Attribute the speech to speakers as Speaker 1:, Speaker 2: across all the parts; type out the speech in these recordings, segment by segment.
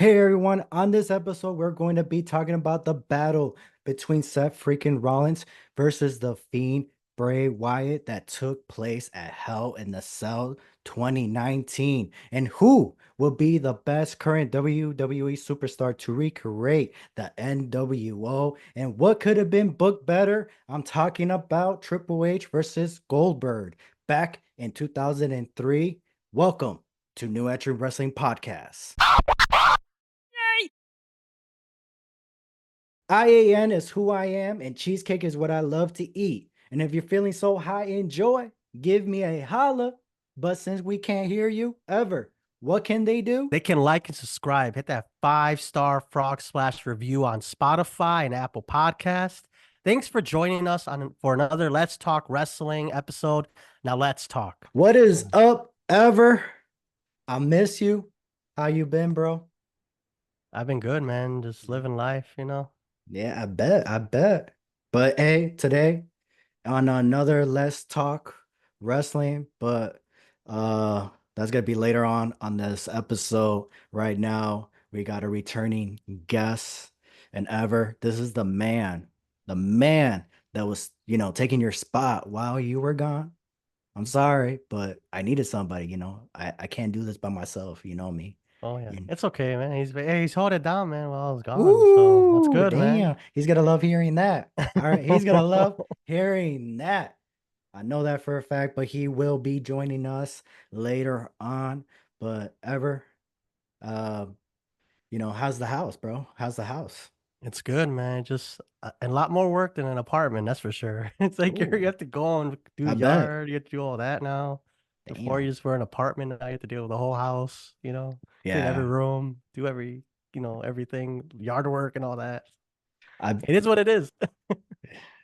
Speaker 1: Hey everyone, on this episode, we're going to be talking about the battle between Seth freaking Rollins versus the Fiend Bray Wyatt that took place at Hell in the Cell 2019. And who will be the best current WWE superstar to recreate the NWO? And what could have been booked better? I'm talking about Triple H versus Goldberg back in 2003. Welcome to New Entry Wrestling Podcast. IAN is who I am, and cheesecake is what I love to eat. And if you're feeling so high in joy, give me a holla. But since we can't hear you ever, what can they do?
Speaker 2: They can like and subscribe. Hit that 5-star frog splash review on Spotify and Apple Podcast. Thanks for joining us for another Let's Talk Wrestling episode. Now let's talk.
Speaker 1: What is up, ever? I miss you. How you been, bro?
Speaker 2: I've been good, man. Just living life.
Speaker 1: Yeah, I bet. I bet. But hey, today on another Let's Talk Wrestling, but that's gonna be later on this episode. Right now, we got a returning guest and ever. This is the man that was, taking your spot while you were gone. I'm sorry, but I needed somebody, I can't do this by myself, you know me.
Speaker 2: Oh yeah,
Speaker 1: You-
Speaker 2: it's okay, man. He's holding it down, man, while I was gone. So that's
Speaker 1: Ooh,
Speaker 2: good,
Speaker 1: damn.
Speaker 2: man.
Speaker 1: He's gonna love hearing that. All right, he's gonna love hearing that. I know that for a fact, but he will be joining us later on. But ever, uh, how's the house, bro? How's the house?
Speaker 2: It's good, man. Just a lot more work than an apartment, that's for sure. It's like you
Speaker 1: Ooh,
Speaker 2: have to go and do
Speaker 1: I bet.
Speaker 2: yard, you have to do all that now. Before you
Speaker 1: Damn.
Speaker 2: just were an apartment, now you have to deal with the whole house, clean every
Speaker 1: Yeah,
Speaker 2: room, do everything, yard work and all that.
Speaker 1: I
Speaker 2: It is what it is.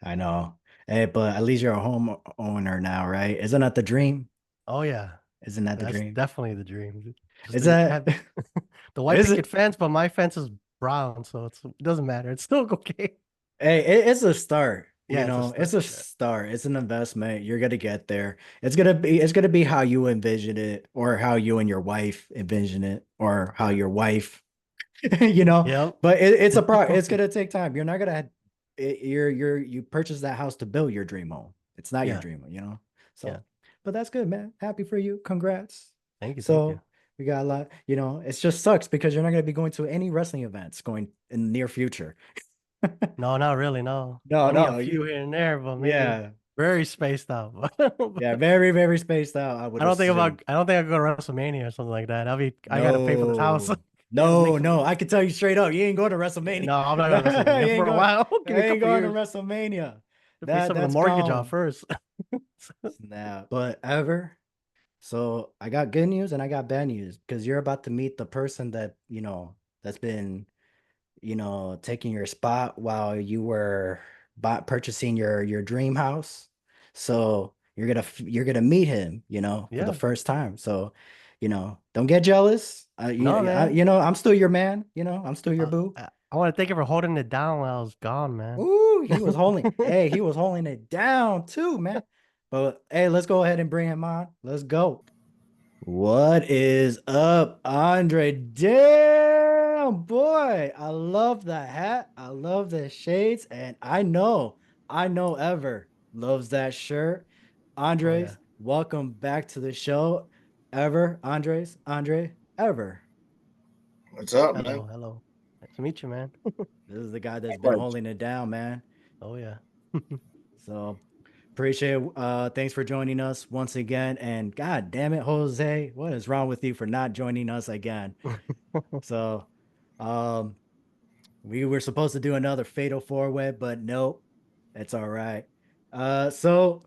Speaker 1: I know. Hey, but at least you're a homeowner now, right? Isn't that the dream?
Speaker 2: Oh yeah,
Speaker 1: Isn't that the
Speaker 2: that's
Speaker 1: dream?
Speaker 2: definitely the dream. Just
Speaker 1: Is
Speaker 2: to
Speaker 1: that
Speaker 2: have the white
Speaker 1: is
Speaker 2: picket
Speaker 1: it?
Speaker 2: fence, but my fence is brown, so it doesn't matter. It's still okay.
Speaker 1: Hey, it's a start.
Speaker 2: Yeah, it's a
Speaker 1: It's
Speaker 2: start.
Speaker 1: a
Speaker 2: Yeah.
Speaker 1: start. It's an investment. You're gonna get there. It's gonna be how you envision it, or how you and your wife envision it, or how
Speaker 2: Yeah.
Speaker 1: your wife, you know.
Speaker 2: Yep.
Speaker 1: But it's gonna take time. You're not gonna you purchase that house to build your dream home. It's not your
Speaker 2: Yeah.
Speaker 1: dream home.
Speaker 2: Yeah.
Speaker 1: So, but that's good, man. Happy for you. Congrats.
Speaker 2: Thank you. Thank you.
Speaker 1: So we got a lot. It just sucks because you're not gonna be going to any wrestling events going in the near future.
Speaker 2: No, not really. No,
Speaker 1: No,
Speaker 2: only a
Speaker 1: no,
Speaker 2: few here and there, but maybe
Speaker 1: yeah.
Speaker 2: very spaced out.
Speaker 1: Yeah, very, very spaced out, I would assume.
Speaker 2: I don't think I'll go to WrestleMania or something like that. I gotta pay for this house.
Speaker 1: No,
Speaker 2: You gotta make
Speaker 1: no,
Speaker 2: some.
Speaker 1: no. I can tell you straight up, you ain't going to WrestleMania.
Speaker 2: No, I'm not going to
Speaker 1: You
Speaker 2: WrestleMania
Speaker 1: ain't
Speaker 2: for a
Speaker 1: going,
Speaker 2: while.
Speaker 1: you
Speaker 2: Give me a
Speaker 1: ain't
Speaker 2: couple
Speaker 1: going to
Speaker 2: years
Speaker 1: WrestleMania.
Speaker 2: to pay
Speaker 1: That
Speaker 2: some of the
Speaker 1: that's
Speaker 2: mortgage off
Speaker 1: gone.
Speaker 2: first.
Speaker 1: Nah, but ever. So I got good news and I got bad news because you're about to meet the person that, that's been, taking your spot while you were purchasing your dream house. So you're gonna meet him, for the
Speaker 2: Yeah.
Speaker 1: first time. So, don't get jealous.
Speaker 2: No, man.
Speaker 1: I'm still your man. I'm still your boo.
Speaker 2: I want to thank you for holding it down while I was gone, man.
Speaker 1: Ooh, hey, he was holding it down too, man. But hey, let's go ahead and bring him on. Let's go. What is up, Andre? Damn, boy. I love the hat. I love the shades. And I know Ever loves that shirt.
Speaker 2: Oh yeah.
Speaker 1: Andres, welcome back to the show. Ever, Andre, Ever.
Speaker 3: What's up, man?
Speaker 2: Hello, hello. Nice to meet you, man.
Speaker 1: This is the guy that's been
Speaker 3: Likewise.
Speaker 1: holding it down, man.
Speaker 2: Oh yeah.
Speaker 1: So appreciate thanks for joining us once again. And god damn it, Jose, what is wrong with you for not joining us again? So um we were supposed to do another fatal four way, but nope, it's all right. So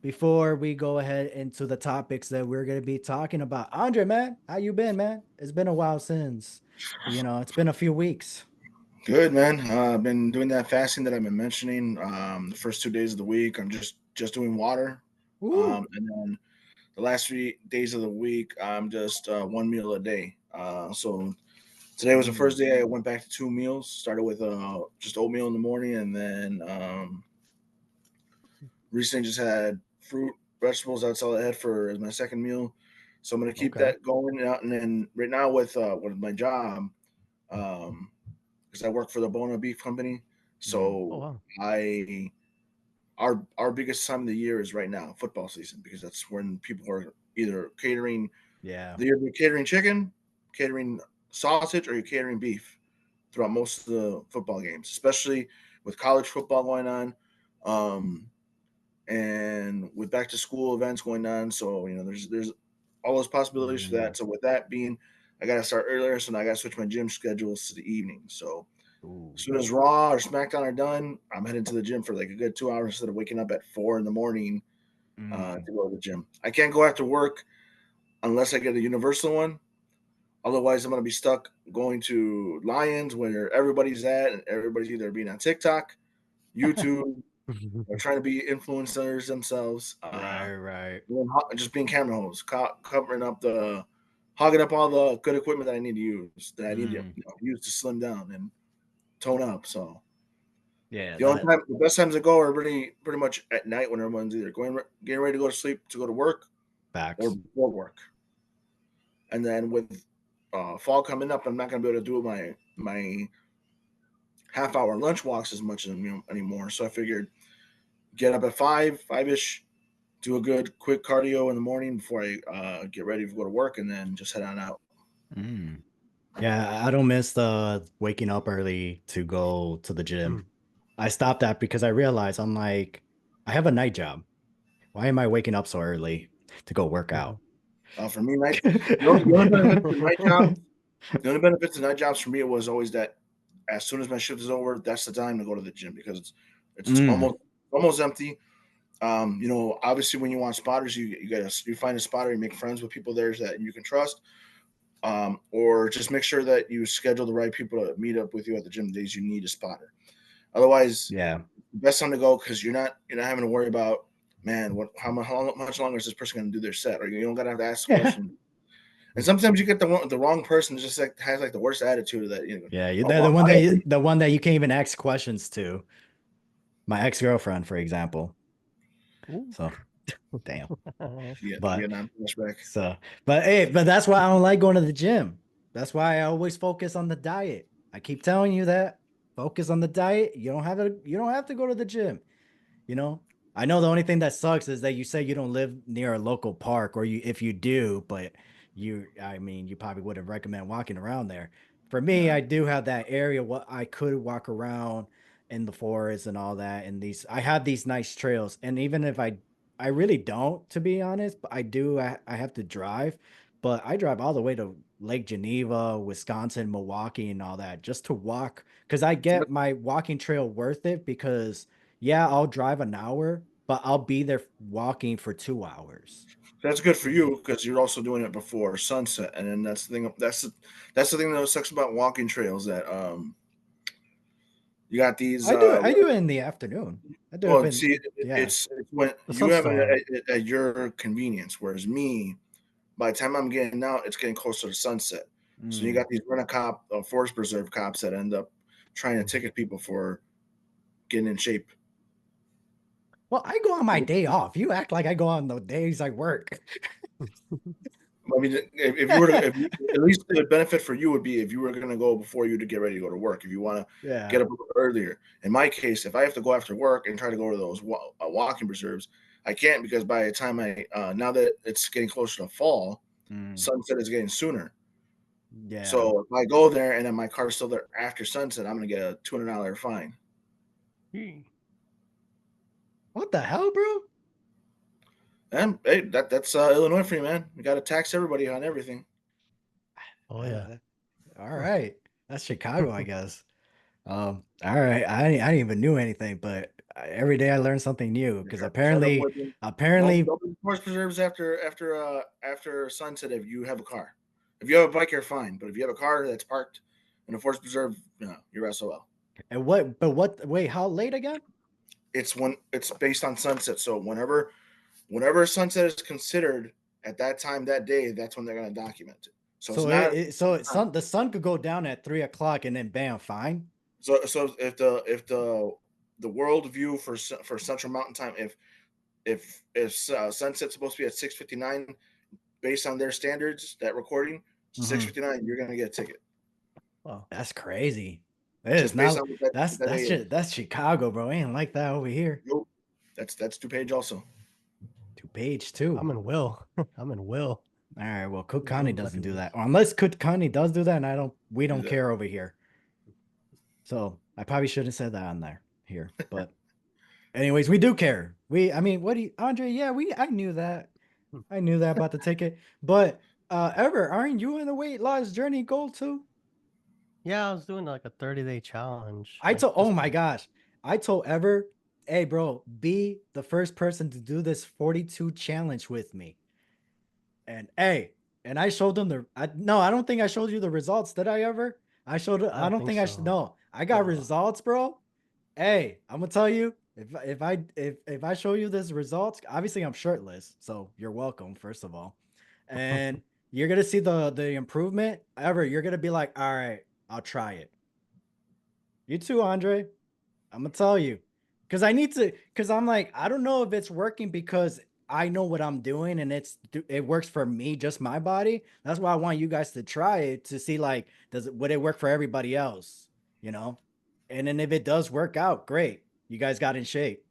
Speaker 1: before we go ahead into the topics that we're gonna be talking about, Andre, man, how you been, man? It's been a while since, it's been a few weeks.
Speaker 3: Good, man. I've been doing that fasting that I've been mentioning. The first 2 days of the week, I'm just doing water,
Speaker 1: Ooh.
Speaker 3: and then the last 3 days of the week, I'm just one meal a day. So today was the first
Speaker 1: Mm.
Speaker 3: day I went back to 2 meals. Started with just oatmeal in the morning, and then recently just had fruit, vegetables. That's all I had for as my second meal. So I'm going to keep
Speaker 1: Okay.
Speaker 3: that going out. And then right now with my job, because I work for the Bona Beef Company,
Speaker 2: Oh
Speaker 3: so
Speaker 2: wow.
Speaker 3: I our biggest time of the year is right now, football season, because that's when people are either catering,
Speaker 1: Yeah.
Speaker 3: they're either catering chicken, catering sausage, or you're catering beef throughout most of the football games, especially with college football going on, and with back to school events going on. So there's all those possibilities for
Speaker 1: Mm.
Speaker 3: that. So with that being, I got to start earlier, so now I got to switch my gym schedules to the evening. So
Speaker 1: Ooh.
Speaker 3: as soon as Raw or SmackDown are done, I'm heading to the gym for like a good 2 hours instead of waking up at 4 in the morning
Speaker 1: Mm.
Speaker 3: to go to the gym. I can't go after work unless I get a universal one. Otherwise, I'm going to be stuck going to Lions where everybody's at, and everybody's either being on TikTok, YouTube, or trying to be influencers themselves.
Speaker 1: Right, right.
Speaker 3: Just being camera hosts, covering up hogging up all the good equipment that I need to use, that I need to
Speaker 1: Mm.
Speaker 3: use to slim down and tone up. So
Speaker 1: Yeah,
Speaker 3: the best times to go are pretty much at night when everyone's either getting ready to go to sleep to go to work or
Speaker 1: facts.
Speaker 3: before work. And then with fall coming up, I'm not going to be able to do my half-hour lunch walks as much anymore. So I figured get up at five ish, do a good quick cardio in the morning before I get ready to go to work, and then just head on out.
Speaker 1: Mm. Yeah, I don't miss the waking up early to go to the gym.
Speaker 2: Mm.
Speaker 1: I stopped that because I realized I'm like, I have a night job. Why am I waking up so early to go work out?
Speaker 3: For me, the only benefit to night jobs, the only benefit to night jobs for me was always that as soon as my shift is over, that's the time to go to the gym because it's
Speaker 1: Mm.
Speaker 3: almost empty. Obviously when you want spotters, you find a spotter, you make friends with people there that you can trust, or just make sure that you schedule the right people to meet up with you at the gym the days you need a spotter. Otherwise,
Speaker 1: Yeah.
Speaker 3: best time to go because you're not having to worry about, man, how much longer is this person going to do their set, or you don't got to have to ask the
Speaker 1: Yeah.
Speaker 3: question. And sometimes you get the wrong person that just like has like the worst attitude of that.
Speaker 1: Yeah,
Speaker 3: Oh,
Speaker 1: they're the
Speaker 3: well,
Speaker 1: one
Speaker 3: I
Speaker 1: that
Speaker 3: don't.
Speaker 1: the one that you can't even ask questions to. My ex-girlfriend, for example.
Speaker 2: Ooh.
Speaker 1: So, damn. But
Speaker 3: Vietnam flashback.
Speaker 1: so, but hey, but that's why I don't like going to the gym. That's why I always focus on the diet. I keep telling you that. Focus on the diet. You don't have to go to the gym. You know, I know the only thing that sucks is that you say you don't live near a local park, or if you do, but I mean, you probably wouldn't recommend walking around there. For me,
Speaker 3: Yeah.
Speaker 1: I do have that area what I could walk around in the forest and all that. And I have these nice trails. And even if I really don't, to be honest, but I do, I have to drive, but I drive all the way to Lake Geneva, Wisconsin, Milwaukee, and all that just to walk because I
Speaker 3: So
Speaker 1: get my walking trail worth it because yeah, I'll drive an hour, but I'll be there walking for 2 hours.
Speaker 3: that's good for you because you're also doing it before sunset, and then that's the thing. That's the thing that sucks about walking trails that you got these.
Speaker 1: I do it in the afternoon. I do it
Speaker 3: Well,
Speaker 1: in,
Speaker 3: see,
Speaker 1: yeah.
Speaker 3: it's when
Speaker 2: The
Speaker 3: you
Speaker 2: sun's
Speaker 3: have it
Speaker 2: still out.
Speaker 3: at your convenience, whereas me, by the time I'm getting out, it's getting closer to sunset. So you
Speaker 1: Mm.
Speaker 3: got these rent a cop, forest preserve cops that end up trying to ticket people for getting in shape.
Speaker 1: Well, I go on my day off. You act like I go on the days I work.
Speaker 3: I mean, if you were to, if you, at least the benefit for you would be if you were going to go before you to get ready to go to work. If you want to
Speaker 1: Yeah.
Speaker 3: get up a little earlier. In my case, if I have to go after work and try to go to those walking preserves, I can't because by the time now that it's getting closer to fall,
Speaker 1: Mm.
Speaker 3: sunset is getting sooner.
Speaker 1: Yeah.
Speaker 3: So if I go there and then my car's still there after sunset, I'm going to get a $200 fine.
Speaker 1: What the hell, bro?
Speaker 3: And hey, that's Illinois for you, man. You got to tax everybody on everything.
Speaker 2: Oh yeah.
Speaker 1: All right. That's Chicago, I guess. All right. I didn't even knew anything, but every day I learn something new because
Speaker 3: Try to
Speaker 1: apparently,
Speaker 3: avoid them. Don't
Speaker 1: apparently,
Speaker 3: don't do forest preserves after sunset if you have a car. If you have a bike, you're fine. But if you have a car that's parked in a forest preserve, no, you're SOL.
Speaker 1: and wait, how late again?
Speaker 3: It's based on sunset. So whenever sunset is considered at that time that day, that's when they're going to document it. So it's
Speaker 1: So
Speaker 3: not
Speaker 1: the sun could go down at 3 o'clock and then bam, fine.
Speaker 3: so if the world view for Central Mountain Time, if sunset's supposed to be at 6:59, based on their standards, that recording,
Speaker 1: Mhm.
Speaker 3: $6.59, you're gonna get a ticket.
Speaker 2: Well,
Speaker 1: That's crazy. It is
Speaker 3: Just based
Speaker 1: not
Speaker 3: on what that day is.
Speaker 1: that's Chicago, bro. Ain't like that over here.
Speaker 3: Nope. That's DuPage also.
Speaker 1: To page two.
Speaker 2: I'm in Will. I'm in Will.
Speaker 1: All right. Well, Cook County
Speaker 2: Will
Speaker 1: doesn't do
Speaker 2: Lucky
Speaker 1: that, or unless Cook County does do that, and we
Speaker 3: Do
Speaker 1: don't
Speaker 3: that.
Speaker 1: care over here. So I probably shouldn't have said that on there here, but anyways, we do care. I mean, what do you, Andre? Yeah, I knew that.
Speaker 2: Liz.
Speaker 1: I knew that about the ticket. But Ever, aren't you in the weight loss journey goal too?
Speaker 2: Yeah, I was doing like a 30-day challenge.
Speaker 1: I
Speaker 2: Like
Speaker 1: told, oh
Speaker 2: just
Speaker 1: my gosh, I told Ever, hey, bro, be the first person to do this 42 challenge with me. And hey, and I showed them no, I don't think I showed you the results. Did I ever?
Speaker 2: I
Speaker 1: I
Speaker 2: don't
Speaker 1: don't
Speaker 2: think
Speaker 1: think
Speaker 2: so.
Speaker 1: no, I got
Speaker 2: No.
Speaker 1: results, bro. Hey, I'm gonna tell you, if I show you this results, obviously I'm shirtless, so you're welcome, first of all. And you're gonna see the improvement. Ever, you're gonna be like, all right, I'll try it. You too, Andre. I'm gonna tell you. Cause I need to, cause I'm like, I don't know if it's working because I know what I'm doing and it works for me, just my body. That's why I want you guys to try it to see like, would it work for everybody else? You know? And then if it does work out, great. You guys got in shape.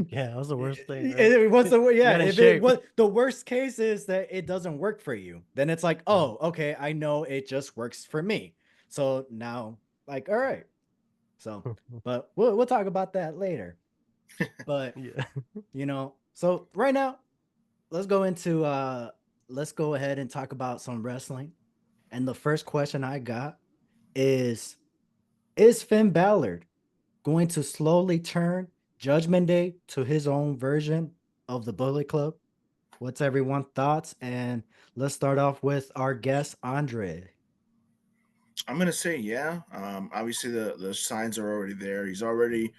Speaker 2: Yeah, that was the worst thing, right?
Speaker 1: What's the
Speaker 2: You
Speaker 1: yeah?
Speaker 2: got in
Speaker 1: If it
Speaker 2: shape.
Speaker 1: what the worst case is that it doesn't work for you, then it's like,
Speaker 2: Yeah.
Speaker 1: oh, okay, I know it just works for me. So now, like, all right. So, but we'll talk about that later. But
Speaker 2: Yeah.
Speaker 1: so right now, let's go into let's go ahead and talk about some wrestling. And the first question I got is Finn Balor going to slowly turn Judgment Day to his own version of the Bullet Club? What's everyone's thoughts? And let's start off with our guest, Andre.
Speaker 3: I'm gonna say yeah. Obviously the signs are already there. He's already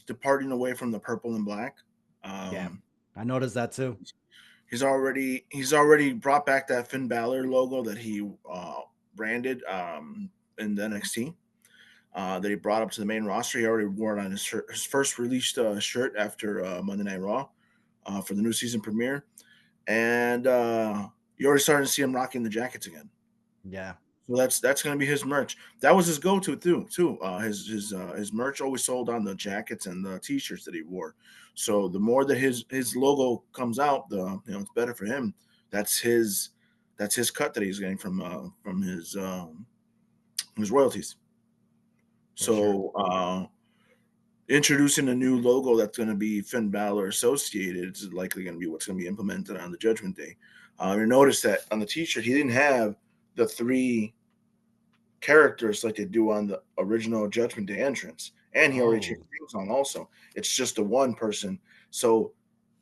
Speaker 3: departing away from the purple and black.
Speaker 1: Yeah,
Speaker 3: Um,
Speaker 1: I noticed that too.
Speaker 3: he's already brought back that Finn Balor logo that he branded in the NXT. That he brought up to the main roster. He already wore it on his shirt, his first released shirt after Monday Night Raw for the new season premiere, and you're already starting to see him rocking the jackets again.
Speaker 1: Yeah.
Speaker 3: So that's going to be his merch. That was his go-to too. His merch always sold on the jackets and the t-shirts that he wore. So the more that his logo comes out, it's better for him. That's his cut that he's getting from his royalties.
Speaker 1: For sure.
Speaker 3: So introducing a new logo that's going to be Finn Balor associated is likely going to be what's going to be implemented on the Judgment Day. You notice that on the T-shirt he didn't have the three characters like they do on the original Judgment Day entrance, and he already changed
Speaker 1: Oh.
Speaker 3: things on. Also, it's just a one person, so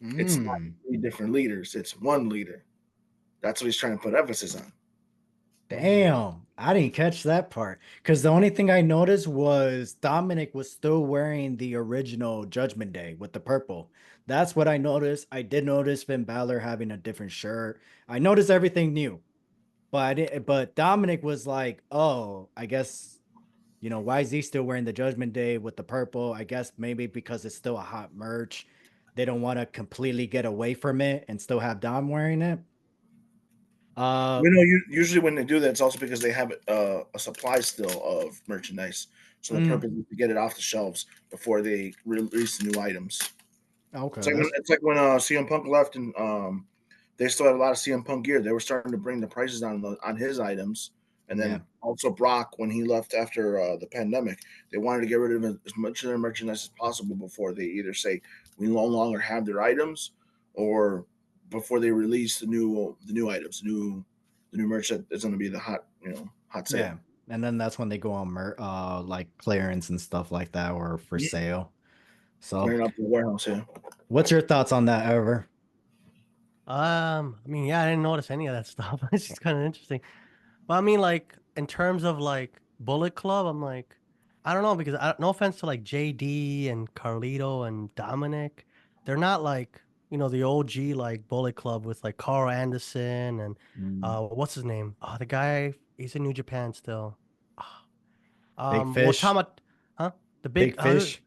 Speaker 3: it's not
Speaker 1: Mm.
Speaker 3: three different leaders; it's one leader. That's what he's trying to put emphasis on.
Speaker 2: Mhm.
Speaker 1: Damn, I didn't catch that part. Because the only thing I noticed was Dominic was still wearing the original Judgment Day with the purple. That's what I noticed. I did notice Finn Balor having a different shirt. I noticed everything new, but but Dominic was like, "Oh, I guess why is he still wearing the Judgment Day with the purple? I guess maybe because it's still a hot merch. They don't want to completely get away from it and still have Dom wearing it." Uh,
Speaker 3: Usually when they do that, it's also because they have a supply still of merchandise. So the
Speaker 1: mm,
Speaker 3: purpose is to get it off the shelves before they release the new items. It's
Speaker 1: okay,
Speaker 3: like when
Speaker 1: that's
Speaker 3: it's like when CM Punk left and they still had a lot of CM Punk gear. They were starting to bring the prices down on his items, and
Speaker 1: yeah,
Speaker 3: then also Brock when he left after the pandemic, they wanted to get rid of as much of their merchandise as possible before they either say we no longer have their items, or before they release the new items, the new merch that is going to be the hot
Speaker 1: yeah.
Speaker 3: sale.
Speaker 1: And then that's when they go on like clearance and stuff like that or for
Speaker 3: Mhm.
Speaker 1: sale. So,
Speaker 3: Clearing up the warehouse here.
Speaker 1: what's your thoughts on that, Ever?
Speaker 2: I mean, yeah, I didn't notice any of that stuff. It's just kind of interesting. But I mean, like, in terms of like Bullet Club, I'm like, I don't know because no offense to like JD and Carlito and Dominic, they're not like the OG like Bullet Club with like Carl Anderson and
Speaker 1: Mm,
Speaker 2: what's his name? Oh, the guy he's in New Japan still.
Speaker 1: Big
Speaker 2: Well,
Speaker 1: Fish,
Speaker 2: Tama, huh? The big
Speaker 1: Big Fish,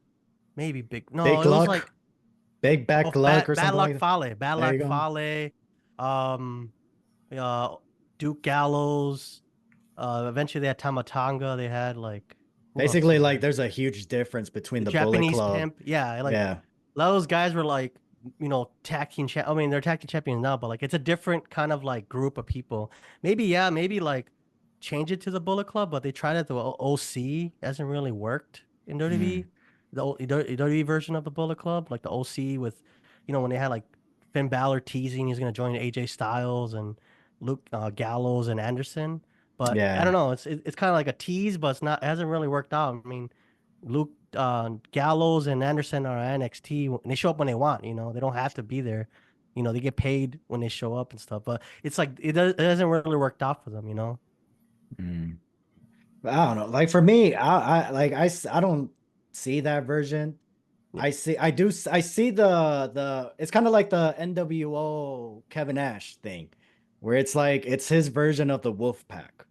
Speaker 2: maybe big. No,
Speaker 1: Big
Speaker 2: it was
Speaker 1: Luck,
Speaker 2: like
Speaker 1: Big Back
Speaker 2: oh
Speaker 1: Luck or
Speaker 2: Bad
Speaker 1: something
Speaker 2: Luck
Speaker 1: like that.
Speaker 2: Fale, Bad
Speaker 1: There you
Speaker 2: Luck
Speaker 1: go.
Speaker 2: Fale. Um, uh, Duke Gallows. Eventually they had Tamatanga. They had like who else
Speaker 1: Basically,
Speaker 2: was
Speaker 1: like
Speaker 2: there?
Speaker 1: there's a huge difference between
Speaker 2: The
Speaker 1: the Bullet
Speaker 2: Japanese
Speaker 1: Club.
Speaker 2: Pimp. Yeah, like
Speaker 1: Yeah.
Speaker 2: a lot of those guys were like, tag team I mean, they're tag team champions now, but like it's a different kind of like group of people. Maybe like change it to the Bullet Club, but they tried it the OC hasn't really worked in
Speaker 1: Mm.
Speaker 2: WWE. WWE version of the Bullet Club, like the OC with, when they had like Finn Balor teasing he's gonna join AJ Styles and Luke Gallows and Anderson. But I
Speaker 1: Yeah.
Speaker 2: don't know, it's kind of like a tease, but it hasn't really worked out. I mean, Luke Gallows and Anderson are NXT and they show up when they want, they don't have to be there. They get paid when they show up and stuff, but it's like it hasn't really worked out for them.
Speaker 1: Mm. I don't know. Like for me, I don't see that version.
Speaker 2: Yeah.
Speaker 1: I see it's kind of like the NWO Kevin Nash thing, where it's like it's his version of the Wolf Pack,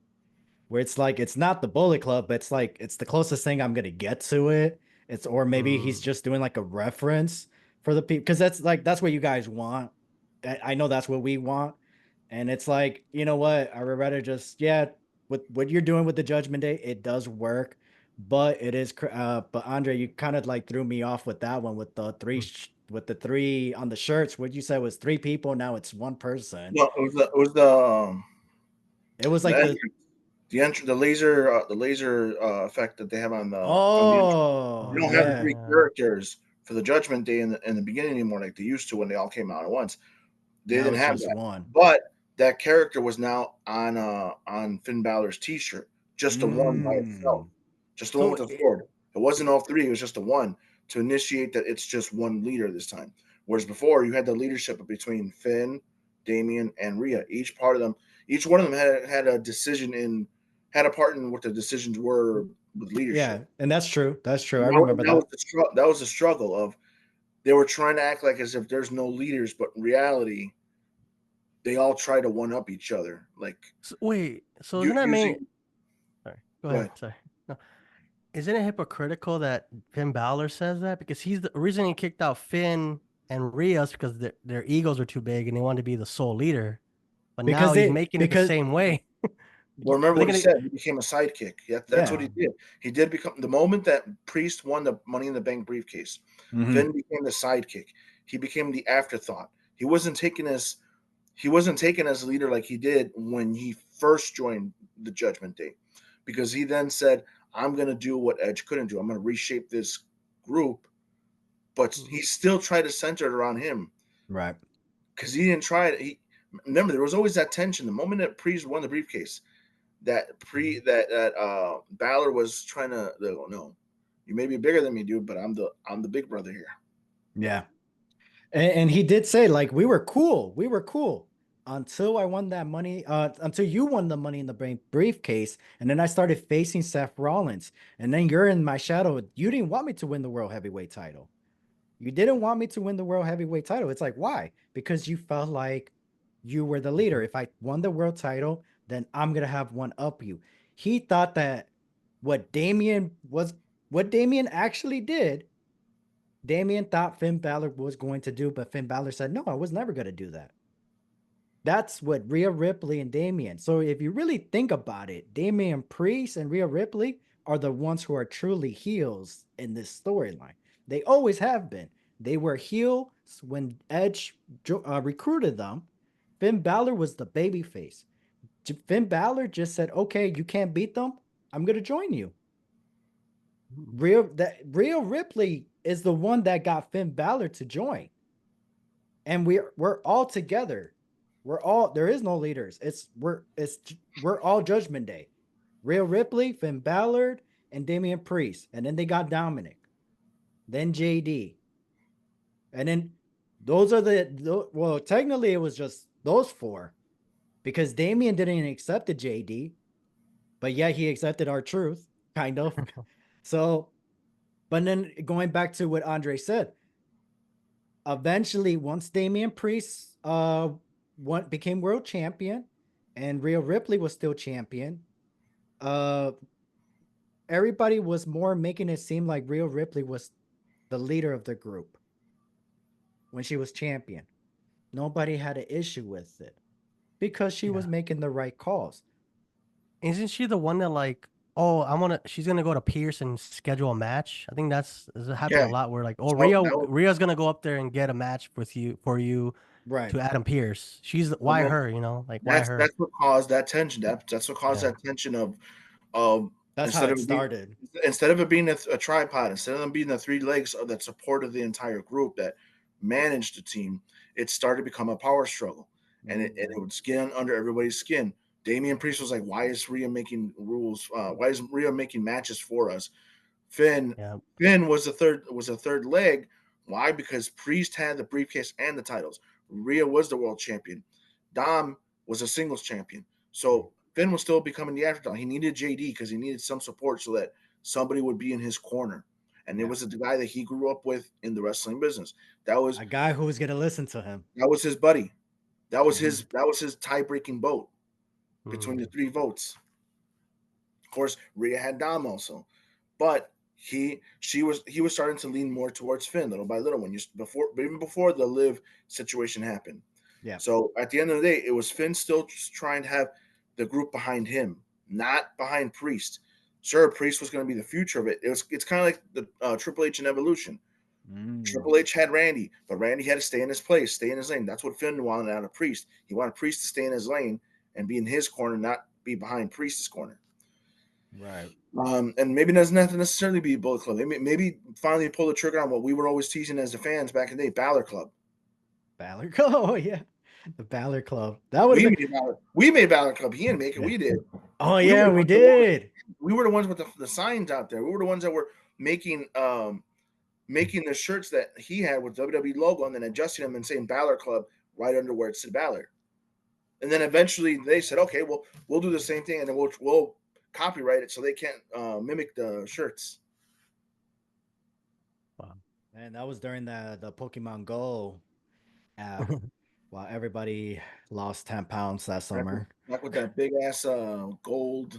Speaker 1: where it's like it's not the Bullet Club, but it's like it's the closest thing I'm gonna get to it. It's or maybe he's
Speaker 2: Mm.
Speaker 1: just doing like a reference for the people because that's what you guys want. I know that's what we want, and it's like you know what I would rather just with what you're doing with the Judgment Day, it does work, but it is but Andre, you kind of like threw me off with that one with the with the three on the shirts. What you said was three people, now it's one person.
Speaker 3: No,
Speaker 1: It was
Speaker 3: the
Speaker 1: like the
Speaker 3: entrance, the laser effect that they have on the intro.
Speaker 1: oh
Speaker 3: You don't have the three
Speaker 2: Yeah.
Speaker 3: characters for the Judgment Day in the beginning anymore, like they used to when they all came out at once. They
Speaker 1: now
Speaker 3: didn't
Speaker 1: it's
Speaker 3: have
Speaker 1: just
Speaker 3: that,
Speaker 1: one.
Speaker 3: but that character was now on Finn Balor's T-shirt, just the one by itself,
Speaker 1: Mm.
Speaker 3: just the one
Speaker 2: So
Speaker 3: with the sword. It wasn't all three; it was just the one to initiate that it's just one leader this time. Whereas before, you had the leadership between Finn, Damian, and Rhea. Each one of them had a decision had a part in what the decisions were with leadership.
Speaker 1: Yeah, and that's true. That's true. I
Speaker 3: And
Speaker 1: remember that.
Speaker 3: that was the struggle of they were trying to act like as if there's no leaders, but in reality, they all try to one up each other. Like
Speaker 2: Wait, so isn't that main?
Speaker 3: using
Speaker 2: Sorry, go
Speaker 3: go
Speaker 2: ahead.
Speaker 3: ahead.
Speaker 2: Sorry. No. Isn't it hypocritical that Finn Balor says that because he's the reason he kicked out Finn and Rhea is because their egos are too big and they wanted to be the sole leader. But
Speaker 1: Because
Speaker 2: now he's
Speaker 1: they
Speaker 2: making it the
Speaker 1: because
Speaker 2: same way.
Speaker 3: Well, remember
Speaker 2: Are they
Speaker 3: what he
Speaker 2: gonna?
Speaker 3: said. He became a sidekick. Yeah, that's what
Speaker 1: yeah.
Speaker 3: he did. He did become the moment that Priest won the Money in the Bank briefcase.
Speaker 1: Hmm.
Speaker 3: Finn became the sidekick. He became the afterthought. He wasn't taken as a leader like he did when he first joined the Judgment Day, because he then said, "I'm going to do what Edge couldn't do. I'm going to reshape this group." But he still tried to center it around him
Speaker 1: Right.
Speaker 3: because he didn't try it. Remember there was always that tension. The moment that Priest won the briefcase, that Balor was trying to go, no, you may be bigger than me, dude, but I'm the big brother here.
Speaker 1: Yeah. And he did say like we were cool. We were cool until I won that money. Until you won the Money in the Bank briefcase, and then I started facing Seth Rollins, and then you're in my shadow. You didn't want me to win the World Heavyweight title. You didn't want me to win the World Heavyweight title. It's like, why? Because you felt like you were the leader. If I won the world title, then I'm going to have one up you. He thought that what Damien was, what Damien actually did, Damien thought Finn Balor was going to do, but Finn Balor said, no, I was never going to do that. That's what Rhea Ripley and Damien. So if you really think about it, Damien Priest and Rhea Ripley are the ones who are truly heels in this storyline. They always have been. They were heels when Edge recruited them. Finn Balor was the babyface. Finn Balor just said, "Okay, you can't beat them. I'm gonna join you." Rhea Ripley is the one that got Finn Balor to join, and we're all together. We're all there is no leaders. We're all Judgment Day. Rhea Ripley, Finn Balor, and Damian Priest, and then they got Dominic, then JD, and then those are well, technically it was just those four because Damian didn't accept the JD, but yeah, he accepted our truth, kind of. So, but then going back to what Andre said, eventually once Damian Priest became world champion and Rhea Ripley was still champion, uh everybody was more making it seem like Rhea Ripley was the leader of the group when she was champion. nobody had an issue with it because she was
Speaker 2: Yeah.
Speaker 1: making the right calls.
Speaker 2: Isn't she the one that like, she's gonna go to Pierce and schedule a match? I think that's happened
Speaker 3: Yeah.
Speaker 2: a lot where like, oh,
Speaker 3: So that was,
Speaker 2: Rhea's gonna go up there and get a match for you
Speaker 1: Right.
Speaker 2: to Adam Pierce.
Speaker 3: and
Speaker 2: Why
Speaker 3: then
Speaker 2: her, like why her?
Speaker 3: that's what caused that tension. That's what caused
Speaker 2: Yeah.
Speaker 3: that tension of
Speaker 1: That's how
Speaker 3: instead
Speaker 1: it
Speaker 3: of it being
Speaker 1: started.
Speaker 3: a tripod, instead of them being the three legs that supported the entire group that managed the team, it started to become a power struggle, and it would skin under everybody's skin. Damian Priest was like, "Why is Rhea making rules? Why is Rhea making matches for us?" Finn
Speaker 2: Yeah.
Speaker 3: Finn was a third leg. Why? Because Priest had the briefcase and the titles. Rhea was the world champion. Dom was a singles champion. So Finn was still becoming the afterthought. He needed JD because he needed some support so that somebody would be in his corner. And it
Speaker 1: Yeah.
Speaker 3: was the guy that he grew up with in the wrestling business. That was
Speaker 1: A guy who was gonna listen to him.
Speaker 3: his buddy.
Speaker 1: Mhm.
Speaker 3: That was his tie breaking vote between the
Speaker 2: Mm.
Speaker 3: three votes. Of course, Rhea had Dom also, but he was starting to lean more towards Finn little by little when you before even before the live situation happened.
Speaker 1: Yeah.
Speaker 3: So at the end of the day, it was Finn still trying to have the group behind him, not behind Priest. Sure, Priest was going to be the future of it. It's kind of like the Triple H and Evolution. Triple H had Randy, but Randy had to stay in his place, stay in his lane. That's what Finn wanted out of Priest. He wanted Priest to stay in his lane and be in his corner, not be behind Priest's corner.
Speaker 1: Right.
Speaker 3: And maybe it doesn't have to necessarily be Bullet Club. Maybe finally pull the trigger on what we were always teasing as the fans back in the day, Balor Club.
Speaker 1: Balor. Oh yeah. The Balor Club. That would have been.
Speaker 3: We made Balor Club. He didn't make it.
Speaker 1: Yeah.
Speaker 3: We did.
Speaker 1: Oh
Speaker 3: We were
Speaker 1: yeah,
Speaker 3: the
Speaker 1: we
Speaker 3: ones that
Speaker 1: did.
Speaker 3: we were the ones with the signs out there. We were the ones that were making the shirts that he had with WWE logo and then adjusting them and saying Balor Club right under where it said Balor. And then eventually they said, okay, well, we'll do the same thing and then we'll copyright it so they can't mimic the shirts.
Speaker 2: Wow.
Speaker 1: And that was during the Pokemon Go app while everybody lost 10 pounds that summer.
Speaker 3: Back with that big ass the old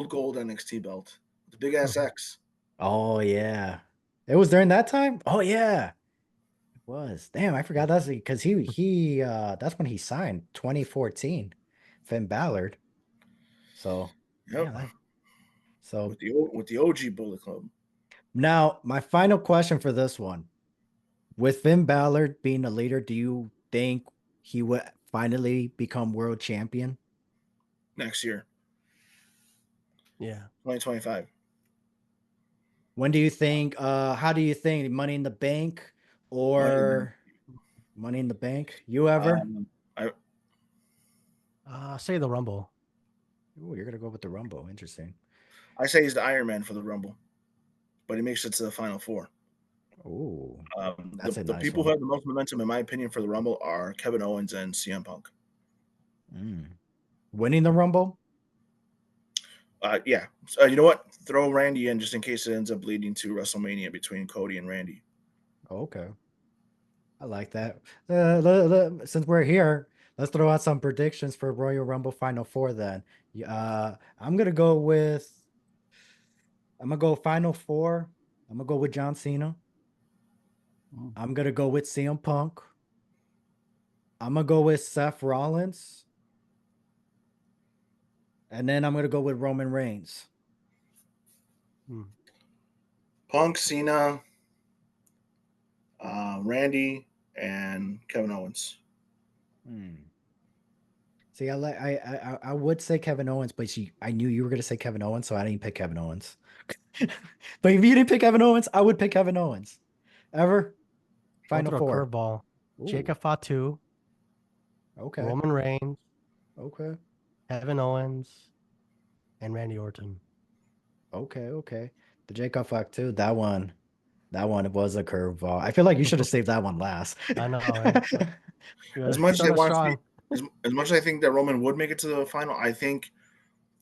Speaker 3: gold NXT belt, the big ass X.
Speaker 1: Oh yeah. It was during that time? Oh yeah. It was. Damn, I forgot that's because he that's when he signed 2014, Finn Ballard. So
Speaker 3: Yep,
Speaker 1: yeah, so
Speaker 3: with the OG Bullet Club.
Speaker 1: now my final question for this one. With Finn Ballard being the leader, do you think he would finally become world champion?
Speaker 3: Next year,
Speaker 2: Yeah.
Speaker 3: 2025.
Speaker 1: When do you think how do you think Money in the Bank
Speaker 3: Money.
Speaker 1: or Money in the Bank? You ever?
Speaker 3: I
Speaker 2: Say the Rumble.
Speaker 1: Oh, you're gonna go with the Rumble. Interesting.
Speaker 3: I say he's the Iron Man for the Rumble, but he makes it to the Final Four.
Speaker 1: Oh, that's a
Speaker 3: The
Speaker 1: nice
Speaker 3: people who
Speaker 1: one.
Speaker 3: have the most momentum, in my opinion, for the Rumble are Kevin Owens and CM Punk.
Speaker 1: Winning the Rumble?
Speaker 3: Yeah. You know what? Throw Randy in just in case it ends up leading to WrestleMania between Cody and Randy.
Speaker 1: Okay. I like that. Since we're here, let's throw out some predictions for Royal Rumble Final Four then. I'm gonna go with I'm gonna go Final Four. I'm gonna go with John Cena.
Speaker 2: Mm.
Speaker 1: I'm gonna go with CM Punk. I'm gonna go with Seth Rollins. And then I'm gonna go with Roman Reigns.
Speaker 2: Mm.
Speaker 3: Punk, Cena, Randy, and Kevin Owens.
Speaker 1: See, I would say Kevin Owens, but I knew you were gonna say Kevin Owens, so I didn't pick Kevin Owens. But if you didn't pick Kevin Owens, I would pick Kevin Owens. Ever?
Speaker 2: Go
Speaker 1: Final
Speaker 2: through a
Speaker 1: four.
Speaker 2: curveball.
Speaker 1: Ooh,
Speaker 2: Jacob Fatu,
Speaker 1: okay.
Speaker 2: Roman Reigns,
Speaker 1: Okay.
Speaker 2: Kevin Owens, and Randy Orton.
Speaker 1: Okay. The Jacob Fox too. That one was a curveball. I feel like you should have saved that one last.
Speaker 2: I know, right? But you
Speaker 3: As
Speaker 2: gotta
Speaker 3: much as I
Speaker 2: start us
Speaker 3: want to see,
Speaker 2: strong.
Speaker 3: as much as I think that Roman would make it to the final, I think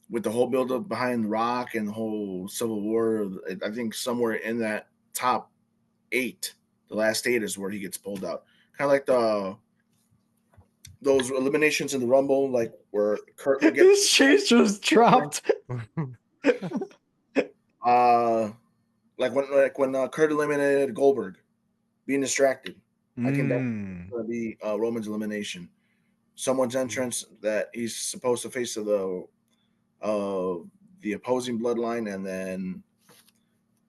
Speaker 3: with the whole buildup behind Rock and the whole Civil War, I think somewhere in that top 8, the last 8 is where he gets pulled out. Kind of like those eliminations in the Rumble, like where Kurt would get
Speaker 1: His cheese just dropped.
Speaker 3: uh like when Kurt eliminated Goldberg, being distracted. I think that's
Speaker 1: Mm.
Speaker 3: going to be Roman's elimination. Someone's entrance that he's supposed to face uh, the opposing bloodline, and then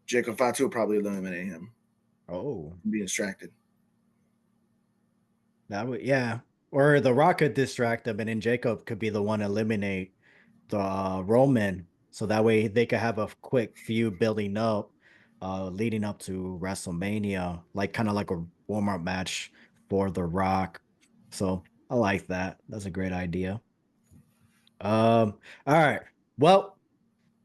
Speaker 3: Jacob Fatu will probably eliminate him
Speaker 1: Oh,
Speaker 3: and be distracted.
Speaker 1: that would, yeah. Or the Rock could distract them, and then Jacob could be the one to eliminate the Roman, so that way they could have a quick feud building up, leading up to WrestleMania, like kind of like a warm up match for the Rock. So I like that. That's a great idea. All right. Well,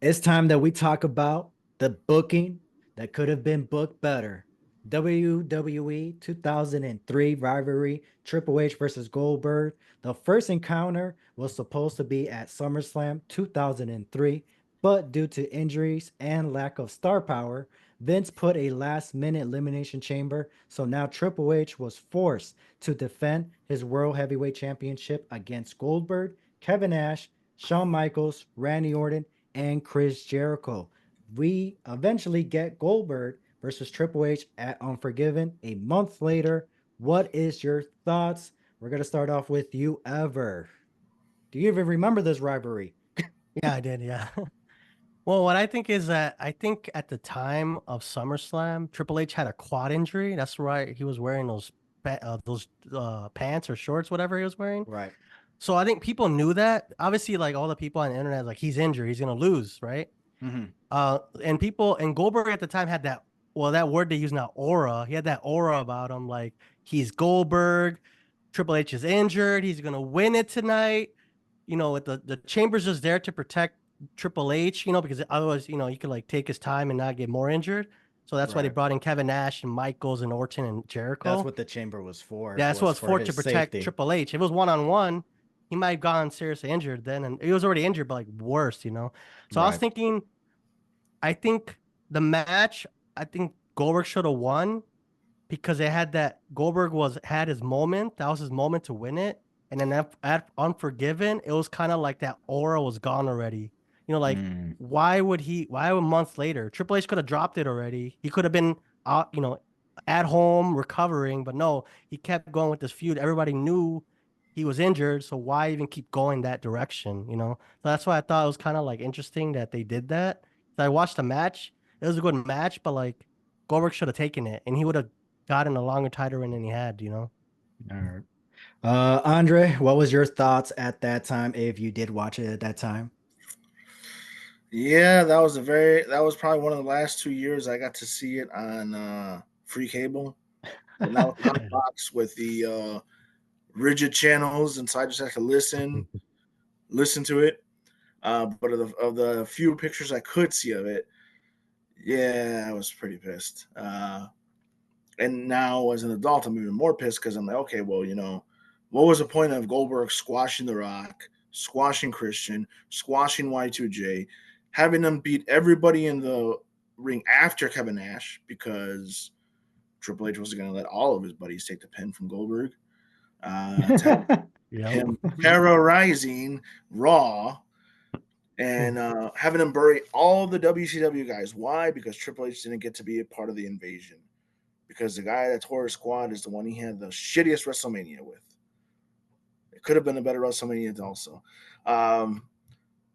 Speaker 1: it's time that we talk about the booking that could have been booked better. WWE 2003 rivalry, Triple H versus Goldberg. The first encounter was supposed to be at SummerSlam 2003, but due to injuries and lack of star power, Vince put a last minute elimination chamber. So now Triple H was forced to defend his World Heavyweight Championship against Goldberg, Kevin Nash, Shawn Michaels, Randy Orton, and Chris Jericho. We eventually get Goldberg versus Triple H at Unforgiven a month later. What is your thoughts? We're gonna start off with you, Ever. Do you even remember this rivalry?
Speaker 2: Yeah, I did. Yeah. Well, what I think is that I think at the time of SummerSlam, Triple H had a quad injury. That's why he was wearing those pants or shorts, whatever he was wearing.
Speaker 1: Right.
Speaker 2: So I think people knew that. Obviously, like all the people on the internet, like he's injured, he's gonna lose, right?
Speaker 1: Mm-hmm.
Speaker 2: And people and Goldberg at the time had that word they use now, aura. He had that aura about him, like he's Goldberg. Triple H is injured. He's gonna win it tonight. With the chamber's just there to protect Triple H. Because otherwise, he could like take his time and not get more injured. So that's why they
Speaker 1: Right.
Speaker 2: brought in Kevin Nash and Michaels and Orton and
Speaker 1: That's
Speaker 2: Jericho.
Speaker 1: what the chamber
Speaker 2: Yeah, that's what
Speaker 1: was
Speaker 2: it's
Speaker 1: for
Speaker 2: for to
Speaker 1: his
Speaker 2: protect
Speaker 1: safety.
Speaker 2: Triple H. If it was 1-on-1, he might have gone seriously injured then, and he was already injured, but like worse. So I was
Speaker 1: Right.
Speaker 2: thinking I think the match, I think Goldberg should have won because they had that Goldberg had his moment. That was his moment to win it. And then at Unforgiven, it was kind of like that aura was gone already. Like
Speaker 1: Mm.
Speaker 2: why a month later? Triple H could have dropped it already. He could have been at home recovering, but no, he kept going with this feud. Everybody knew he was injured, so why even keep going that direction? So that's why I thought it was kind of like interesting that they did that. So I watched the match. It was a good match, but like Goldberg should have taken it, and he would have gotten a longer title run than he had.
Speaker 1: All right. Andre, what was your thoughts at that time if you did watch it at that time?
Speaker 3: Yeah, that was probably one of the last 2 years I got to see it on free cable. And that was on a box with the rigid channels, and so I just had to listen to it. But of the few pictures I could see of it, yeah, I was pretty pissed. And now as an adult, I'm even more pissed because I'm like, okay, well, what was the point of Goldberg squashing The Rock, squashing Christian, squashing Y2J, having them beat everybody in the ring after Kevin Nash because Triple H wasn't going to let all of his buddies take the pin from Goldberg. To have
Speaker 2: Yep.
Speaker 3: him terrorizing Raw and having him bury all the WCW guys. Why? Because Triple H didn't get to be a part of the invasion. Because the guy that tore his squad is the one he had the shittiest WrestleMania with. It could have been a better WrestleMania also. Um,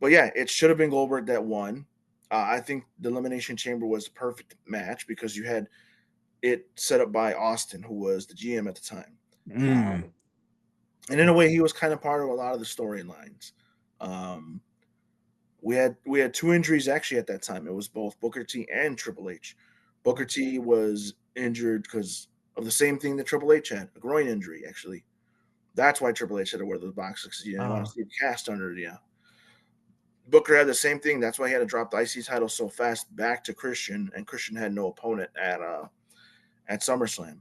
Speaker 3: but yeah, it should have been Goldberg that won. I think the Elimination Chamber was the perfect match because you had it set up by Austin, who was the GM at the time.
Speaker 1: Mm.
Speaker 3: And in a way, he was kind of part of a lot of the storylines. Um, we had two injuries actually at that time. It was both Booker T and Triple H. Booker T was injured because of the same thing that Triple H had, a groin injury, actually. That's why Triple H had to wear those boxes because he didn't want to see it cast under the. Booker had the same thing. That's why he had to drop the IC title so fast back to Christian, and Christian had no opponent at SummerSlam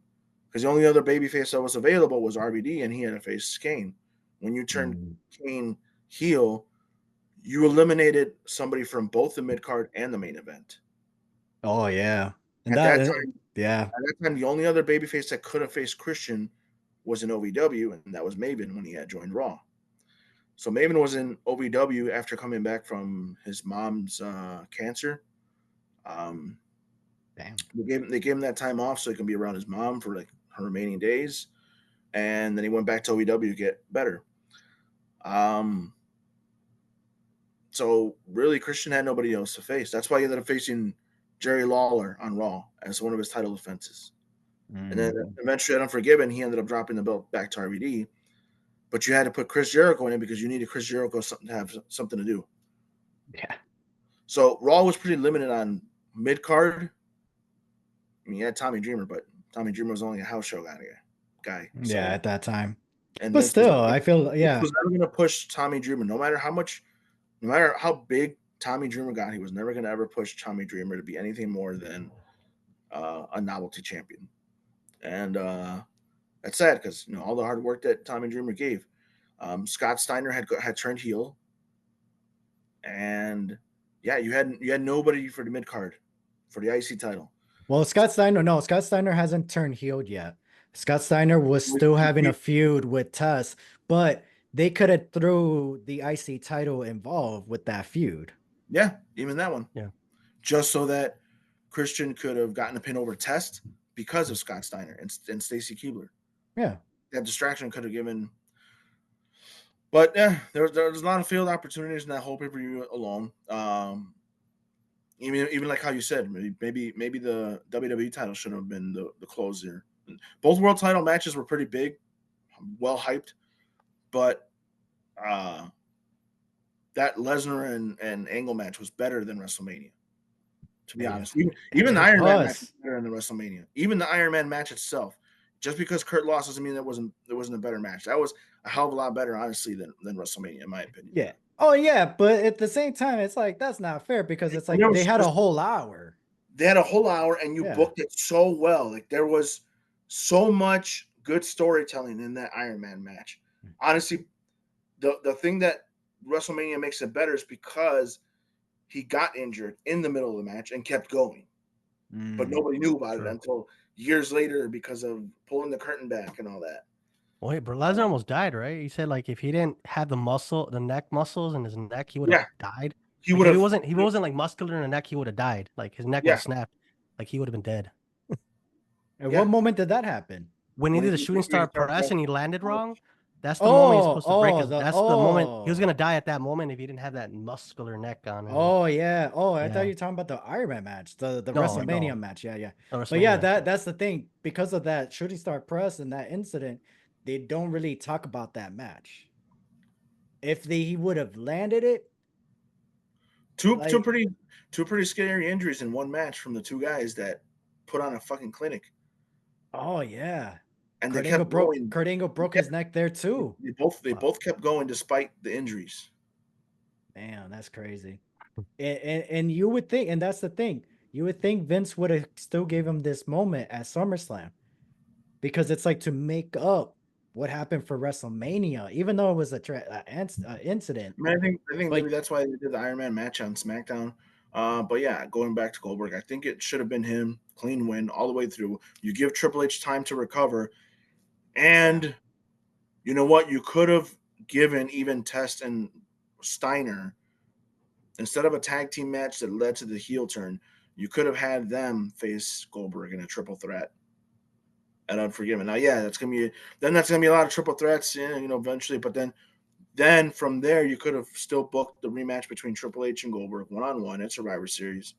Speaker 3: because the only other babyface that was available was RVD, and he had to face Kane. When you turned
Speaker 1: Mm.
Speaker 3: Kane heel, you eliminated somebody from both the mid card and the main event.
Speaker 1: Oh yeah. And
Speaker 3: At
Speaker 1: that
Speaker 3: that time,
Speaker 1: yeah.
Speaker 3: the only other babyface that could have faced Christian was in OVW, and that was Maven when he had joined Raw. So Maven was in OVW after coming back from his mom's cancer. Um,
Speaker 1: Damn.
Speaker 3: they gave him that time off so he can be around his mom for like her remaining days, and then he went back to OVW to get better. So really, Christian had nobody else to face. That's why he ended up facing Jerry Lawler on Raw as one of his title defenses. And then eventually at Unforgiven, he ended up dropping the belt back to RVD. But you had to put Chris Jericho in it because you needed Chris Jericho to have something to do.
Speaker 1: Yeah.
Speaker 3: So Raw was pretty limited on mid card. I mean, you had Tommy Dreamer, but Tommy Dreamer was only a house show guy.
Speaker 1: Yeah,
Speaker 3: So,
Speaker 1: at that time.
Speaker 3: and
Speaker 1: But still, I feel
Speaker 3: Vince was never going to push Tommy Dreamer, no matter how big Tommy Dreamer got. He was never going to ever push Tommy Dreamer to be anything more than a novelty champion. And that's sad because all the hard work that Tommy Dreamer gave. Scott Steiner had turned heel, and yeah, you had nobody for the mid card for the IC title.
Speaker 1: Well, Scott Steiner hasn't turned healed yet. Scott Steiner was still having a feud with Tess, but they could have threw the IC title involved with that feud.
Speaker 3: Yeah, even that one.
Speaker 2: Yeah.
Speaker 3: Just so that Christian could have gotten a pin over Test because of Scott Steiner and Stacy Keibler.
Speaker 1: Yeah.
Speaker 3: That distraction could have given. But yeah, there's a lot of field opportunities in that whole pay-per-view alone. Even like how you said, maybe the WWE title should have been the closer. Both world title matches were pretty big, well hyped, but that Lesnar and Angle match was better than WrestleMania. To be honest, even the Iron Man match was better than WrestleMania. Even the Iron Man match itself, just because Kurt lost doesn't mean there wasn't a better match. That was a hell of a lot better, honestly, than WrestleMania, in my opinion.
Speaker 1: Yeah. Oh yeah, but at the same time, it's like that's not fair because it's like they had a whole hour.
Speaker 3: They had a whole hour, and you booked it so well. Like there was so much good storytelling in that Iron Man match. Honestly, the thing that WrestleMania makes it better is because he got injured in the middle of the match and kept going. But nobody knew about it until years later because of pulling the curtain back and all that.
Speaker 2: Wait, bro, Lesnar almost died, right? He said like if he didn't have the neck muscles in his neck, he would have died. He would have. If he wasn't like muscular in the neck, he would have died. Like his neck was snapped. Like he would have been dead.
Speaker 1: And what moment did that happen?
Speaker 2: When he did the shooting star press and he landed wrong. That's the moment he's supposed to break his. That's the moment he was gonna die at that moment if he didn't have that muscular neck on.
Speaker 1: Oh yeah. Oh, I thought you were talking about the Iron Man match, the WrestleMania match. Yeah, yeah. But yeah, that's the thing. Because of that shooting star press and that incident, they don't really talk about that match. If he would have landed it,
Speaker 3: two pretty scary injuries in one match from the two guys that put on a fucking clinic.
Speaker 1: Oh yeah.
Speaker 3: And
Speaker 1: Kurt Angle broke his neck there too.
Speaker 3: They both kept going despite the injuries.
Speaker 1: Man, that's crazy. And you would think, and that's the thing, you would think Vince would have still gave him this moment at SummerSlam, because it's like to make up what happened for WrestleMania, even though it was a incident.
Speaker 3: I think maybe that's why they did the Iron Man match on SmackDown. But yeah, going back to Goldberg, I think it should have been him, clean win all the way through. You give Triple H time to recover. And you know what? You could have given even Test and Steiner, instead of a tag team match that led to the heel turn, you could have had them face Goldberg in a triple threat at Unforgiven. Now, yeah, that's gonna be a lot of triple threats, eventually. But then from there, you could have still booked the rematch between Triple H and Goldberg 1-on-1 at Survivor Series.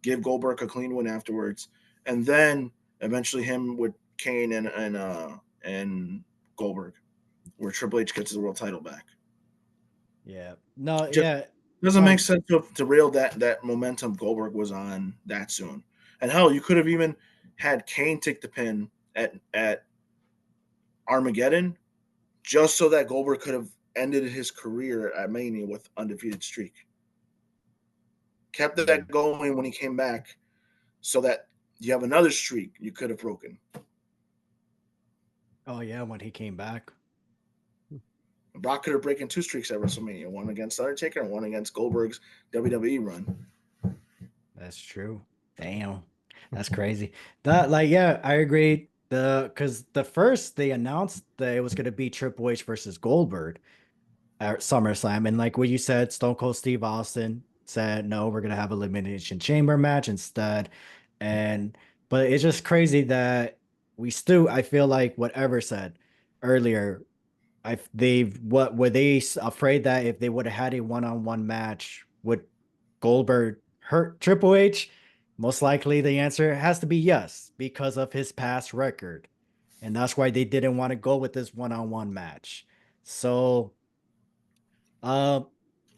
Speaker 3: Give Goldberg a clean win afterwards, and then eventually him with Kane and Goldberg, where Triple H gets the world title back.
Speaker 1: Yeah. No, yeah.
Speaker 3: Doesn't make sense to rail that momentum Goldberg was on that soon. And hell, you could have even had Kane take the pin at Armageddon just so that Goldberg could have ended his career at Mania with undefeated streak. Kept that going when he came back so that you have another streak you could have broken.
Speaker 1: Oh, yeah, when he came back.
Speaker 3: Brock could have broken two streaks at WrestleMania, one against Undertaker and one against Goldberg's WWE run.
Speaker 1: That's true. Damn. That's crazy. I agree. Because the first they announced that it was going to be Triple H versus Goldberg at SummerSlam. And like what you said, Stone Cold Steve Austin said, no, we're going to have a Elimination Chamber match instead. But it's just crazy that I feel like whatever said earlier, what were they afraid that if they would have had a one-on-one match, would Goldberg hurt Triple H? Most likely the answer has to be yes, because of his past record. And that's why they didn't want to go with this one-on-one match. So, uh,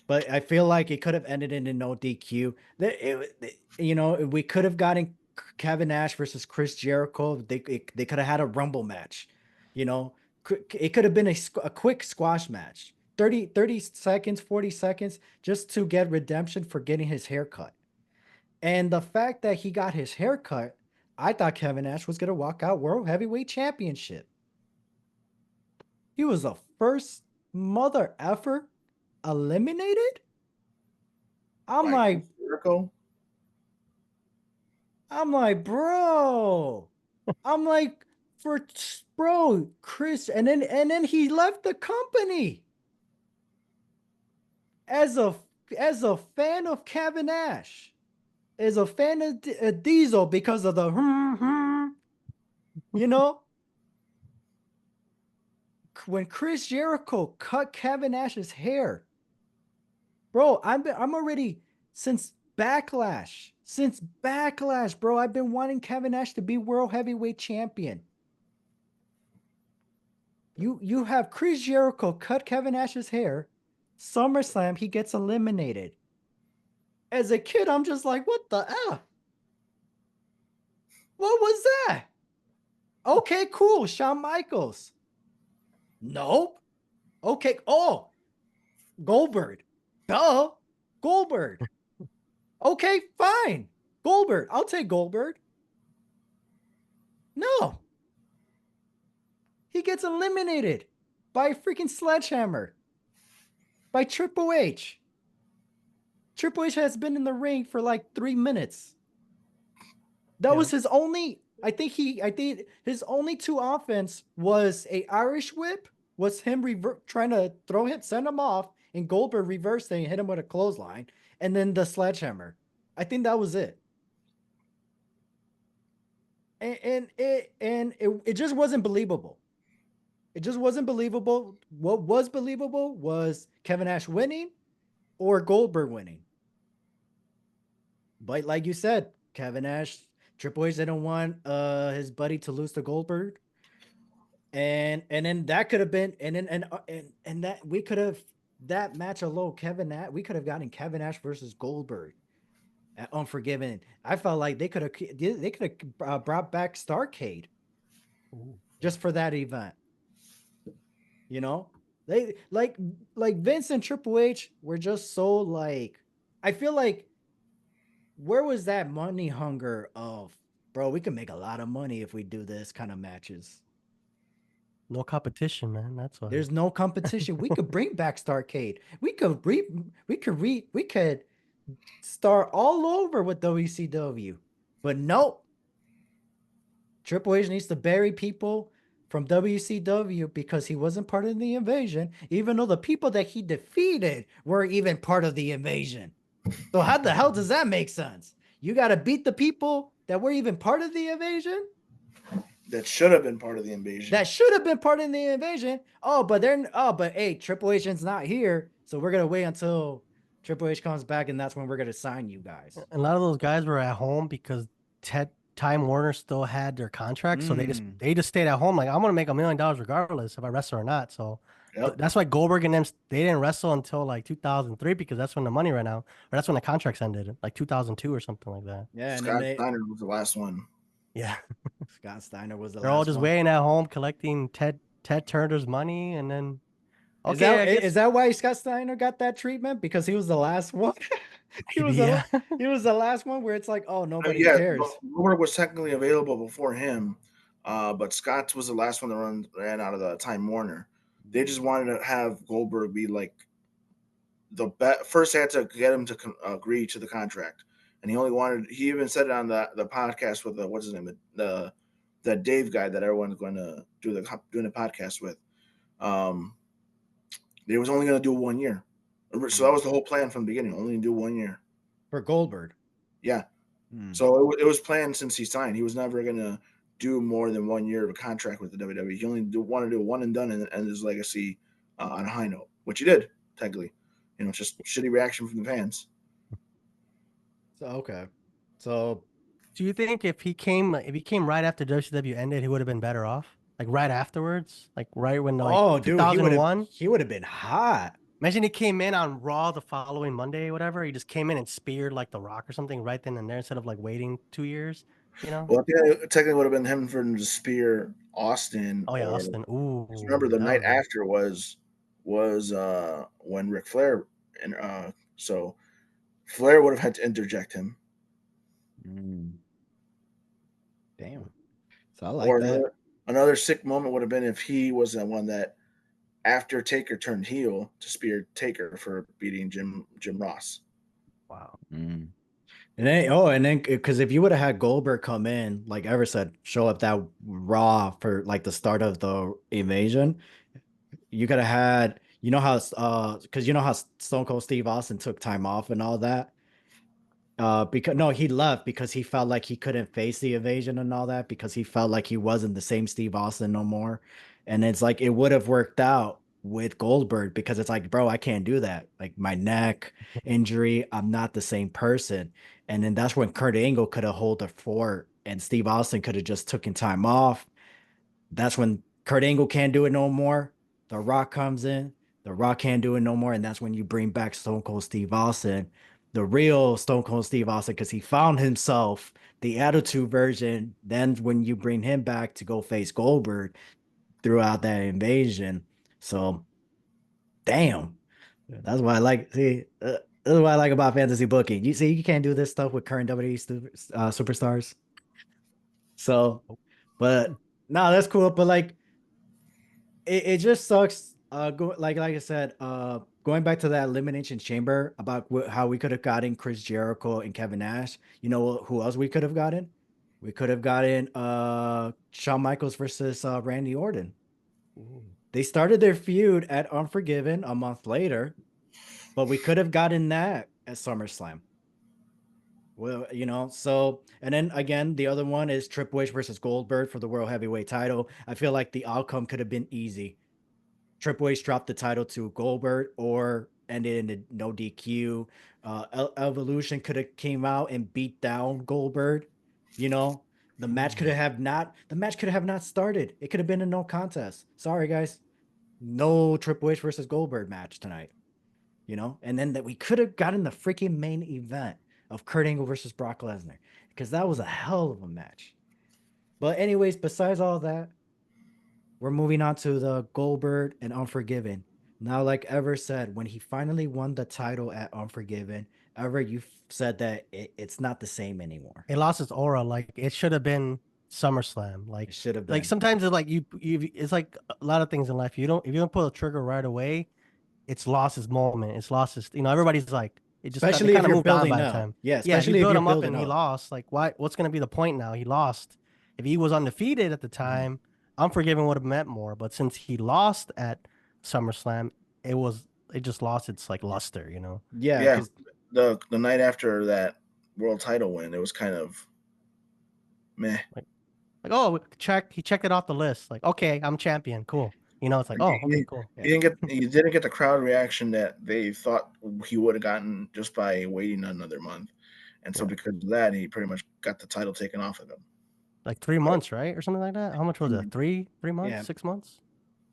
Speaker 1: but I feel like it could have ended in a no DQ. We could have gotten Kevin Nash versus Chris Jericho. They could have had a Rumble match. You know, it could have been a quick squash match. 30 seconds, 40 seconds, just to get redemption for getting his haircut. And the fact that he got his haircut, I thought Kevin Nash was going to walk out World Heavyweight Championship. He was the first mother effer eliminated. I'm like,
Speaker 3: Jericho?
Speaker 1: bro. I'm like, bro, Chris, and then he left the company as a fan of Kevin Nash, as a fan of Diesel because of the you know, when Chris Jericho cut Kevin Nash's hair, bro, I'm already since Backlash. Since Backlash, bro, I've been wanting Kevin Nash to be World Heavyweight Champion. You have Chris Jericho cut Kevin Nash's hair. SummerSlam, he gets eliminated. As a kid, I'm just like, what the F? What was that? Okay, cool. Shawn Michaels. Nope. Okay. Oh, Goldberg. Duh. Goldberg. Okay, fine. Goldberg. I'll take Goldberg. No. He gets eliminated by a freaking sledgehammer. By Triple H. Triple H has been in the ring for like 3 minutes. That was his only. I think his only 2 offense was a Irish whip, was him trying to send him off, and Goldberg reversed and hit him with a clothesline, and then the sledgehammer. I think that was it. And it just wasn't believable. It just wasn't believable. What was believable was Kevin Nash winning or Goldberg winning. But like you said, Kevin Nash, Triple H didn't want his buddy to lose to Goldberg. And then that could have been and that we could have that match alone, we could have gotten Kevin Nash versus Goldberg at Unforgiven. I felt like they could have brought back Starrcade just for that event. You know, they like Vince and Triple H were just so like, I feel like, where was that money hunger of, bro, we can make a lot of money if we do this kind of matches.
Speaker 2: No competition, man. That's why.
Speaker 1: There's no competition. We could bring back Starrcade. We could start all over with WCW. But nope. Triple H needs to bury people from WCW because he wasn't part of the invasion, even though the people that he defeated were even part of the invasion. So how the hell does that make sense? You got to beat the people that were even part of the invasion?
Speaker 3: That should have been part of the invasion.
Speaker 1: That should have been part of the invasion. But hey, Triple H's not here, so we're going to wait until Triple H comes back, and that's when we're going to sign you guys.
Speaker 2: A lot of those guys were at home because Time Warner still had their contract, so they just stayed at home. Like, I'm gonna make $1 million regardless if I wrestle or not. So that's why Goldberg and them, they didn't wrestle until like 2003 because that's when the money ran out, or that's when the contracts ended, like 2002 or something like that.
Speaker 1: Yeah,
Speaker 3: Scott Steiner was the last one.
Speaker 2: Yeah,
Speaker 1: Scott Steiner was the last one.
Speaker 2: They're all just waiting at home collecting Ted Turner's money, and then
Speaker 1: is that why Scott Steiner got that treatment? Because he was the last one. He was the last one where it's like, oh, nobody cares.
Speaker 3: Goldberg was technically available before him, but Scott was the last one that ran out of the Time Warner. They just wanted to have Goldberg be like the first. They had to get him to agree to the contract, and he even said it on the podcast with what's his name, the Dave guy that everyone's going to doing the podcast with. They was only going to do 1 year. So that was the whole plan from the beginning, only do 1 year.
Speaker 1: For Goldberg.
Speaker 3: Yeah. So it was planned since he signed. He was never going to do more than 1 year of a contract with the WWE. He only want to do a one and done and end his legacy on a high note, which he did technically. Just shitty reaction from the fans.
Speaker 1: So okay. So
Speaker 2: Do you think if he came right after WCW ended, he would have been better off? Like right afterwards? Like right when like
Speaker 1: oh dude,
Speaker 2: 2001?
Speaker 1: he would have been hot.
Speaker 2: Imagine he came in on Raw the following Monday or whatever. He just came in and speared like The Rock or something right then and there instead of like waiting 2 years, you know?
Speaker 3: Well, I think it technically would have been him for him to spear Austin,
Speaker 2: Oh yeah,
Speaker 3: or
Speaker 2: Austin.
Speaker 3: remember
Speaker 2: Ooh,
Speaker 3: the
Speaker 2: that
Speaker 3: night
Speaker 2: would have been
Speaker 3: after was when Ric Flair, and so Flair would have had to interject him.
Speaker 1: Mm, damn. So I like
Speaker 3: Or
Speaker 1: that.
Speaker 3: another sick moment would have been if he was the one that, after Taker turned heel, to spear Taker for beating Jim Ross.
Speaker 2: wow.
Speaker 1: Mm. And then because if you would have had Goldberg come in, like Ever said, show up that Raw for like the start of the invasion, you could have had, how because Stone Cold Steve Austin took time off and all that. Because no, he left because he felt like he couldn't face the invasion and all that because he felt like he wasn't the same Steve Austin no more. And it's like it would have worked out with Goldberg because it's like, bro, I can't do that. Like my neck injury, I'm not the same person. And then that's when Kurt Angle could have hold the fort and Steve Austin could have just taken time off. That's when Kurt Angle can't do it no more. The Rock comes in. The Rock can't do it no more. And that's when you bring back Stone Cold Steve Austin, the real Stone Cold Steve Austin, because he found himself, the attitude version. Then when you bring him back to go face Goldberg throughout that invasion. So, damn. That's why I like, see, that's what I like about fantasy booking. You see, you can't do this stuff with current WWE superstars. So, but no, that's cool. But like, it just sucks. Like I said, going back to that elimination chamber about how we could have gotten Chris Jericho and Kevin Nash. You know who else we could have gotten? We could have gotten Shawn Michaels versus Randy Orton.
Speaker 2: Ooh.
Speaker 1: They started their feud at Unforgiven a month later, but we could have gotten that at SummerSlam. Well, so and then again, the other one is Triple H versus Goldberg for the World Heavyweight title. I feel like the outcome could have been easy. Triple H dropped the title to Goldberg or ended in a no DQ. Evolution could have came out and beat down Goldberg. You know, the match could have not started. It could have been a no contest. Sorry guys, no Triple H versus Goldberg match tonight. And then that we could have gotten the freaking main event of Kurt Angle versus Brock Lesnar because that was a hell of a match. But anyways, besides all that, we're moving on to the Goldberg and Unforgiven. Now, like Ever said, when he finally won the title at Unforgiven, Ever, you said that it's not the same anymore.
Speaker 2: It lost its aura. Like it should have been SummerSlam.
Speaker 1: It should have
Speaker 2: Like
Speaker 1: been.
Speaker 2: sometimes it's like it's like a lot of things in life. If you don't pull the trigger right away, it's lost its moment. It's lost its, everybody's like, they
Speaker 1: Especially if
Speaker 2: kind of
Speaker 1: you're
Speaker 2: moved on
Speaker 1: building
Speaker 2: by the
Speaker 1: up.
Speaker 2: time.
Speaker 1: Yeah,
Speaker 2: Yeah, if you
Speaker 1: especially if
Speaker 2: build
Speaker 1: you're
Speaker 2: him up
Speaker 1: building
Speaker 2: and he
Speaker 1: up.
Speaker 2: lost, like what's going to be the point now? He lost. If he was undefeated at the
Speaker 1: Mhm.
Speaker 2: time, Unforgiven would have meant more. But since he lost at SummerSlam, it just lost its like luster.
Speaker 1: Yeah,
Speaker 3: Yeah,
Speaker 1: because
Speaker 3: the night after that world title win, it was kind of meh.
Speaker 2: Like, oh, he checked it off the list. Like, okay, I'm champion. Cool. It's like,
Speaker 3: Like,
Speaker 2: oh, okay, cool.
Speaker 1: yeah.
Speaker 3: he didn't get the crowd reaction that they thought he would have gotten just by waiting another month, and so
Speaker 2: Yeah.
Speaker 3: because of that, he pretty much got the title taken off of him.
Speaker 2: Like 3 months, right? Or something like that. How much was it?
Speaker 3: Mhm.
Speaker 2: Three months,
Speaker 1: Yeah.
Speaker 2: 6 months?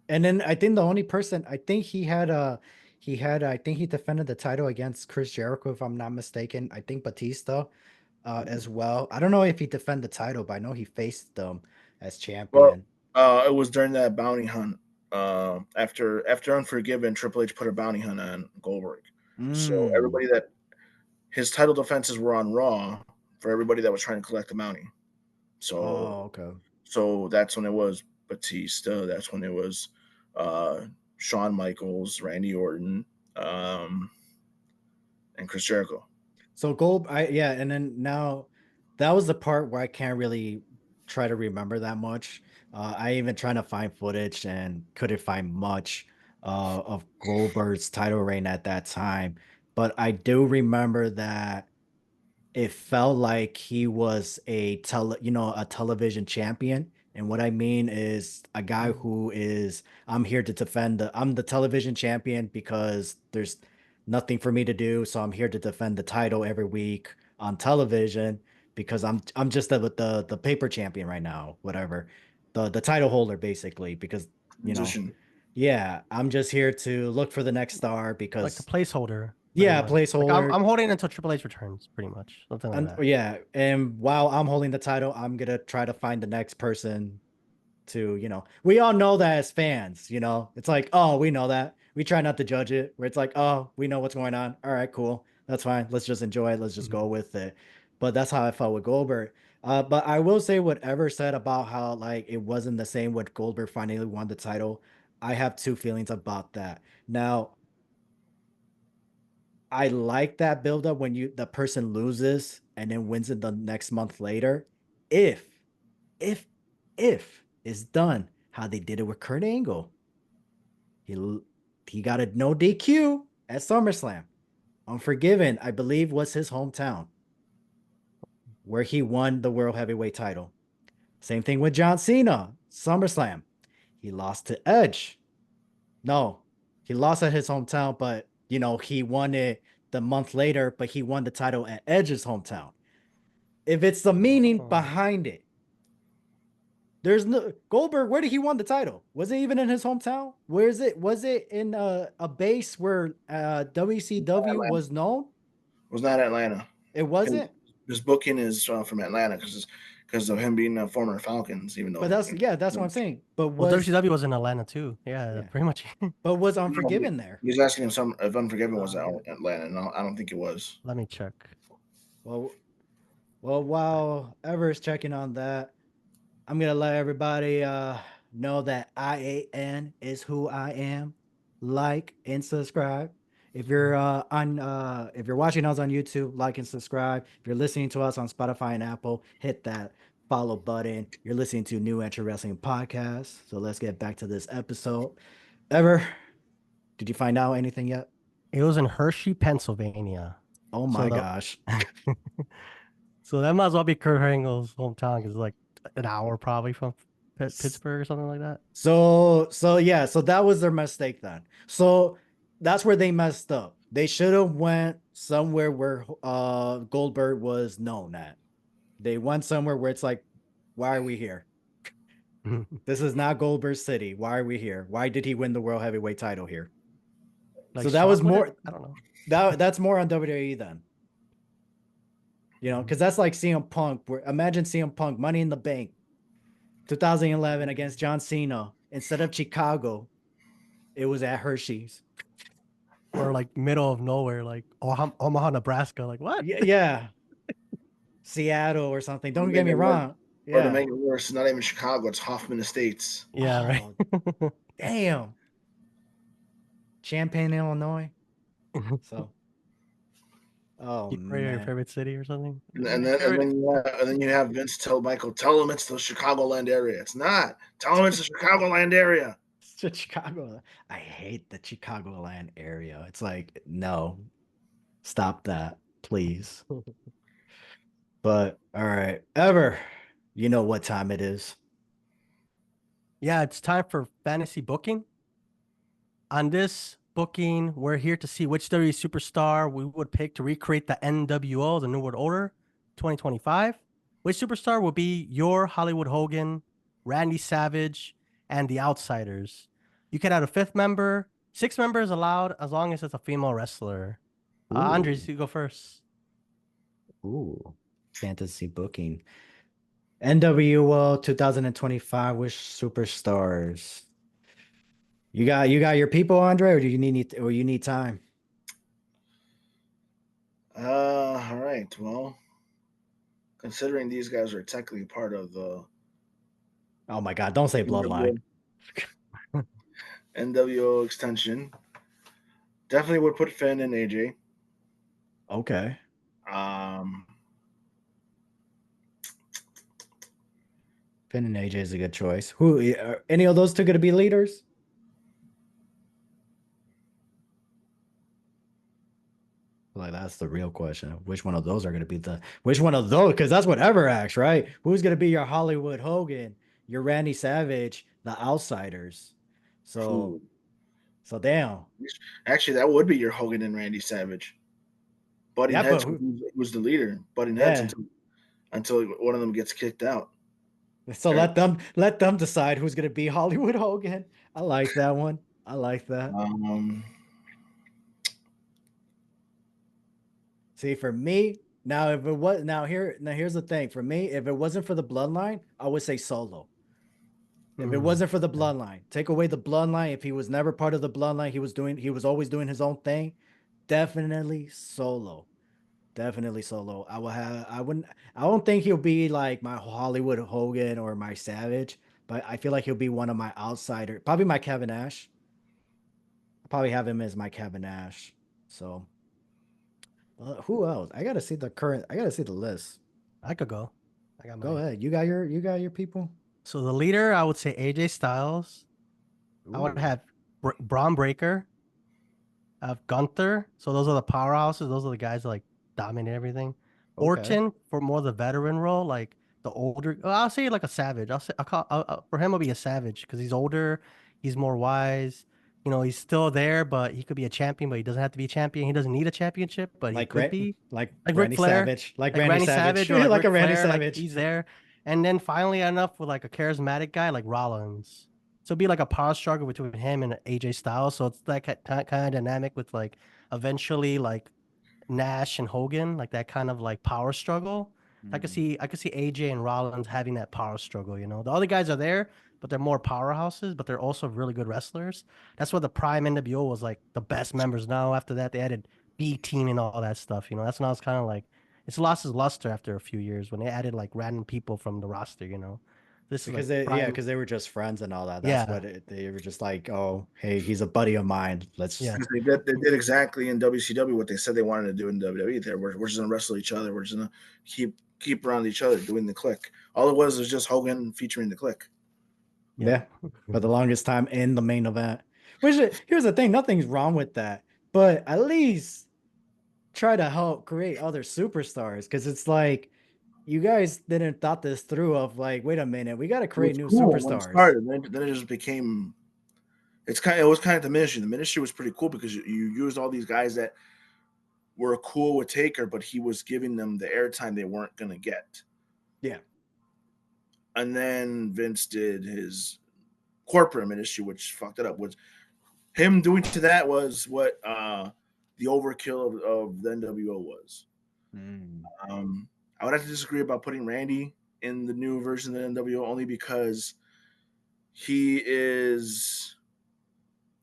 Speaker 1: And then I think the only person I think I think he defended the title against Chris Jericho, if I'm not mistaken. I think Batista as well. I don't know if he defended the title, but I know he faced them as
Speaker 3: Well,
Speaker 1: champion.
Speaker 3: it was during that bounty hunt. After Unforgiven, Triple H put a bounty hunt on Goldberg. So
Speaker 1: Mm.
Speaker 3: everybody that his title defenses were on Raw for everybody that was trying to collect the bounty. So
Speaker 1: Oh, okay.
Speaker 3: so that's when it was Batista. That's when it was uh, Shawn Michaels, Randy Orton, um, and Chris Jericho.
Speaker 1: So yeah, and then now that was the part where I can't really try to remember that much. I even trying to find footage and couldn't find much of Goldberg's title reign at that time. But I do remember that it felt like he was a television champion. And what I mean is a guy
Speaker 2: Mm.
Speaker 1: who is I'm here to defend I'm the television champion because there's nothing for me to do, so I'm here to defend the title every week on television because I'm just the paper champion right now, whatever. The title holder basically because you know,
Speaker 3: Musician.
Speaker 1: yeah, I'm just here to look for the next star
Speaker 2: Like the
Speaker 1: because
Speaker 2: placeholder, pretty
Speaker 1: yeah,
Speaker 2: much. Like I'm
Speaker 1: placeholder.
Speaker 2: I'm holding until Triple H returns, pretty much. Something like
Speaker 1: And
Speaker 2: that.
Speaker 1: yeah, and while I'm holding the title, I'm gonna try to find the next person to, we all know that as fans, it's like, oh, we know that. We try not to judge it, where it's like, oh, we know what's going on. All right, cool. That's fine. Let's just enjoy it. Let's just
Speaker 2: Mhm.
Speaker 1: go with it. But that's how I felt with Goldberg. But I will say whatever said about how like it wasn't the same when Goldberg finally won the title. I have two feelings about that. Now, I like that buildup when the person loses and then wins it the next month later. If, if, if it's done how they did it with Kurt Angle. He he got a no DQ at SummerSlam. Unforgiven, I believe, was his hometown where he won the World Heavyweight title. Same thing with John Cena, SummerSlam. He lost to Edge. No, he lost at his hometown, but he won it the month later, but he won the title at Edge's hometown. If it's the meaning
Speaker 2: Oh.
Speaker 1: behind it, there's no Goldberg. Where did he won the title? Was it even in his hometown? Where is it? Was it in a base where WCW
Speaker 3: Atlanta.
Speaker 1: was known?
Speaker 3: Was not Atlanta.
Speaker 1: It wasn't.
Speaker 3: His booking is from Atlanta because of him being a former Falcons, even
Speaker 1: But
Speaker 3: though
Speaker 1: that's what I'm saying. But
Speaker 2: Well,
Speaker 1: was
Speaker 2: WCW was in Atlanta too. Yeah,
Speaker 1: yeah,
Speaker 2: pretty much.
Speaker 1: but was
Speaker 3: no,
Speaker 1: Unforgiven there?
Speaker 3: he's asking him some if Unforgiven was
Speaker 2: Uh,
Speaker 3: Atlanta. No, I don't think it was.
Speaker 2: Let me check.
Speaker 1: Well, well, while Ever's checking on that, I'm gonna let everybody know that IAN is who I am. Like and subscribe. If you're watching us on YouTube, like and subscribe. If you're listening to us on Spotify and Apple, hit that follow button. You're listening to New Entry Wrestling Podcast. So let's get back to this episode. Ever, did you find out anything yet?
Speaker 2: It was in Hershey, Pennsylvania.
Speaker 1: Oh
Speaker 2: So
Speaker 1: my
Speaker 2: the
Speaker 1: gosh.
Speaker 2: so that might as well be Kurt Angle's hometown because like an hour probably from Pittsburgh or something like that.
Speaker 1: So yeah, so that was their mistake then. So that's where they messed up. They should have went somewhere where Goldberg was known at. They went somewhere where it's like, why are we here? This is not Goldberg's city. Why are we here? Why did he win the world heavyweight title here?
Speaker 2: Like
Speaker 1: So that was
Speaker 2: Charlotte?
Speaker 1: more
Speaker 2: I don't know.
Speaker 1: that's more on WWE then.
Speaker 2: Mhm.
Speaker 1: Because that's like CM Punk. Where imagine CM Punk Money in the Bank 2011 against John Cena. Instead of Chicago, it was at Hershey's.
Speaker 2: Or like middle of nowhere, like Omaha, Nebraska. Like what?
Speaker 1: Yeah, Seattle or something.
Speaker 3: Or to
Speaker 1: Don't get
Speaker 3: make
Speaker 1: me
Speaker 3: it worse,
Speaker 1: wrong. Yeah.
Speaker 3: it's not even Chicago. It's Hoffman Estates.
Speaker 2: Yeah, right.
Speaker 1: Oh, damn. Champaign, Illinois. So, oh
Speaker 2: Your
Speaker 1: man.
Speaker 2: favorite city or something?
Speaker 3: And,
Speaker 2: Your
Speaker 3: and then and
Speaker 2: favorite.
Speaker 3: then you have Vince tell Michael, tell him it's the Chicagoland area. It's not. Tell him it's the Chicagoland area.
Speaker 1: It's Chicago. I hate the Chicagoland area. It's like, no, stop that, please. But all right, Ever, you know what time it is.
Speaker 2: Yeah, it's time for fantasy booking. On this booking, we're here to see which WWE superstar we would pick to recreate the NWO, the New World Order 2025. Which superstar will be your Hollywood Hogan, Randy Savage, and the Outsiders? You can add a fifth member. Six members allowed as long as it's a female wrestler. Andres, you go first.
Speaker 1: Ooh, fantasy booking. NWO 2025 with superstars. You got your people, Andre, or do you need time?
Speaker 3: All right. Well, considering these guys are technically part of the
Speaker 1: Oh my God, don't say bloodline.
Speaker 3: NWO extension, definitely would put Finn and AJ.
Speaker 1: Okay.
Speaker 3: Um,
Speaker 1: Finn and AJ is a good choice. Who are any of those two going to be leaders? feel like that's the real question. Which one of those are going to be which one of those? Because that's what Ever asks, right? Who's going to be your Hollywood Hogan, your Randy Savage, the outsiders? So,
Speaker 3: Ooh.
Speaker 1: so damn.
Speaker 3: Actually, that would be your Hogan and Randy Savage. Butting
Speaker 1: Yeah,
Speaker 3: heads
Speaker 1: but who?
Speaker 3: was the leader. Butting heads
Speaker 1: Yeah.
Speaker 3: until one of them gets kicked out.
Speaker 1: So
Speaker 3: Or,
Speaker 1: let them decide who's going to be Hollywood Hogan. I like that one. I like that.
Speaker 3: um,
Speaker 1: See, for me, now if it was now here's the thing. For me, if it wasn't for the bloodline, I would say Solo. If it
Speaker 2: Mm,
Speaker 1: wasn't for the
Speaker 2: yeah.
Speaker 1: bloodline, take away the bloodline. If he was never part of the bloodline, he was always doing his own thing. Definitely Solo. Definitely Solo. I don't think he'll be like my Hollywood Hogan or my Savage, but I feel like he'll be one of my outsider, probably my Kevin Nash. I'll probably have him as my Kevin Nash. So who else? I gotta see the list.
Speaker 2: I could go. I got
Speaker 1: Go
Speaker 2: my.
Speaker 1: ahead. You got your people.
Speaker 2: So the leader, I would say AJ Styles. I would
Speaker 1: Ooh,
Speaker 2: have Braun Breaker. I have Gunther. So those are the powerhouses. Those are the guys that like dominate everything.
Speaker 1: okay.
Speaker 2: Orton for more the veteran role, like the older. I'll say like a savage. For him, I'll be a savage because he's older. He's more wise. You know, he's still there, but he could be a champion, but he doesn't have to be a champion. He doesn't need a championship, but he could be like Ric Flair, like
Speaker 1: Randy
Speaker 2: Randy
Speaker 1: Savage,
Speaker 2: Savage, or like
Speaker 1: like a
Speaker 2: Ric
Speaker 1: Randy
Speaker 2: Flair. Like
Speaker 1: Savage.
Speaker 2: he's there. And then finally enough with like a charismatic guy like Rollins. So it'd be like a power struggle between him and AJ Styles. So it's like kind of dynamic with like eventually like Nash and Hogan, like that kind of like power struggle.
Speaker 1: Mm.
Speaker 2: I could see AJ and Rollins having that power struggle, you know. The other guys are there, but they're more powerhouses, but they're also really good wrestlers. That's where the prime NWO was like the best members. Now after that they added B team and all that stuff, you know. That's when I was kind of like it's lost its luster after a few years when they added like random people from the roster, you know. This is like prime.
Speaker 1: Because they were just friends and all that.
Speaker 2: Yeah.
Speaker 1: They were just like, oh, hey, he's a buddy of mine. Let's
Speaker 2: Yeah.
Speaker 3: because they did exactly in WCW what they said they wanted to do in WWE. We're just gonna wrestle each other. We're just gonna keep around each other doing the click. All it was just Hogan featuring the click.
Speaker 2: Yep.
Speaker 1: yeah, for the longest time in the main event. Here's the thing, nothing's wrong with that, but at least try to help create other superstars because it's like you guys didn't thought this through of like, wait a minute, we got to
Speaker 3: It
Speaker 1: create
Speaker 3: was
Speaker 1: new
Speaker 3: cool when it
Speaker 1: superstars.
Speaker 3: started. Then it just became. It was kind of the ministry. The ministry was pretty cool because you used all these guys that were cool with Taker, but he was giving them the airtime they weren't gonna get.
Speaker 1: Yeah.
Speaker 3: And then Vince did his corporate ministry, which fucked it up. Was him doing to that was what the overkill of the NWO was.
Speaker 1: Mm.
Speaker 3: Um, I would have to disagree about putting Randy in the new version of the NWO only because he is.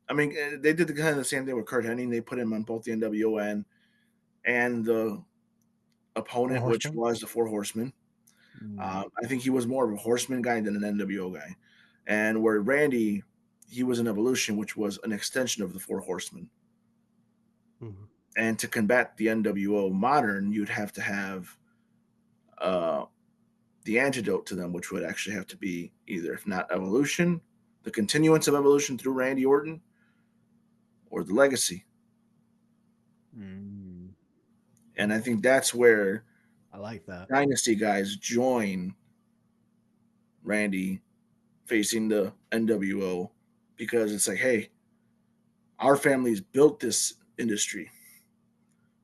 Speaker 3: I mean, they did the kind of the same thing with Kurt Hennig. They put him on both the NWO and the
Speaker 2: Four
Speaker 3: opponent, which
Speaker 2: Horsemen.
Speaker 3: was the Four Horsemen.
Speaker 1: Mm.
Speaker 3: I think he was more of a Horseman guy than an NWO guy. And where Randy, he was an Evolution, which was an extension of the Four Horsemen.
Speaker 2: Mhm.
Speaker 3: And to combat the NWO modern, you'd have to have uh, the antidote to them, which would actually have to be either, if not Evolution, the continuance of Evolution through Randy Orton, or the Legacy.
Speaker 1: Mm.
Speaker 3: And I think that's where
Speaker 1: I like that.
Speaker 3: Dynasty guys join Randy facing the NWO because it's like, hey, our families built this industry.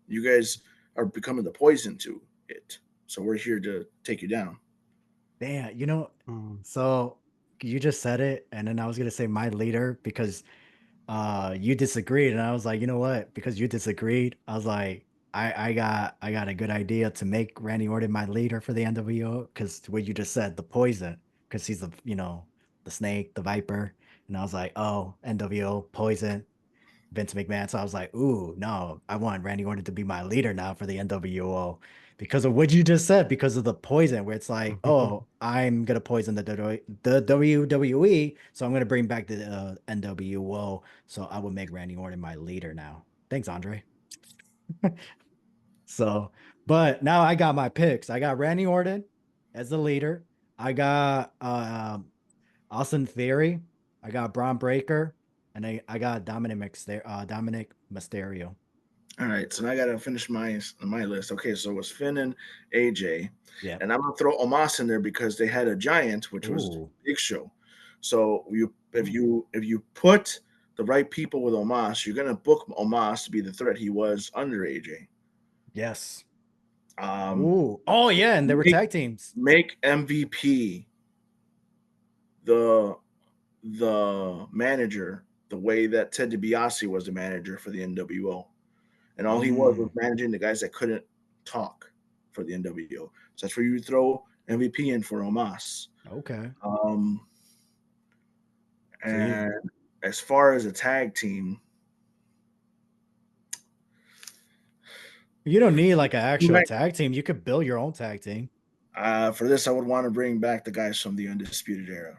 Speaker 3: You guys are becoming the poison to it. So we're here to take you down.
Speaker 1: Damn,
Speaker 2: Mm.
Speaker 1: so you just said it, and then I was gonna say my leader because you disagreed, and I was like, you know what? Because you disagreed, I was like, I got a good idea to make Randy Orton my leader for the NWO because what you just said, the poison, because he's the snake, the viper, and I was like, oh, NWO poison, Vince McMahon. So I was like, ooh, no, I want Randy Orton to be my leader now for the NWO because of what you just said, because of the poison, where it's like, oh, I'm gonna poison the WWE, so I'm gonna bring back the NWO. So I would make Randy Orton my leader now. Thanks, Andre. So, but now I got my picks. I got Randy Orton as the leader. I got Austin Theory. I got Braun Breaker, and I got Dominic Mysterio.
Speaker 3: All right, so now I gotta finish my list. Okay, so it was Finn and AJ,
Speaker 1: Yeah.
Speaker 3: and I'm gonna throw Omos in there because they had a giant, which was
Speaker 1: Ooh.
Speaker 3: Big Show. So
Speaker 1: Ooh.
Speaker 3: if you put the right people with Omos, you're gonna book Omos to be the threat he was under AJ.
Speaker 1: Yes.
Speaker 3: Um,
Speaker 1: Ooh. Oh yeah, and they were
Speaker 3: make
Speaker 1: tag teams.
Speaker 3: make MVP the manager the way that Ted DiBiase was the manager for the NWO, and all he was
Speaker 1: Mm.
Speaker 3: managing the guys that couldn't talk for the NWO. So that's where you throw MVP in for Omos.
Speaker 1: Okay.
Speaker 3: Um,
Speaker 1: So you
Speaker 3: and as far as a tag team,
Speaker 1: you don't need like an actual
Speaker 3: right,
Speaker 1: tag team. You could build your own tag team.
Speaker 3: for this, I would want to bring back the guys from the Undisputed Era.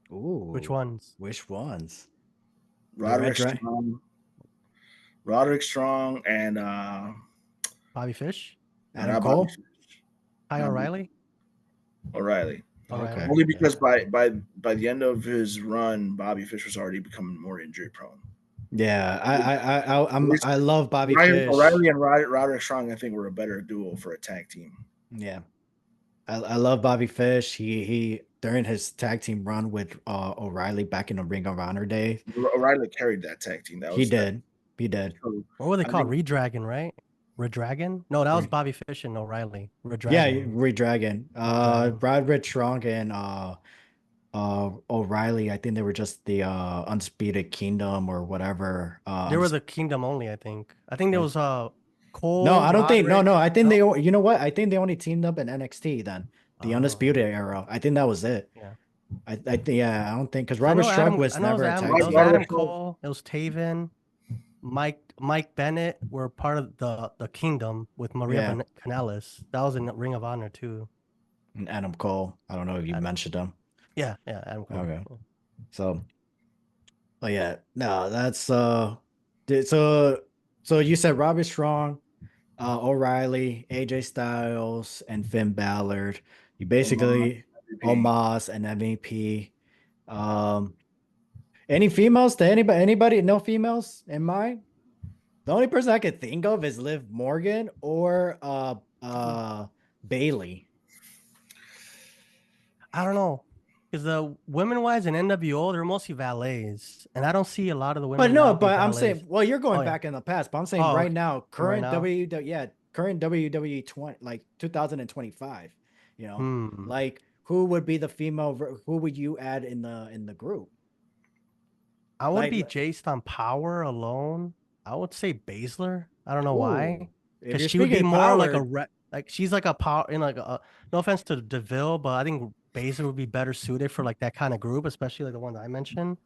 Speaker 2: Which
Speaker 1: Ooh.
Speaker 2: ones?
Speaker 1: Which ones? The Red
Speaker 3: Roderick
Speaker 1: Dra-
Speaker 3: Strong, Roderick Strong, and
Speaker 2: Bobby Fish?
Speaker 1: Adam
Speaker 3: not Bobby
Speaker 1: Cole?
Speaker 3: Fish,
Speaker 2: Kyle
Speaker 3: not
Speaker 2: O'Reilly?
Speaker 3: O'Reilly.
Speaker 2: O'Reilly?
Speaker 1: Okay.
Speaker 3: Only
Speaker 2: Yeah.
Speaker 3: because by the end of his run, Bobby Fish was already becoming more injury prone.
Speaker 1: Yeah,
Speaker 3: At least
Speaker 1: I love Bobby
Speaker 3: Ryan
Speaker 1: Fish.
Speaker 3: O'Reilly and Roderick Strong, I think, were a better duo for a tag team.
Speaker 1: Yeah, I love Bobby Fish. He during his tag team run with O'Reilly back in the Ring of Honor day,
Speaker 3: O'Reilly carried that tag team.
Speaker 1: he
Speaker 3: That
Speaker 1: did. He did.
Speaker 3: so
Speaker 2: What were they
Speaker 3: I
Speaker 2: called?
Speaker 3: think
Speaker 2: Redragon, right? Redragon? No, that was
Speaker 1: Re-
Speaker 2: Bobby Fish and O'Reilly.
Speaker 1: Yeah,
Speaker 2: Redragon.
Speaker 1: Redragon.
Speaker 2: Redragon.
Speaker 1: Roderick Strong and O'Reilly. I think they were just the Undisputed Kingdom or whatever.
Speaker 2: They were the Kingdom only, I think. I think there was
Speaker 1: No,
Speaker 2: Cole,
Speaker 1: I don't think. No,
Speaker 2: Roderick.
Speaker 1: no. I think
Speaker 2: No?
Speaker 1: you know what? I think they only teamed up in NXT then, the
Speaker 2: Oh,
Speaker 1: Undisputed Era. I think that was it.
Speaker 2: yeah.
Speaker 1: I think. Yeah, I don't think because
Speaker 2: 'Cause
Speaker 1: Robert Strong
Speaker 2: I
Speaker 1: was
Speaker 2: know it was
Speaker 1: never a
Speaker 2: Adam,
Speaker 1: tag
Speaker 2: it was
Speaker 1: team.
Speaker 3: Roderick
Speaker 2: Adam
Speaker 3: Strong.
Speaker 2: Cole, it was Taven, Mike Bennett were part of the Kingdom with Maria
Speaker 1: Yeah,
Speaker 2: Kanellis. That was in Ring of Honor too.
Speaker 1: and Adam Cole. I don't know if you
Speaker 2: Adam.
Speaker 1: mentioned him.
Speaker 2: Yeah, yeah, Adam Cole.
Speaker 1: Okay,
Speaker 2: Yeah.
Speaker 1: so oh yeah, no, that's so so you said Robert Strong, O'Reilly, AJ Styles, and Finn Ballard. You
Speaker 3: Omos,
Speaker 1: basically
Speaker 3: MVP.
Speaker 1: Omos and MVP. Um, any females to anybody? Anybody? No females in mind? The only person I could think of is Liv Morgan or Bailey.
Speaker 2: I don't know. Because the women wise in NWO, they're mostly valets. And I don't see a lot of the
Speaker 1: But
Speaker 2: women
Speaker 1: no,
Speaker 2: now be
Speaker 1: but I'm
Speaker 2: valets.
Speaker 1: saying, well, you're
Speaker 2: Oh
Speaker 1: going
Speaker 2: yeah.
Speaker 1: back in the past, but I'm saying
Speaker 2: Oh,
Speaker 1: right
Speaker 2: okay.
Speaker 1: now,
Speaker 2: Right
Speaker 1: current
Speaker 2: now.
Speaker 1: current WWE 20 like 2025,
Speaker 2: Hmm.
Speaker 1: like who would be the who would you add in the group?
Speaker 2: I would
Speaker 1: Like,
Speaker 2: be based on power alone. I would say Baszler. I don't know why.
Speaker 1: ooh, if
Speaker 2: Because
Speaker 1: you're
Speaker 2: she would be
Speaker 1: speaking
Speaker 2: more like
Speaker 1: power,
Speaker 2: like she's like a power in like a no offense to DeVille, but I think Baszler would be better suited for like that kind of group, especially like the one I mentioned.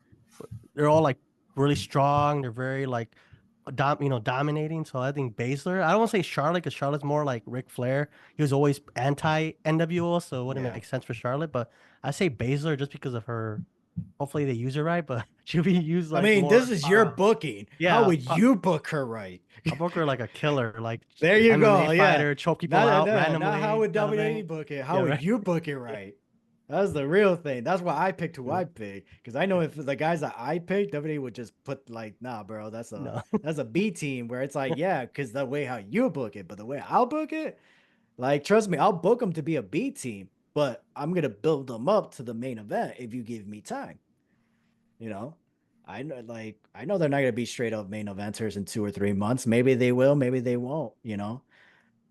Speaker 2: They're all like really strong. They're very like dominating. So I think Baszler. I don't want to say Charlotte because Charlotte's more like Ric Flair. He was always anti NWO, so it wouldn't
Speaker 1: yeah.
Speaker 2: make sense for Charlotte. But I say Baszler just because of her. Hopefully they use her right, but she'll be used
Speaker 1: I
Speaker 2: like
Speaker 1: mean, this
Speaker 2: more.
Speaker 1: is your booking. How
Speaker 2: Yeah,
Speaker 1: would you book her right?
Speaker 2: I'll book her like a killer, like
Speaker 1: There you
Speaker 2: MMA
Speaker 1: go. Yeah.
Speaker 2: fighter, choke people out
Speaker 1: Not how
Speaker 2: randomly,
Speaker 1: would
Speaker 2: kind of
Speaker 1: WWE
Speaker 2: thing.
Speaker 1: book it. How
Speaker 2: Yeah,
Speaker 1: would
Speaker 2: right.
Speaker 1: you book it right? That's the real thing. That's why I picked who
Speaker 2: Yeah.
Speaker 1: I picked. Because I know if the guys that I picked, WWE would just put like, nah, bro,
Speaker 2: No.
Speaker 1: that's a B team where it's like, yeah, because the way how you book it, but the way I'll book it, like, trust me, I'll book them to be a B team, but I'm gonna build them up to the main event if you give me time. You know, I know they're not gonna be straight up main eventers in 2 or 3 months. Maybe they will, maybe they won't.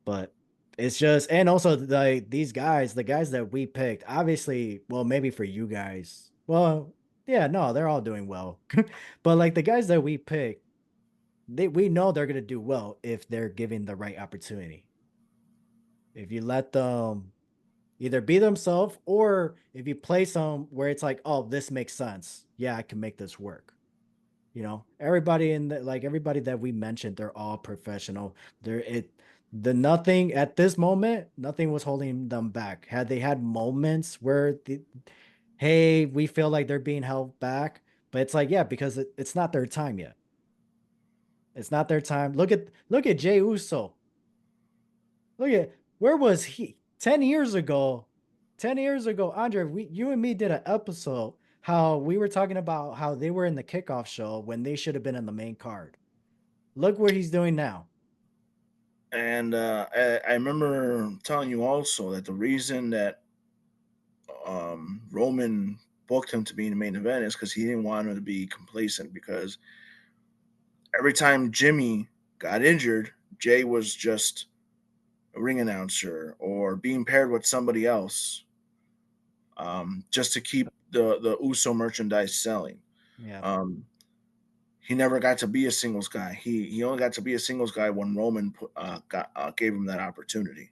Speaker 1: But it's just, and also like these guys, the guys that we picked, obviously, well, maybe for you guys, well, yeah, no, they're all doing well. But like the guys that we picked, we know they're gonna do well if they're given the right opportunity. If you let them either be themselves or if you play some where it's like, oh, this makes sense. Yeah, I can make this work. Everybody everybody that we mentioned, they're all professional. The nothing at this moment, nothing was holding them back. Had they had moments where hey, we feel like they're being held back, but it's like, yeah, because it's not their time yet. It's not their time. Look at Jay Uso. Look at where was he 10 years ago? 10 years ago, Andre, you and me did an episode how we were talking about how they were in the kickoff show when they should have been in the main card. Look where he's doing now.
Speaker 3: And I remember telling you also that the reason that Roman booked him to be in the main event is because he didn't want him to be complacent. Because every time Jimmy got injured, Jay was just a ring announcer or being paired with somebody else, just to keep the Uso merchandise selling.
Speaker 1: Yeah.
Speaker 3: Um, he never got to be a singles guy. He only got to be a singles guy when Roman gave him that opportunity.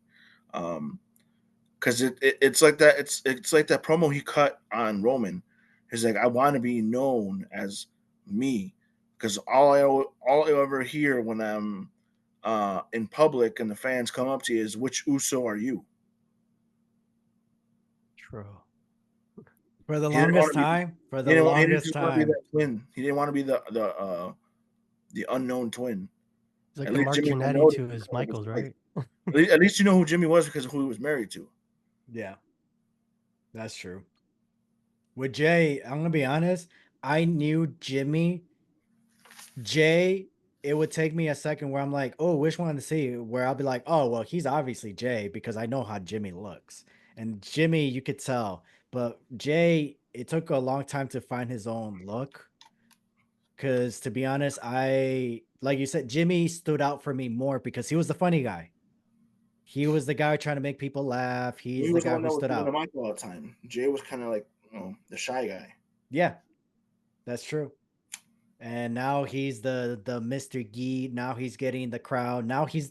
Speaker 3: Because it's like that. It's like that promo he cut on Roman. He's like, I want to be known as me, because all I ever hear when I'm in public and the fans come up to you is, which Uso are you?
Speaker 2: True.
Speaker 1: For the
Speaker 3: He didn't want
Speaker 1: longest
Speaker 3: to be.
Speaker 1: time, for the
Speaker 3: He
Speaker 1: longest
Speaker 3: didn't want to be
Speaker 1: time.
Speaker 3: that twin. He didn't want to be the unknown twin.
Speaker 2: It's like
Speaker 3: At
Speaker 2: the
Speaker 3: least
Speaker 2: Mark
Speaker 3: Jimmy
Speaker 2: Jannetty
Speaker 3: promoted
Speaker 2: to
Speaker 3: him
Speaker 2: his
Speaker 3: because of his
Speaker 2: Michaels,
Speaker 3: wife.
Speaker 2: right?
Speaker 3: At least you know who Jimmy was because of who he was married to.
Speaker 1: Yeah, that's true. With Jay, I'm gonna be honest. I knew Jay. It would take me a second where I'm like, oh, which one to see? Where I'll be like, oh, well, he's obviously Jay because I know how Jimmy looks. And Jimmy, you could tell. But Jay, it took a long time to find his own look. Because to be honest, like you said, Jimmy stood out for me more because he was the funny guy. He was the guy trying to make people laugh.
Speaker 3: He
Speaker 1: He's the
Speaker 3: was the
Speaker 1: guy
Speaker 3: one
Speaker 1: who
Speaker 3: that was
Speaker 1: stood
Speaker 3: doing the
Speaker 1: out.
Speaker 3: mic all the time. Jay was kind of like, the shy guy.
Speaker 1: Yeah, that's true. And now he's the Mr. Gee. Now he's getting the crowd. Now he's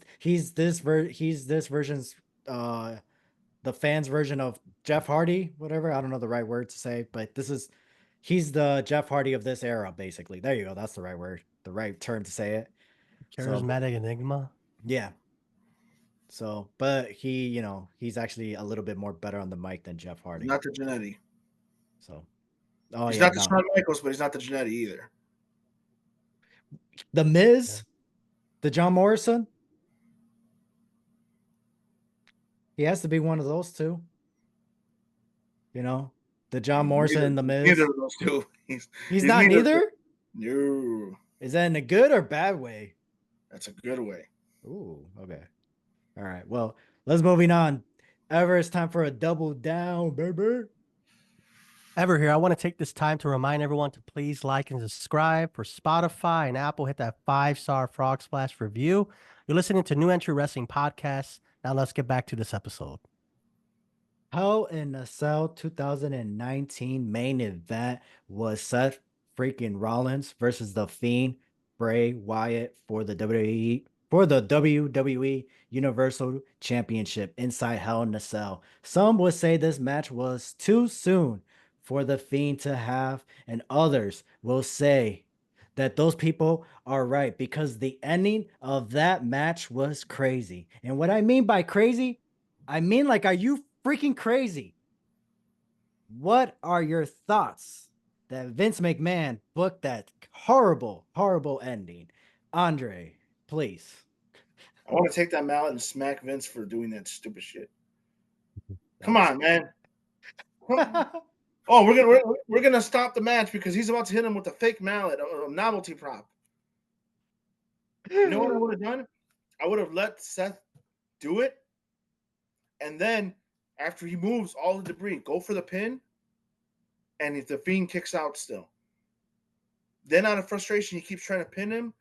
Speaker 1: this version's uh the fans version of Jeff Hardy, whatever. I don't know the right word to say, but he's the Jeff Hardy of this era, basically. There you go. That's the right word, the right term to say it. So
Speaker 2: Charismatic enigma.
Speaker 1: yeah. So, but he's actually a little bit more better on the mic than Jeff
Speaker 3: He's
Speaker 1: Hardy.
Speaker 3: not the Genetti.
Speaker 1: So, oh
Speaker 3: He's
Speaker 1: yeah,
Speaker 3: not the
Speaker 1: no.
Speaker 3: Shawn Michaels, but he's not the Genetti either.
Speaker 1: The
Speaker 2: Yeah.
Speaker 1: Miz, the John Morrison, he has to be one of those two. The John Morrison and the
Speaker 3: Neither
Speaker 1: Miz.
Speaker 3: of those two.
Speaker 1: He's
Speaker 3: He's
Speaker 1: not
Speaker 3: neither.
Speaker 1: neither.
Speaker 3: No,
Speaker 1: Is that in a good or bad way?
Speaker 3: that's a good way.
Speaker 1: Ooh, okay. All right. Well, let's moving on. Ever, it's time for a double down, baby.
Speaker 2: Ever here, I want to take this time to remind everyone to please like and subscribe for Spotify and Apple. Hit that 5-star Frog Splash review. You're listening to New Entry Wrestling Podcast. Now let's get back to this episode.
Speaker 1: Hell in a Cell 2019 main event was Seth freaking Rollins versus the Fiend Bray Wyatt for the WWE Universal Championship inside Hell in a Cell. Some would say this match was too soon for the Fiend to have, and others will say that those people are right because the ending of that match was crazy. And what I mean by crazy, I mean, like, are you freaking crazy? What are your thoughts that Vince McMahon booked that horrible, horrible ending? Andre, please.
Speaker 3: I want to take that mallet and smack Vince for doing that stupid shit.
Speaker 1: That
Speaker 3: Come
Speaker 1: was
Speaker 3: on, man. Oh, we're gonna stop the match because he's about to hit him with a fake mallet, a novelty prop. You know what I would have done? I would have let Seth do it, and then after he moves all the debris, go for the pin, and if the Fiend kicks out still, then out of frustration, he keeps trying to pin him,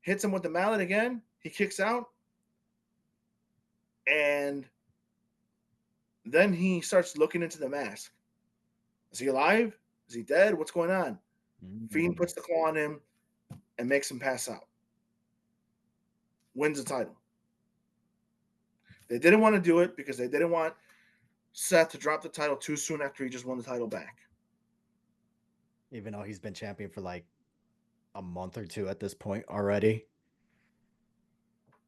Speaker 3: hits him with the mallet again, he kicks out, and then he starts looking into the mask. Is he alive? Is he dead? What's going on? Fiend puts the claw on him and makes him pass out. Wins the title. They didn't want to do it because they didn't want Seth to drop the title too soon after he just won the title back.
Speaker 1: Even though he's been champion for like a month or two at this point already.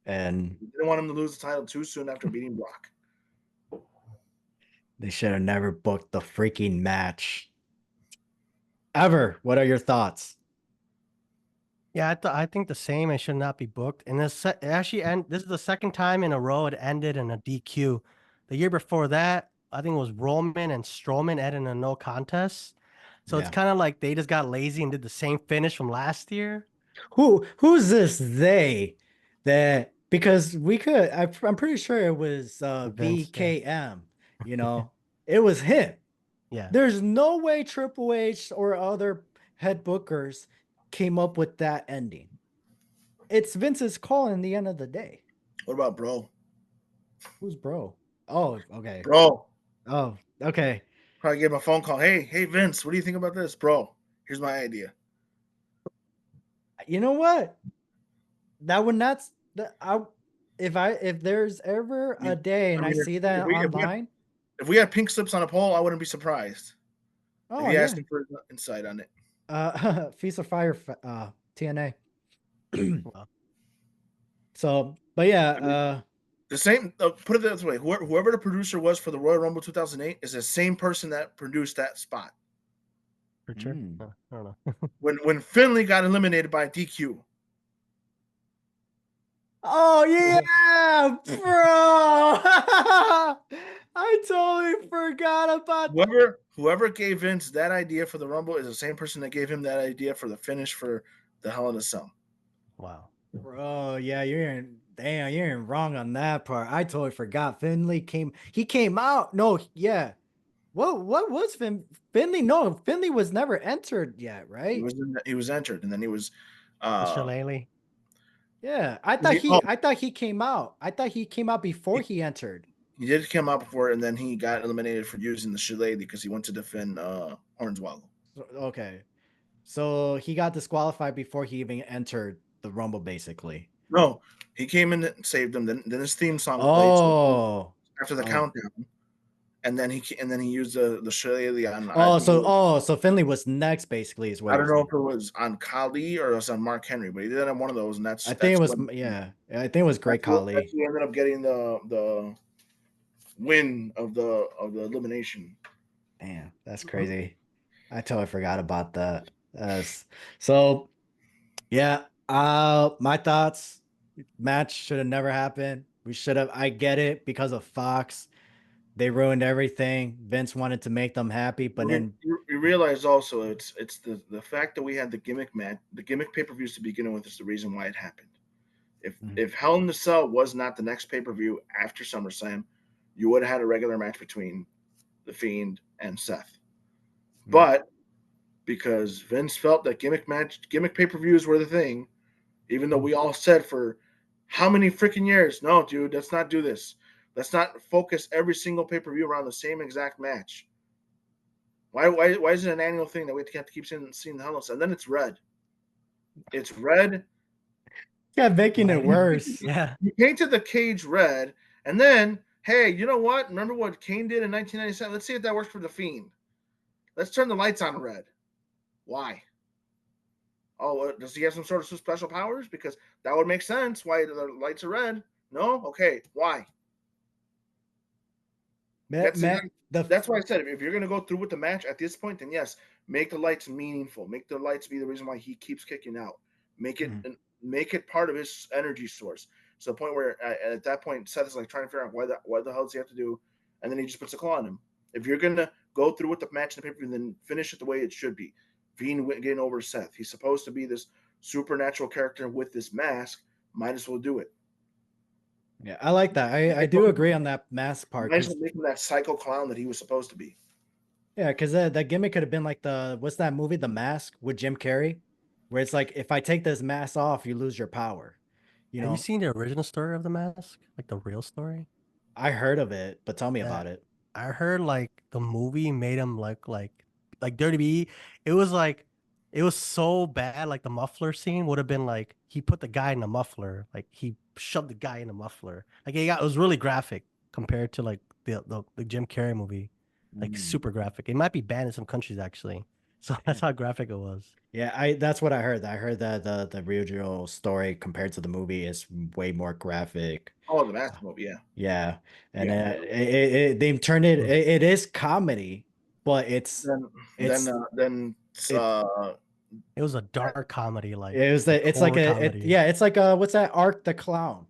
Speaker 1: And
Speaker 3: They didn't want him to lose the title too soon after beating Brock.
Speaker 1: they should have never booked the freaking match. Ever. What are your thoughts?
Speaker 2: Yeah, I think the same. It should not be booked. And this this is the second time in a row it ended in a DQ. The year before that, I think it was Roman and Strowman ended in a no contest. So it's
Speaker 1: Yeah.
Speaker 2: kind of like they just got lazy and did the same finish from last year.
Speaker 1: Who's this they that because we could I'm pretty sure it was
Speaker 2: Vince, yeah.
Speaker 1: BKM, you know. It was him.
Speaker 2: Yeah,
Speaker 1: There's no way Triple H or other head bookers came up with that ending. It's Vince's call in the end of the day.
Speaker 3: What about bro?
Speaker 1: Who's bro? Oh, okay.
Speaker 3: Bro,
Speaker 1: Oh, okay.
Speaker 3: probably gave him a phone call. Hey Vince, what do you think about this, bro? Here's my idea.
Speaker 1: You know what? That would not that I if there's ever
Speaker 3: I
Speaker 1: a
Speaker 3: mean,
Speaker 1: day
Speaker 3: I
Speaker 1: and I
Speaker 3: mean,
Speaker 1: see that online,
Speaker 3: if we had pink slips on a poll, I wouldn't be surprised if
Speaker 1: oh
Speaker 3: you asked
Speaker 1: yeah.
Speaker 3: him for his insight on it.
Speaker 1: Feast of Fire TNA.
Speaker 2: well,
Speaker 1: So, but yeah,
Speaker 3: I mean, the same. Put it this way: whoever the producer was for the Royal Rumble 2008 is the same person that produced that spot.
Speaker 2: for sure.
Speaker 1: mm.
Speaker 2: I don't know.
Speaker 3: When Finley got eliminated by DQ,
Speaker 1: Oh yeah, bro. I totally forgot about
Speaker 3: whoever gave Vince that idea for the Rumble is the same person that gave him that idea for the finish for the Hell in a Cell.
Speaker 2: Wow.
Speaker 1: bro. Yeah, you're in wrong on that part. I totally forgot. He came out. No, yeah. What was Finley? No, Finley was never entered yet, right?
Speaker 3: He was entered, and then he was.
Speaker 2: The
Speaker 3: Uh,
Speaker 2: shillelagh.
Speaker 1: Yeah,
Speaker 3: oh,
Speaker 1: I thought he came out. I thought he came out before
Speaker 3: he,
Speaker 1: he entered.
Speaker 3: he did come out before, and then he got eliminated for using the shillelagh because he went to defend Hornswoggle.
Speaker 1: Okay. So he got disqualified before he even entered the Rumble, basically.
Speaker 3: No, he came in and saved him. Then his theme song played
Speaker 1: Oh,
Speaker 3: after the
Speaker 1: oh,
Speaker 3: countdown, and then he used the shillelagh on
Speaker 1: so Finley was next, basically, is what
Speaker 3: I
Speaker 1: you're
Speaker 3: don't know
Speaker 1: saying.
Speaker 3: if it was on Kali or it was on Mark Henry, but he did on one of those, and
Speaker 1: I think it was, yeah, I think it was Great
Speaker 3: that's
Speaker 1: Khali.
Speaker 3: who ended up getting the win of the elimination.
Speaker 1: Damn, that's crazy. I totally forgot about that. So yeah, my thoughts. Match should have never happened. We should have. I get it because of Fox. They ruined everything. Vince wanted to make them happy, but then
Speaker 3: You realize also it's the fact that we had the gimmick match, the gimmick pay per views to begin with is the reason why it happened.
Speaker 1: Mhm.
Speaker 3: If Hell in the Cell was not the next pay per view after SummerSlam, you would have had a regular match between the Fiend and Seth.
Speaker 1: Mm.
Speaker 3: But because Vince felt that gimmick pay per views were the thing, even though we all said for how many freaking years, no, dude, let's not do this. Let's not focus every single pay per view around the same exact match. Why is it an annual thing that we have to keep seeing the Hell in a Cell? And then it's red. It's red.
Speaker 1: Yeah, making it
Speaker 2: Lighting.
Speaker 1: worse.
Speaker 2: Yeah.
Speaker 3: You painted the cage red, and then hey, you know what? Remember what Kane did in 1997? Let's see if that works for the Fiend. Let's turn the lights on red. Why? Oh, does he have some sort of special powers? Because that would make sense. Why the lights are red? No, okay. Why?
Speaker 1: Matt,
Speaker 3: That's
Speaker 1: Matt, the
Speaker 3: that's why I said if you're going to go through with the match at this point, then yes, make the lights meaningful. Make the lights be the reason why he keeps kicking out. Make it
Speaker 1: Mhm.
Speaker 3: make it part of his energy source. So the point where at that point Seth is like trying to figure out why the hell does he have to do, and then he just puts a claw on him. If you're going to go through with the match in the paper, then finish it the way it should be. Fiend getting over Seth. He's supposed to be this supernatural character with this mask. Might as well do it.
Speaker 1: Yeah, I like that. I do agree on that mask part
Speaker 3: Might as
Speaker 1: because
Speaker 3: well make him that psycho clown that he was supposed to be.
Speaker 1: yeah, because that gimmick could have been like the what's that movie, The Mask with Jim Carrey, where it's like if I take this mask off, you lose your power. You
Speaker 2: Have you
Speaker 1: know,
Speaker 2: seen the original story of the mask? Like the real story?
Speaker 1: I heard of it, but tell me
Speaker 2: Yeah.
Speaker 1: about it.
Speaker 2: I heard like the movie made him like Dirty B. It was like it was so bad. Like the muffler scene would have been like he put the guy in a muffler, like he shoved the guy in a muffler. Like it was really graphic compared to like the Jim Carrey movie, like
Speaker 1: Mm,
Speaker 2: super graphic. It might be banned in some countries actually. So that's
Speaker 1: damn.
Speaker 2: how graphic it was.
Speaker 1: Yeah, I that's what I heard. I heard that the original story compared to the movie is way more graphic.
Speaker 3: Oh, the mask movie, yeah,
Speaker 1: Yeah, and
Speaker 3: yeah.
Speaker 1: they've turned it,
Speaker 2: Mm.
Speaker 1: it is comedy, but
Speaker 3: Then then
Speaker 1: it's
Speaker 3: then
Speaker 1: it
Speaker 2: It was a dark comedy,
Speaker 1: it was
Speaker 2: like
Speaker 1: it's like
Speaker 2: horror
Speaker 1: a it
Speaker 2: comedy.
Speaker 1: yeah, it's like what's that, Art the Clown?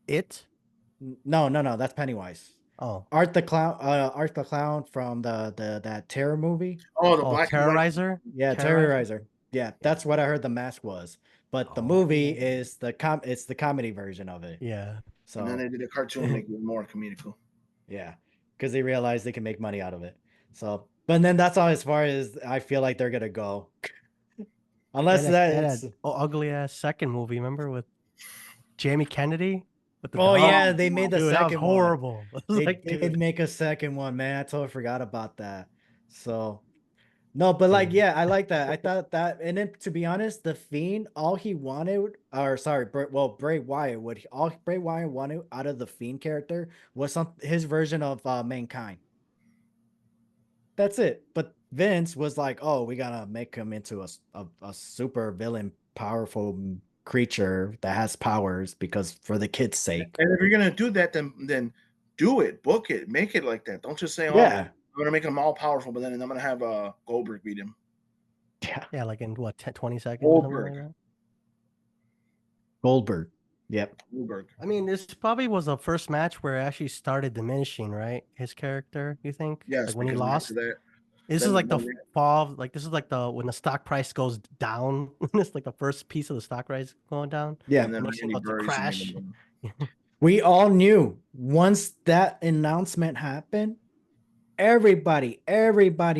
Speaker 2: It?
Speaker 1: No, that's Pennywise.
Speaker 2: Oh,
Speaker 1: Art the Clown from the that terror movie.
Speaker 3: oh, the
Speaker 2: oh,
Speaker 3: black and white.
Speaker 2: Terrorizer?
Speaker 1: Yeah,
Speaker 2: Terrorizer?
Speaker 1: Terrorizer. Yeah,
Speaker 2: Yeah.
Speaker 1: that's what I heard the mask was. but the
Speaker 2: Oh,
Speaker 1: movie is it's the comedy version of it.
Speaker 2: yeah.
Speaker 3: And then
Speaker 1: So
Speaker 3: they did a cartoon to make it more comedical.
Speaker 1: yeah, because they realized they can make money out of it. So, but then that's all as far as I feel like they're gonna go, unless
Speaker 2: And a
Speaker 1: that's
Speaker 2: ugly ass second movie, remember with Jamie Kennedy with the
Speaker 1: oh
Speaker 2: dog?
Speaker 1: yeah, they made the
Speaker 2: Dude, that was
Speaker 1: second one.
Speaker 2: horrible. I was
Speaker 1: They
Speaker 2: like,
Speaker 1: did
Speaker 2: dude.
Speaker 1: make a second one, man. I totally forgot about that. So no, but like,
Speaker 2: Dude.
Speaker 1: yeah, I like that. I thought that, and then to be honest, the Fiend, all he wanted, or sorry, Bray Wyatt, all Bray Wyatt wanted out of the Fiend character was his version of mankind. That's it. But Vince was like, "Oh, we gotta make him into a super villain, powerful creature that has powers because for the kids' sake."
Speaker 3: And if you're gonna do that, then do it, book it, make it like that. Don't just say, "Oh,
Speaker 1: Yeah,
Speaker 3: I'm gonna make him all powerful," but then I'm gonna have Goldberg beat him.
Speaker 1: yeah,
Speaker 2: Yeah, like in what, 20 seconds or something
Speaker 3: Goldberg,
Speaker 2: like that.
Speaker 1: Goldberg. Yep.
Speaker 3: Goldberg.
Speaker 2: I mean, this probably was the first match where it actually started diminishing, right? His character, you think?
Speaker 3: Yes,
Speaker 2: Like when he
Speaker 3: because after
Speaker 2: lost?
Speaker 3: that,
Speaker 2: This is
Speaker 3: then
Speaker 2: like the fall, like this is like the when the stock price goes down. It's like the first piece of the stock price going down.
Speaker 1: Yeah.
Speaker 3: and then
Speaker 2: Next thing
Speaker 3: Randy
Speaker 2: about to
Speaker 3: buries him.
Speaker 2: crash.
Speaker 1: We all knew once that announcement happened, everybody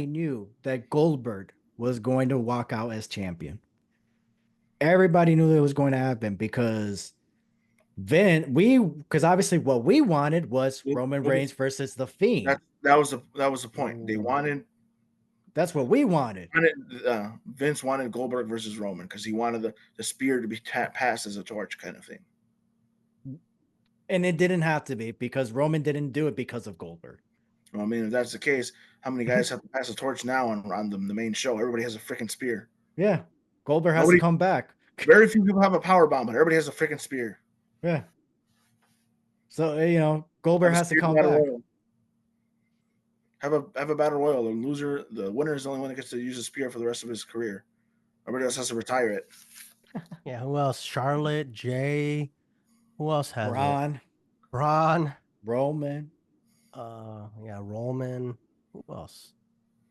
Speaker 1: knew that Goldberg was going to walk out as champion. Everybody knew it was going to happen because because obviously what we wanted was Roman Reigns versus the Fiend.
Speaker 3: That was the point. They
Speaker 2: Ooh.
Speaker 1: That's what we wanted.
Speaker 3: Vince wanted Goldberg versus Roman because he wanted the spear to be passed as a torch kind of thing.
Speaker 1: And it didn't have to be because Roman didn't do it because of Goldberg.
Speaker 3: Well, I mean, if that's the case, how many guys have to pass the torch now on the main show? Everybody has a freaking spear.
Speaker 1: Yeah. Goldberg has to
Speaker 3: Nobody,
Speaker 1: come back.
Speaker 3: very few people have a power bomb, but everybody has a freaking spear.
Speaker 1: Yeah. So,
Speaker 3: Have
Speaker 1: Goldberg
Speaker 3: a
Speaker 1: has to
Speaker 3: spear
Speaker 1: come
Speaker 3: battle
Speaker 1: back.
Speaker 3: royal. Have a battle royal. The winner is the only one that gets to use a spear for the rest of his career. Everybody else has to retire it.
Speaker 2: Yeah, who else? Charlotte, Jay. Who else has it?
Speaker 1: Braun,
Speaker 2: Braun.
Speaker 1: Roman.
Speaker 2: Yeah, Roman. Who else?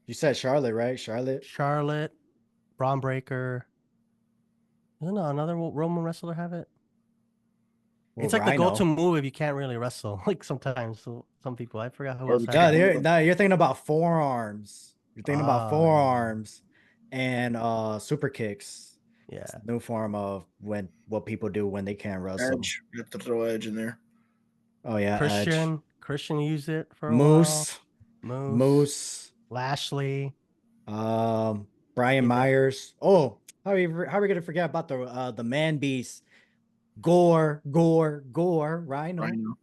Speaker 1: You said Charlotte, right? Charlotte.
Speaker 2: Charlotte, Braun Breaker. Doesn't another Roman wrestler have it?
Speaker 1: Well,
Speaker 2: It's like the go-to
Speaker 1: Rhino.
Speaker 2: move if you can't really wrestle. Like sometimes, so some people. I forgot who
Speaker 3: Or
Speaker 2: else
Speaker 3: we
Speaker 2: has
Speaker 1: No,
Speaker 3: can't.
Speaker 2: it.
Speaker 1: you're thinking about forearms. You're thinking about
Speaker 2: Yeah,
Speaker 1: forearms and super kicks. It's
Speaker 2: yeah.
Speaker 1: the new form of what people do when they can't wrestle.
Speaker 3: Edge. You have to throw Edge in there.
Speaker 1: Oh yeah, Edge.
Speaker 2: Christian used it for a while.
Speaker 1: Moose.
Speaker 2: Moose,
Speaker 1: Moose.
Speaker 2: Lashley.
Speaker 1: Brian
Speaker 2: He did.
Speaker 1: Myers. Oh, how are we gonna forget about the man beast? Gore, Rhino.
Speaker 3: Rhino.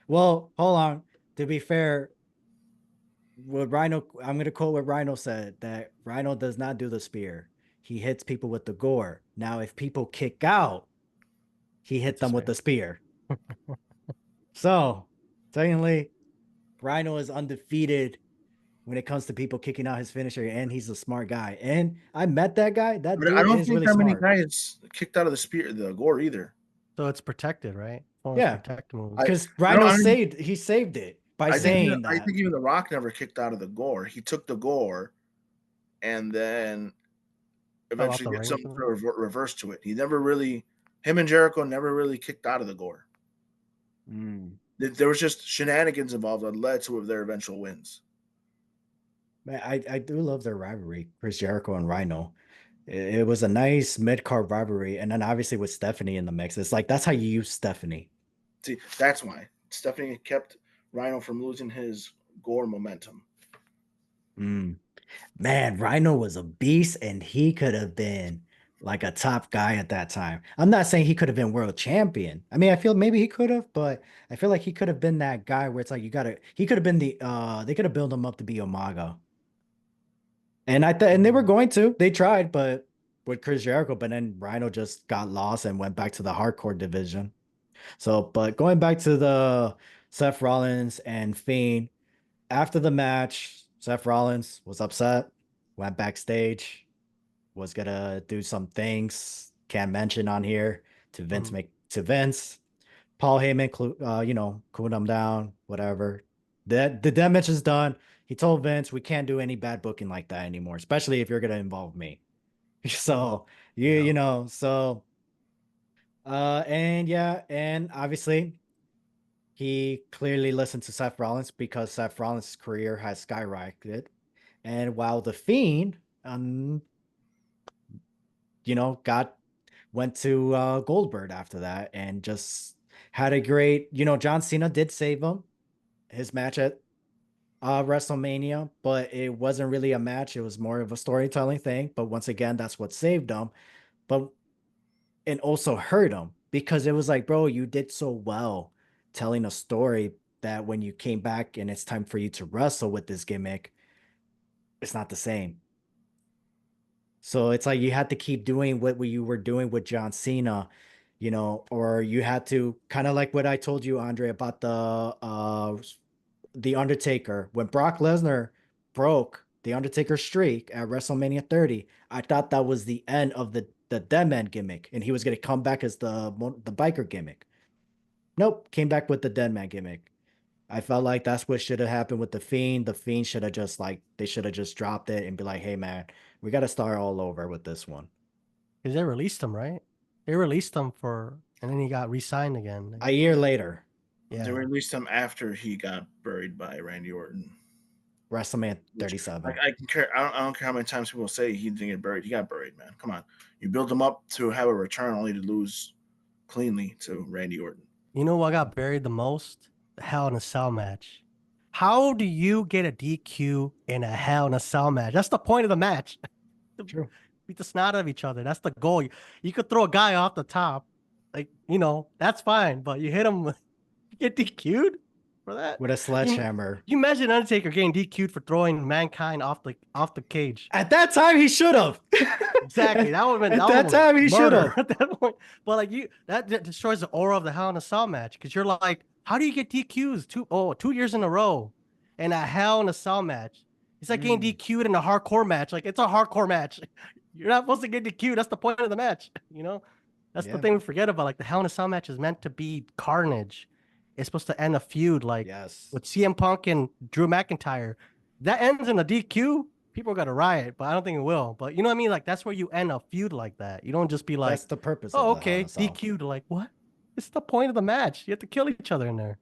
Speaker 1: Well, hold on. To be fair, I'm gonna quote what Rhino said that Rhino does not do the spear. He hits people with the gore. Now, if people kick out, he hit
Speaker 2: It's a
Speaker 1: them with the
Speaker 2: spear.
Speaker 1: spear. So, technically, Rhino is undefeated when it comes to people kicking out his finisher, and he's a smart guy. And I met that guy. That
Speaker 3: But I
Speaker 1: dude
Speaker 3: don't
Speaker 1: is
Speaker 3: think
Speaker 1: really
Speaker 3: that many
Speaker 1: smart.
Speaker 3: guys kicked out of the gore either.
Speaker 2: So it's protected, right? Bonus
Speaker 1: Yeah,
Speaker 2: protect moves.
Speaker 3: I
Speaker 1: because
Speaker 3: I don't
Speaker 1: Rhino
Speaker 3: I mean,
Speaker 1: saved it by
Speaker 3: I think
Speaker 1: saying
Speaker 3: I
Speaker 1: that.
Speaker 3: think even The Rock never kicked out of the gore. He took the gore, and then
Speaker 2: Fell off
Speaker 3: eventually
Speaker 2: the
Speaker 3: did
Speaker 2: ring or
Speaker 3: something
Speaker 2: something.
Speaker 3: sort of reverse to it. Him and Jericho never really kicked out of the gore.
Speaker 1: Mm.
Speaker 3: There was just shenanigans involved that led to their eventual wins.
Speaker 1: Man, I do love their rivalry, Chris Jericho and Rhino. It was a nice mid card rivalry, and then obviously with Stephanie in the mix, it's like that's how you use Stephanie.
Speaker 3: See, that's why Stephanie kept Rhino from losing his gore momentum.
Speaker 1: Mm. Man, Rhino was a beast, and he could have been like a top guy at that time. I'm not saying he could have been world champion. I mean, I feel maybe he could have, but I feel like he could have been that guy where it's like he could have been they could have built him up to be Umaga. And and they were going to. They tried, but with Chris Jericho, but then Rhino just got lost and went back to the hardcore division. So, but going back to the Seth Rollins and Fiend, after the match, Seth Rollins was upset, went backstage, was gonna do some things, can't mention on here to Vince. Paul Heyman, cooled him down, whatever. The damage is done. He told Vince, we can't do any bad booking like that anymore, especially if you're gonna involve me. So
Speaker 2: Yeah.
Speaker 1: so And yeah, and obviously he clearly listened to Seth Rollins because Seth Rollins' career has skyrocketed. And while the Fiend, um, got went to Goldberg after that and just had a great, John Cena did save him his match at WrestleMania, but it wasn't really a match. It was more of a storytelling thing. But once again, that's what saved him. But and also hurt him because it was like, bro, you did so well telling a story that when you came back and it's time for you to wrestle with this gimmick, it's not the same. So it's like you had to keep doing what you were doing with John Cena, or you had to kind of like what I told you, Andre, about the Undertaker. When Brock Lesnar broke the Undertaker streak at WrestleMania 30, I thought that was the end of the Dead Man gimmick, and he was gonna come back as the biker gimmick. Nope, came back with the Dead Man gimmick. I felt like that's what should have happened with the Fiend. The Fiend should have just they should have just dropped it and be like, hey man, we got to start all over with this one.
Speaker 2: Because they released him, right? They released him and then he got re-signed again.
Speaker 1: A year later,
Speaker 3: They
Speaker 2: Yeah.
Speaker 3: released him after he got buried by Randy Orton.
Speaker 1: WrestleMania
Speaker 3: Which
Speaker 1: 37.
Speaker 3: I can care. I don't care how many times people say he didn't get buried. He got buried, man. Come on, you build him up to have a return only to lose cleanly to Randy Orton.
Speaker 2: You know what got buried the most? The Hell in a Cell match. How do you get a DQ in a Hell in a Cell match? That's the point of the match. To
Speaker 1: True.
Speaker 2: beat the snot out of each other. That's the goal. You could throw a guy off the top, like that's fine. But you hit him, you get DQ'd for that.
Speaker 1: With a sledgehammer.
Speaker 2: You imagine Undertaker getting DQ'd for throwing Mankind off the cage.
Speaker 1: At that time, he should have.
Speaker 2: Exactly. That would have been
Speaker 1: At that time, he should
Speaker 2: murder
Speaker 1: have.
Speaker 2: at that point. But like that destroys the aura of the Hell in a Cell match because you're like, how do you get DQs 2 years in a row in a Hell in a Cell match? It's like getting DQ'd in a hardcore match. Like it's a hardcore match. You're not supposed to get DQ'd. That's the point of the match. That's the thing we forget about. Like the Hell in a Cell match is meant to be carnage. It's supposed to end a feud, like
Speaker 1: Yes.
Speaker 2: with CM Punk and Drew McIntyre. That ends in a DQ. People are gonna riot, but I don't think it will. But you know what I mean? Like that's where you end a feud like that. You don't just be like,
Speaker 1: That's the purpose
Speaker 2: oh,
Speaker 1: of the Hell in
Speaker 2: okay,
Speaker 1: a Cell.
Speaker 2: DQ'd. Like what? It's the point of the match. You have to kill each other in there.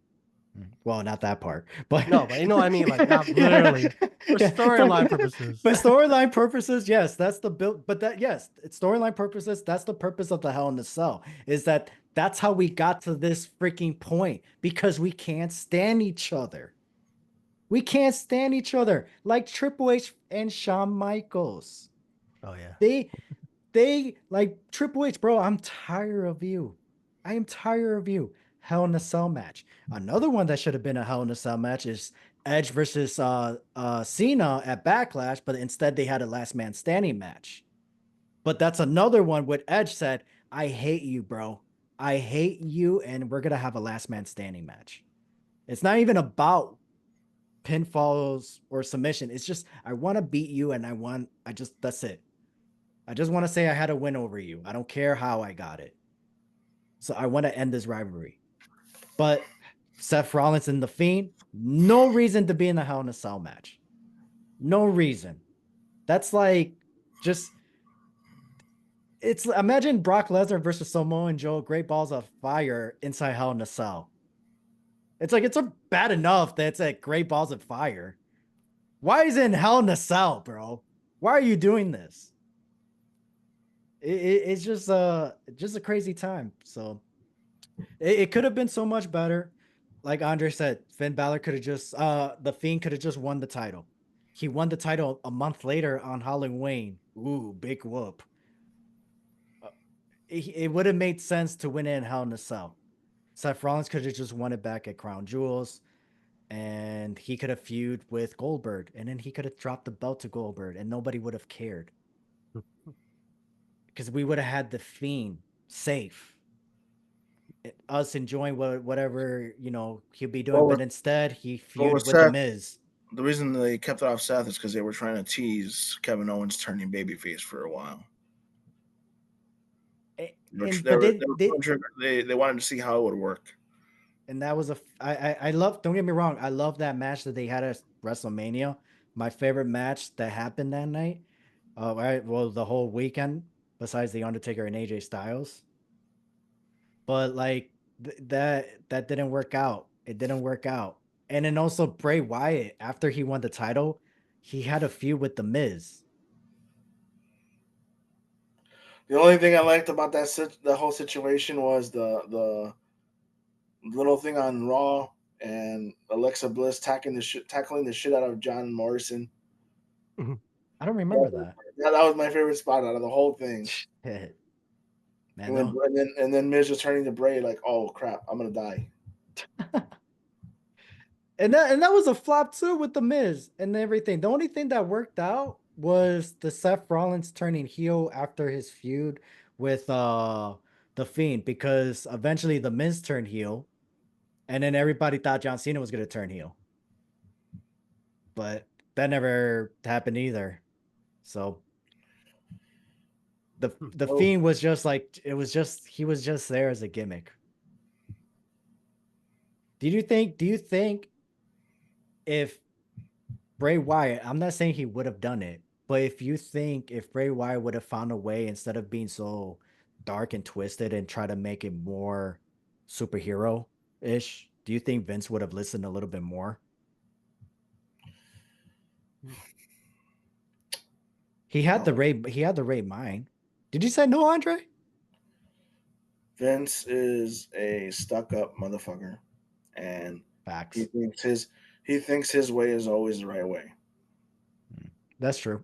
Speaker 1: Well, not that part, but
Speaker 2: No, but you know what I mean, like not literally for storyline purposes.
Speaker 1: But storyline purposes, yes, that's the build. But it's storyline purposes. That's the purpose of the Hell in the Cell. Is that's how we got to this freaking point because we can't stand each other. We can't stand each other like Triple H and Shawn Michaels.
Speaker 2: Oh yeah.
Speaker 1: They like Triple H, bro. I'm tired of you. I am tired of you. Hell in a Cell match. Another one that should have been a Hell in a Cell match is Edge versus Cena at Backlash, but instead they had a last man standing match. But that's another one with Edge said, I hate you, bro. I hate you, and we're gonna have a last man standing match. It's not even about pinfalls or submission. It's just I want to beat you, and that's it. I just want to say I had a win over you. I don't care how I got it. So I want to end this rivalry. But Seth Rollins and The Fiend, no reason to be in the Hell in a Cell match. No reason. That's like it's imagine Brock Lesnar versus Samoa Joe, Great Balls of Fire inside Hell in a Cell. It's like it's bad enough that it's at Great Balls of Fire. Why is it in Hell in a Cell, bro? Why are you doing this? It's just a crazy time. So it could have been so much better. Like Andre said, Finn Balor could have just the Fiend could have just won the title. He won the title a month later on Halloween. Ooh, big whoop. It would have made sense to win it in Hell in a Cell. Seth Rollins could have just won it back at Crown Jewels, and he could have feuded with Goldberg, and then he could have dropped the belt to Goldberg, and nobody would have cared. Because we would have had the Fiend safe. Us enjoying whatever he'll be doing, but instead he feuded with
Speaker 3: Seth,
Speaker 1: the Miz.
Speaker 3: The reason they kept it off Seth is because they were trying to tease Kevin Owens turning babyface for a while. They wanted to see how it would work.
Speaker 1: And that was I love. Don't get me wrong, I love that match that they had at WrestleMania. My favorite match that happened that night. The whole weekend, besides the Undertaker and AJ Styles. but like that didn't work out. It didn't work out. And then also Bray Wyatt, after he won the title, he had a feud with the Miz.
Speaker 3: The only thing I liked about the whole situation was the little thing on Raw and Alexa Bliss tackling the shit out of John Morrison.
Speaker 1: I don't remember that.
Speaker 3: That was my favorite spot out of the whole thing.
Speaker 1: Shit. Man,
Speaker 3: And then,
Speaker 1: no.
Speaker 3: and then Miz was turning to Bray like, "Oh crap, I'm gonna die."
Speaker 1: And that was a flop too with the Miz and everything. The only thing that worked out was the Seth Rollins turning heel after his feud with the Fiend, because eventually the Miz turned heel, and then everybody thought John Cena was gonna turn heel. But that never happened either. So the
Speaker 3: Oh,
Speaker 1: Fiend was just like, he was just there as a gimmick. Do you think if Bray Wyatt, I'm not saying he would have done it, but if Bray Wyatt would have found a way, instead of being so dark and twisted and try to make it more superhero-ish, do you think Vince would have listened a little bit more?
Speaker 3: no.
Speaker 1: He had the right mind. Did you say no, Andre?
Speaker 3: Vince is a stuck-up motherfucker, and he
Speaker 1: Facts.
Speaker 3: thinks his he thinks his way is always the right way.
Speaker 1: That's true.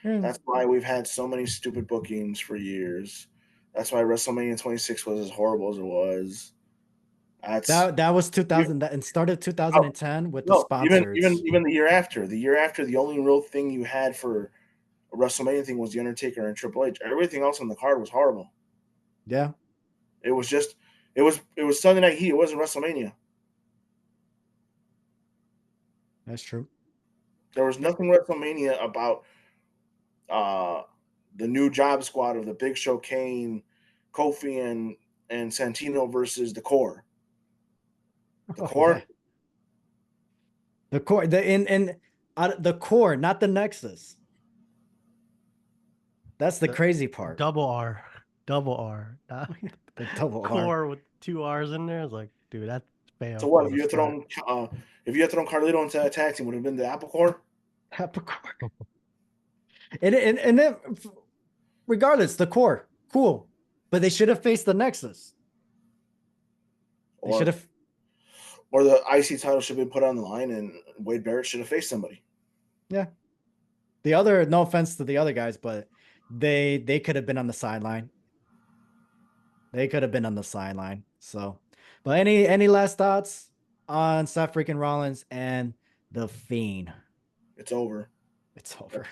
Speaker 1: Mm.
Speaker 3: That's why we've had so many stupid bookings for years. That's why WrestleMania 26 was as horrible as it was. That's
Speaker 1: That was 2000, and started
Speaker 3: oh,
Speaker 1: 2010 with the
Speaker 3: no,
Speaker 1: sponsors.
Speaker 3: even the year after. The year after, the only real thing you had for a WrestleMania thing was the Undertaker and Triple H. Everything else on the card was horrible.
Speaker 1: Yeah,
Speaker 3: It was just it was Sunday Night Heat. It wasn't WrestleMania.
Speaker 1: that's true.
Speaker 3: There was nothing WrestleMania about uh, the new Job Squad of the Big Show, Kane, Kofi, and Santino versus the Core. The
Speaker 1: Oh
Speaker 3: Core,
Speaker 1: yeah, the core, the core, not the Nexus. That's the
Speaker 2: The
Speaker 1: crazy part.
Speaker 2: double R, double R, not
Speaker 1: The double R.
Speaker 2: core with two R's in there. It's like, dude, that's
Speaker 3: so
Speaker 2: fail
Speaker 3: what?
Speaker 2: from the start.
Speaker 3: If you had thrown Carlito into a tag team, would have been the Apple Core,
Speaker 1: Core. And then, regardless, the core, cool, but they should have faced the Nexus. They should
Speaker 3: or
Speaker 1: have.
Speaker 3: or the IC title should have been put on the line, and Wade Barrett should have faced somebody.
Speaker 1: Yeah. The other, no offense to the other guys, but they could have been on the sideline. They could have been on the sideline. So, but any last thoughts on Seth freaking Rollins and the Fiend?
Speaker 3: It's over.
Speaker 1: It's over.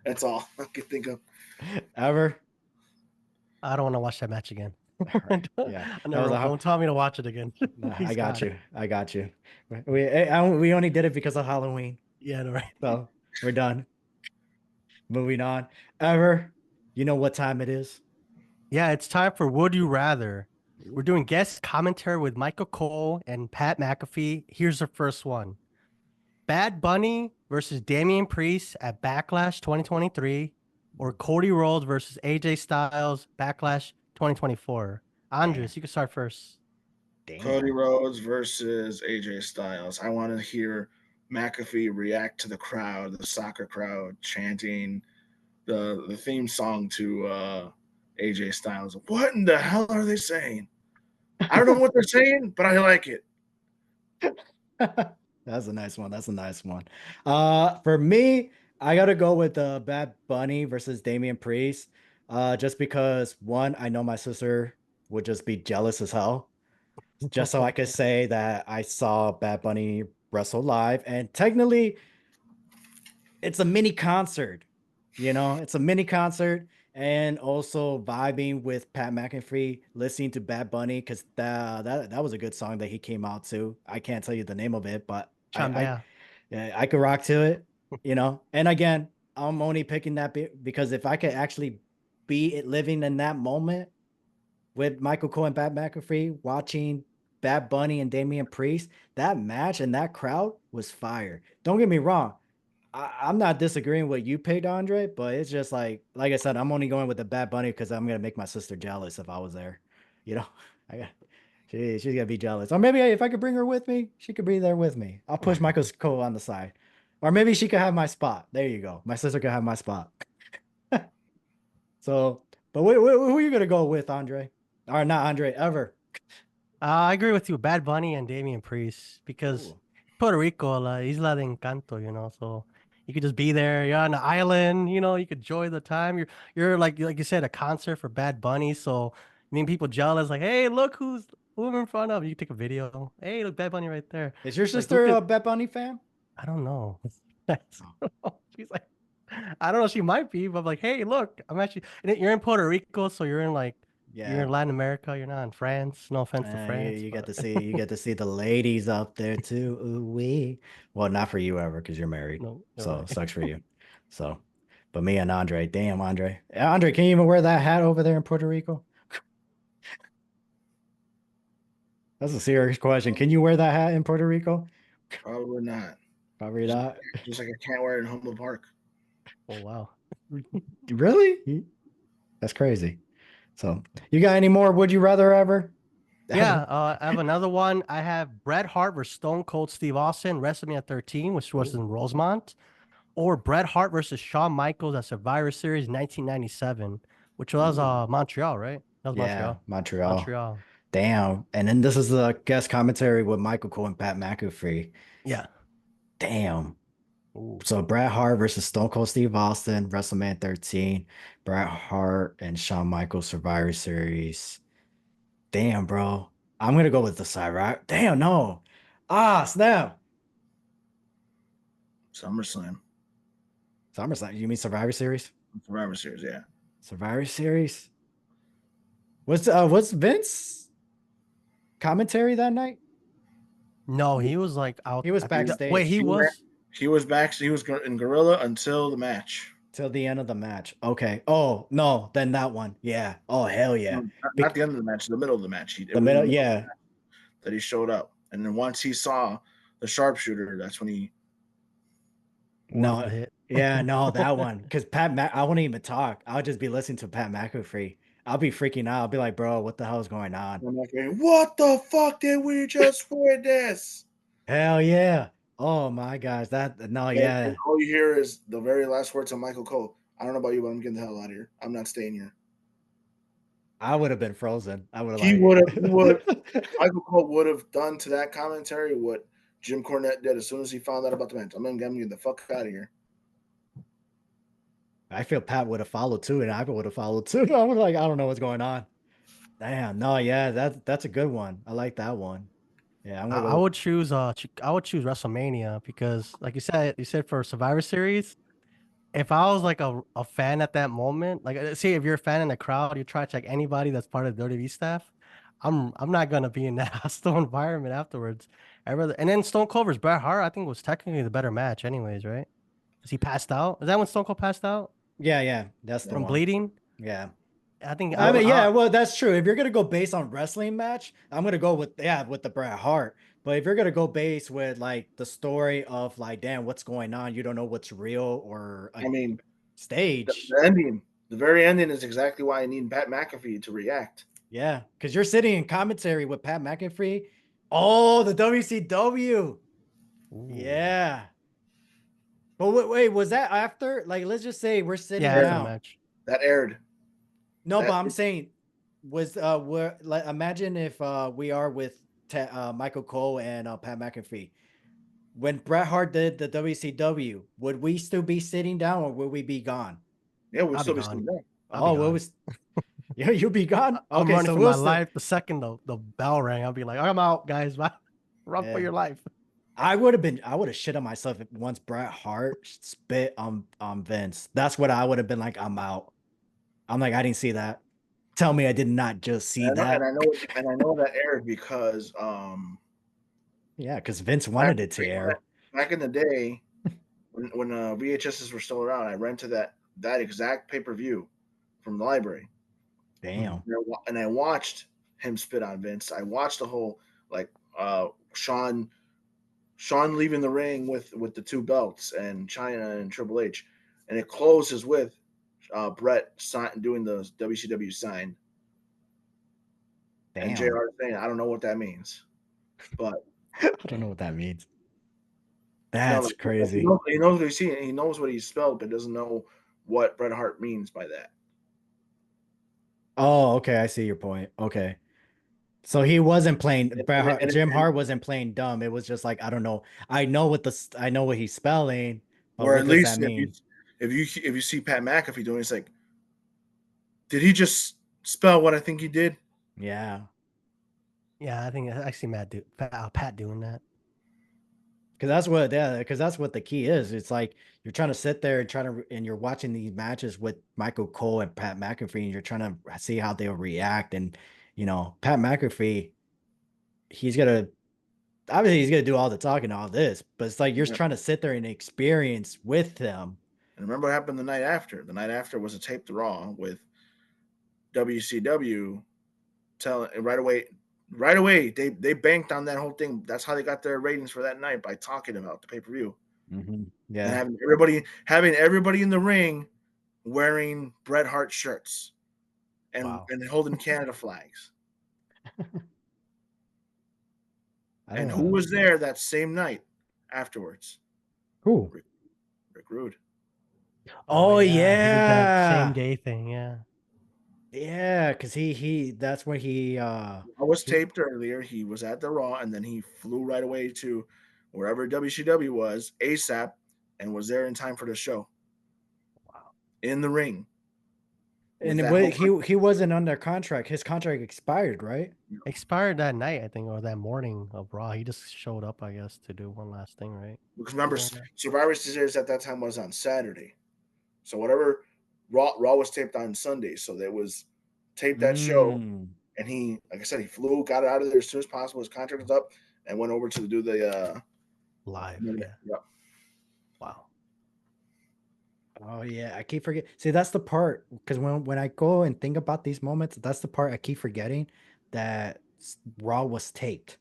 Speaker 3: That's all I can think of.
Speaker 1: Ever?
Speaker 2: I don't want to watch that match again.
Speaker 1: All right. Yeah,
Speaker 2: I
Speaker 1: that was
Speaker 2: never.
Speaker 1: a.
Speaker 2: Don't tell me to watch it again.
Speaker 1: Nah, I
Speaker 2: Please,
Speaker 1: got
Speaker 2: God.
Speaker 1: you. I got you. We only did it because of Halloween.
Speaker 2: Yeah, no, right.
Speaker 1: So we're done. Moving on. Ever? You know what time it is?
Speaker 2: Yeah, it's time for Would You Rather. We're
Speaker 1: Ooh,
Speaker 2: doing guest commentary with Michael Cole and Pat McAfee. Here's the first one. Bad Bunny versus Damian Priest at Backlash 2023, or Cody Rhodes versus AJ Styles Backlash 2024.
Speaker 1: damn.
Speaker 2: Andres, you can start first.
Speaker 3: Cody
Speaker 1: Damn.
Speaker 3: Rhodes versus AJ Styles. I want to hear McAfee react to the crowd, the soccer crowd chanting the theme song to AJ Styles. What in the hell are they saying? I don't know what they're saying, but I like it.
Speaker 1: That's a nice one. That's a nice one. For me, I gotta go with Bad Bunny versus Damian Priest. Just because, one, I know my sister would just be jealous as hell. Just so I could say that I saw Bad Bunny wrestle live, and technically, it's a mini concert. It's a mini concert, and also vibing with Pat McAfee, listening to Bad Bunny, because that was a good song that he came out to. I can't tell you the name of it, but
Speaker 2: Chambea.
Speaker 1: yeah, I could rock to it. And again, I'm only picking that because if I could actually be it living in that moment with Michael Cole and Pat McAfee watching Bad Bunny and Damian Priest, that match and that crowd was fire. Don't get me wrong. I'm not disagreeing with you picked, Andre, but it's just like I said, I'm only going with the Bad Bunny because I'm gonna make my sister jealous if I was there. You know, I got she's gonna be jealous. Or maybe if I could bring her with me, she could be there with me. I'll push Michael Cole on the side, or maybe she could have my spot. There you go. My sister could have my spot. So, but who are you gonna go with, Andre? Or not Andre ever?
Speaker 2: I agree with you, Bad Bunny and Damian Priest, because
Speaker 1: Ooh.
Speaker 2: Puerto Rico, Isla de Encanto, so you could just be there. You're on the island, you could enjoy the time. You're like you said, a concert for Bad Bunny, so people jealous, like, hey, look who I'm in front of. You take a video. Hey, look, Bad Bunny right there.
Speaker 1: Is your
Speaker 2: Like, look
Speaker 1: sister
Speaker 2: at
Speaker 1: a Bad Bunny fan?
Speaker 2: I don't know.
Speaker 1: Oh.
Speaker 2: She's like, I don't know. She might be, but I'm like, hey, look, I'm actually. And you're in Puerto Rico, so you're
Speaker 1: Yeah.
Speaker 2: in Latin America. You're not in France. No offense to
Speaker 1: You,
Speaker 2: France,
Speaker 1: you get
Speaker 2: but
Speaker 1: to see the ladies up there too. Ooh wee. Well, not for you ever because you're married,
Speaker 2: no, you're
Speaker 1: so it
Speaker 2: right.
Speaker 1: sucks for you. So, but me and Andre, damn Andre, Andre, can you even wear that hat over there in Puerto Rico? That's a serious question. Can you wear that hat in Puerto Rico?
Speaker 3: Probably not.
Speaker 1: Probably
Speaker 3: Just,
Speaker 1: not.
Speaker 3: just like I can't wear it in Humboldt Park.
Speaker 2: Oh wow.
Speaker 1: Really? That's crazy. So, you got any more? Would you rather ever?
Speaker 2: Yeah, I have another one. I have Bret Hart versus Stone Cold Steve Austin, WrestleMania 13, which was
Speaker 1: Ooh.
Speaker 2: in Rosemont, or Bret Hart versus Shawn Michaels at Survivor Series 1997, which was
Speaker 1: Ooh.
Speaker 2: Montreal, right? That was
Speaker 1: Yeah,
Speaker 2: Montreal.
Speaker 1: Montreal.
Speaker 2: Montreal.
Speaker 1: Damn. And then this is the guest commentary with Michael Cole and Pat McAfee.
Speaker 2: Yeah.
Speaker 1: Damn.
Speaker 2: Ooh.
Speaker 1: So Bret Hart versus Stone Cold Steve Austin, WrestleMania 13. Bret Hart and Shawn Michaels Survivor Series. Damn, bro. I'm gonna go with the side, right? Damn, no. Ah, snap.
Speaker 3: SummerSlam.
Speaker 1: SummerSlam. You mean Survivor Series?
Speaker 3: Survivor Series, yeah.
Speaker 1: Survivor Series. Was Vince commentary that night?
Speaker 2: No, he was like out.
Speaker 1: He was
Speaker 2: I think wait,
Speaker 1: backstage
Speaker 2: he
Speaker 3: He went,
Speaker 2: was.
Speaker 3: he was back. He was in Gorilla until the match.
Speaker 1: till the end of the match. Okay. Oh no, then that one. Yeah. Oh hell yeah.
Speaker 3: No, not
Speaker 1: Bec-
Speaker 3: the end of the match, the middle of the match. It
Speaker 1: the
Speaker 3: was in the
Speaker 1: middle.
Speaker 3: middle of the
Speaker 1: Yeah.
Speaker 3: match that he showed up. And then once he saw the sharpshooter, that's when he.
Speaker 2: Ordered
Speaker 1: No.
Speaker 2: the hit.
Speaker 1: Yeah. No, that one. Because I wouldn't even talk. I'll just be listening to Pat McAfee. I'll be freaking out. I'll be like, bro, what the hell is going on?
Speaker 3: I'm like, what the fuck did we just witness?
Speaker 1: Hell yeah. Oh my gosh. That no,
Speaker 3: And
Speaker 1: yeah.
Speaker 3: all you hear is the very last words of Michael Cole. I don't know about you, but I'm getting the hell out of here. I'm not staying here.
Speaker 1: I would have been frozen. I would have
Speaker 3: He would have. He would.
Speaker 1: like
Speaker 3: Michael Cole would have done to that commentary what Jim Cornette did as soon as he found out about the match. I'm gonna get the fuck out of here.
Speaker 1: I feel Pat would have followed too, and I would have followed too. I was like, I don't know what's going on. Damn, no, yeah, that's a good one. I like that one. Yeah, I'm
Speaker 2: I,
Speaker 1: gonna
Speaker 2: I
Speaker 1: go.
Speaker 2: would choose I would choose WrestleMania because like you said for Survivor Series, if I was like a fan at that moment, like say if you're a fan in the crowd, you try to check anybody that's part of the WWE staff, I'm not gonna be in that hostile environment afterwards. I rather and then Stone Cold versus Bret Hart, I think was technically the better match, anyways, right? Because he passed out. Is that when Stone Cold passed out
Speaker 1: Yeah, that's the
Speaker 2: from
Speaker 1: one.
Speaker 2: bleeding?
Speaker 1: Yeah,
Speaker 2: I think
Speaker 1: I mean, yeah, well, that's true. If you're gonna go based on wrestling match, I'm gonna go with with the Bret Hart. But if you're gonna go base with like the story of like, damn, what's going on? You don't know what's real or a
Speaker 3: I mean,
Speaker 1: stage.
Speaker 3: the ending, the very ending, is exactly why I need Pat McAfee to react.
Speaker 1: Yeah, because you're sitting in commentary with Pat McAfee. Oh, the WCW.
Speaker 2: ooh,
Speaker 1: Yeah. But wait, was that after? Like, let's just say we're
Speaker 2: yeah,
Speaker 1: sitting
Speaker 2: after the
Speaker 3: Aired.
Speaker 1: down.
Speaker 2: match.
Speaker 3: That aired.
Speaker 1: No, but
Speaker 3: That
Speaker 1: I'm saying, was we're like, imagine if we are with Michael Cole and Pat McAfee. When Bret Hart did the WCW, would we still be sitting down or would we be gone?
Speaker 3: yeah, we'll
Speaker 2: I'll be
Speaker 3: still be
Speaker 2: gone.
Speaker 3: sitting there.
Speaker 2: I'll be
Speaker 1: Oh, what
Speaker 2: gone.
Speaker 1: was yeah, you'll be gone?
Speaker 2: I'm
Speaker 1: Okay,
Speaker 2: running
Speaker 1: so
Speaker 2: for
Speaker 1: we'll
Speaker 2: my
Speaker 1: still
Speaker 2: life the second the bell rang. I'll be like, I'm out, guys. Run for
Speaker 1: yeah.
Speaker 2: your life.
Speaker 1: I would have shit on myself if once Bret Hart spit on Vince. That's what I would have been like, I'm out. I'm like, I didn't see that. Tell me I did not just see
Speaker 3: And I know, and
Speaker 1: that.
Speaker 3: I know, and I know that aired because
Speaker 1: Yeah, because Vince
Speaker 3: back,
Speaker 1: wanted it to air.
Speaker 3: back in the day when VHSs were still around, I rented that exact pay per view from the library,
Speaker 2: Hmm.
Speaker 1: Damn.
Speaker 3: and I watched him spit on Vince. I watched the whole like Sean leaving the ring with the two belts and China and Triple H, and it closes with Brett doing the WCW sign. And
Speaker 1: Damn.
Speaker 3: JR saying, I don't know what that means. But
Speaker 1: I don't know what that means.
Speaker 3: no,
Speaker 1: That's
Speaker 3: like,
Speaker 1: crazy.
Speaker 3: he knows what he's seeing. He knows what he spelled, but doesn't know what Bret Hart means by that.
Speaker 1: Oh, okay. I see your point. Okay. So he wasn't playing Jim
Speaker 3: And
Speaker 1: Hart wasn't playing dumb. It was just like, I don't know. I know what he's spelling, but
Speaker 3: where
Speaker 1: what
Speaker 3: at
Speaker 1: does that
Speaker 3: least
Speaker 1: mean?
Speaker 3: if you see Pat McAfee doing, it's like, did he just spell what I think he did?
Speaker 1: Yeah.
Speaker 2: Yeah, I think I see Pat doing that.
Speaker 1: Because that's what the key is. It's like you're trying to sit there and and you're watching these matches with Michael Cole and Pat McAfee, and you're trying to see how they'll react. And Pat McAfee, he's gonna obviously he's gonna do all the talking, all this, but it's like you're
Speaker 3: Yeah.
Speaker 1: trying to sit there and experience with them.
Speaker 3: And remember what happened the night after? The night after was a taped Raw with WCW telling right away they banked on that whole thing. That's how they got their ratings for that night, by talking about the pay-per-view. And
Speaker 1: Yeah.
Speaker 3: having everybody in the ring wearing Bret Hart shirts and
Speaker 2: Wow.
Speaker 3: holding Canada flags.
Speaker 1: I don't
Speaker 3: And who
Speaker 1: know.
Speaker 3: was there that same night afterwards?
Speaker 1: Who?
Speaker 3: Rick Rude.
Speaker 1: Oh
Speaker 2: Yeah, he did that same
Speaker 1: yeah.
Speaker 2: day thing. Yeah.
Speaker 1: Yeah, because he that's when
Speaker 3: I was
Speaker 1: he
Speaker 3: taped earlier. He was at the Raw, and then he flew right away to wherever WCW was ASAP, and was there in time for the show
Speaker 2: Wow.
Speaker 3: in the ring with
Speaker 1: and
Speaker 3: that whole.
Speaker 1: he wasn't under contract. His contract expired, right?
Speaker 2: Expired that night, I think, or that morning of Raw. He just showed up, I guess, to do one last thing, right?
Speaker 3: Because remember,
Speaker 2: Something like that.
Speaker 3: Survivor Series at that time was on Saturday, so whatever Raw was taped on Sunday, so there was taped that show,
Speaker 1: Mm.
Speaker 3: and he, like I said, he flew, got it out of there as soon as possible. His contract was up, and went over to do the.
Speaker 2: Live. Yeah.
Speaker 3: Yep.
Speaker 2: Wow.
Speaker 1: Oh yeah, I keep forgetting. See, that's the part because when I go and think about these moments, that's the part I keep forgetting that Raw was taped.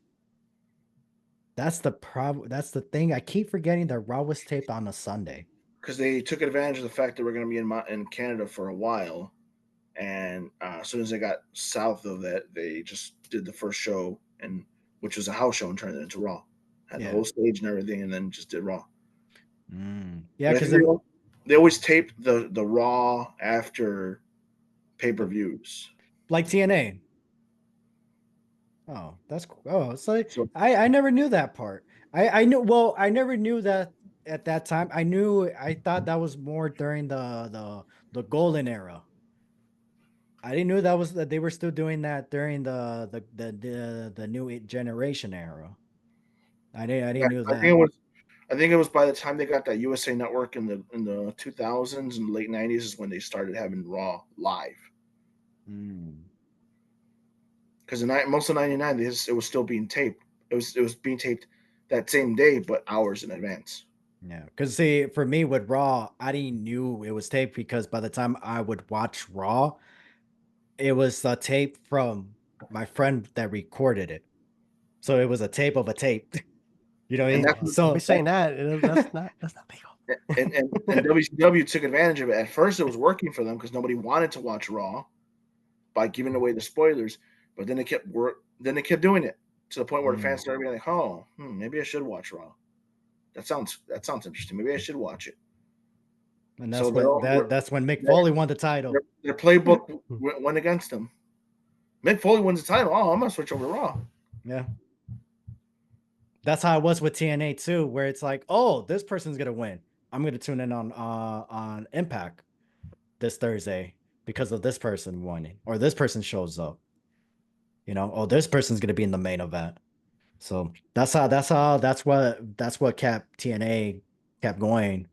Speaker 1: That's the problem. That's the thing. I keep forgetting that Raw was taped on a Sunday.
Speaker 3: Because they took advantage of the fact that we're going to be in Canada for a while, and as soon as they got south of that, they just did the first show, and which was a house show, and turned it into Raw. Had the
Speaker 1: Yeah.
Speaker 3: whole stage and everything, and then just did Raw.
Speaker 1: Yeah,
Speaker 3: But I
Speaker 1: because
Speaker 3: think they always taped the Raw after pay-per-views.
Speaker 1: like TNA. Oh, that's cool. Oh, so
Speaker 3: So
Speaker 1: I never knew that part. I knew I never knew that at that time. I thought that was more during the golden era. I didn't know that they were still doing that during the new generation era. I
Speaker 3: yeah,
Speaker 1: didn't know that.
Speaker 3: I think it was by the time they got that USA Network in the 2000s and late 90s is when they started having Raw live.
Speaker 1: Mm,
Speaker 3: Because most of '99, it was still being taped. It was being taped that same day, but hours in advance.
Speaker 1: yeah, because see, for me with Raw, I didn't knew it was taped because by the time I would watch Raw, it was a tape from my friend that recorded it. So it was a tape of a tape. You know what I
Speaker 3: And
Speaker 1: mean?
Speaker 3: that's
Speaker 2: Well, don't be
Speaker 1: So
Speaker 2: saying that. That's not legal.
Speaker 3: and WCW took advantage of it. At first, it was working for them because nobody wanted to watch Raw by giving away the spoilers. But then they kept doing it to the point where the
Speaker 1: mm,
Speaker 3: fans started being like, "Oh, maybe I should watch Raw. That sounds interesting. Maybe I should watch it."
Speaker 1: and
Speaker 3: So
Speaker 1: that's when Mick Foley won the title.
Speaker 3: their playbook went against them. Mick Foley wins the title. Oh, I'm gonna switch over to Raw.
Speaker 1: Yeah. That's how it was with TNA too, where it's like, oh, this person's gonna win. I'm gonna tune in on Impact this Thursday because of this person winning, or this person shows up. Oh, this person's gonna be in the main event. So that's what kept TNA kept going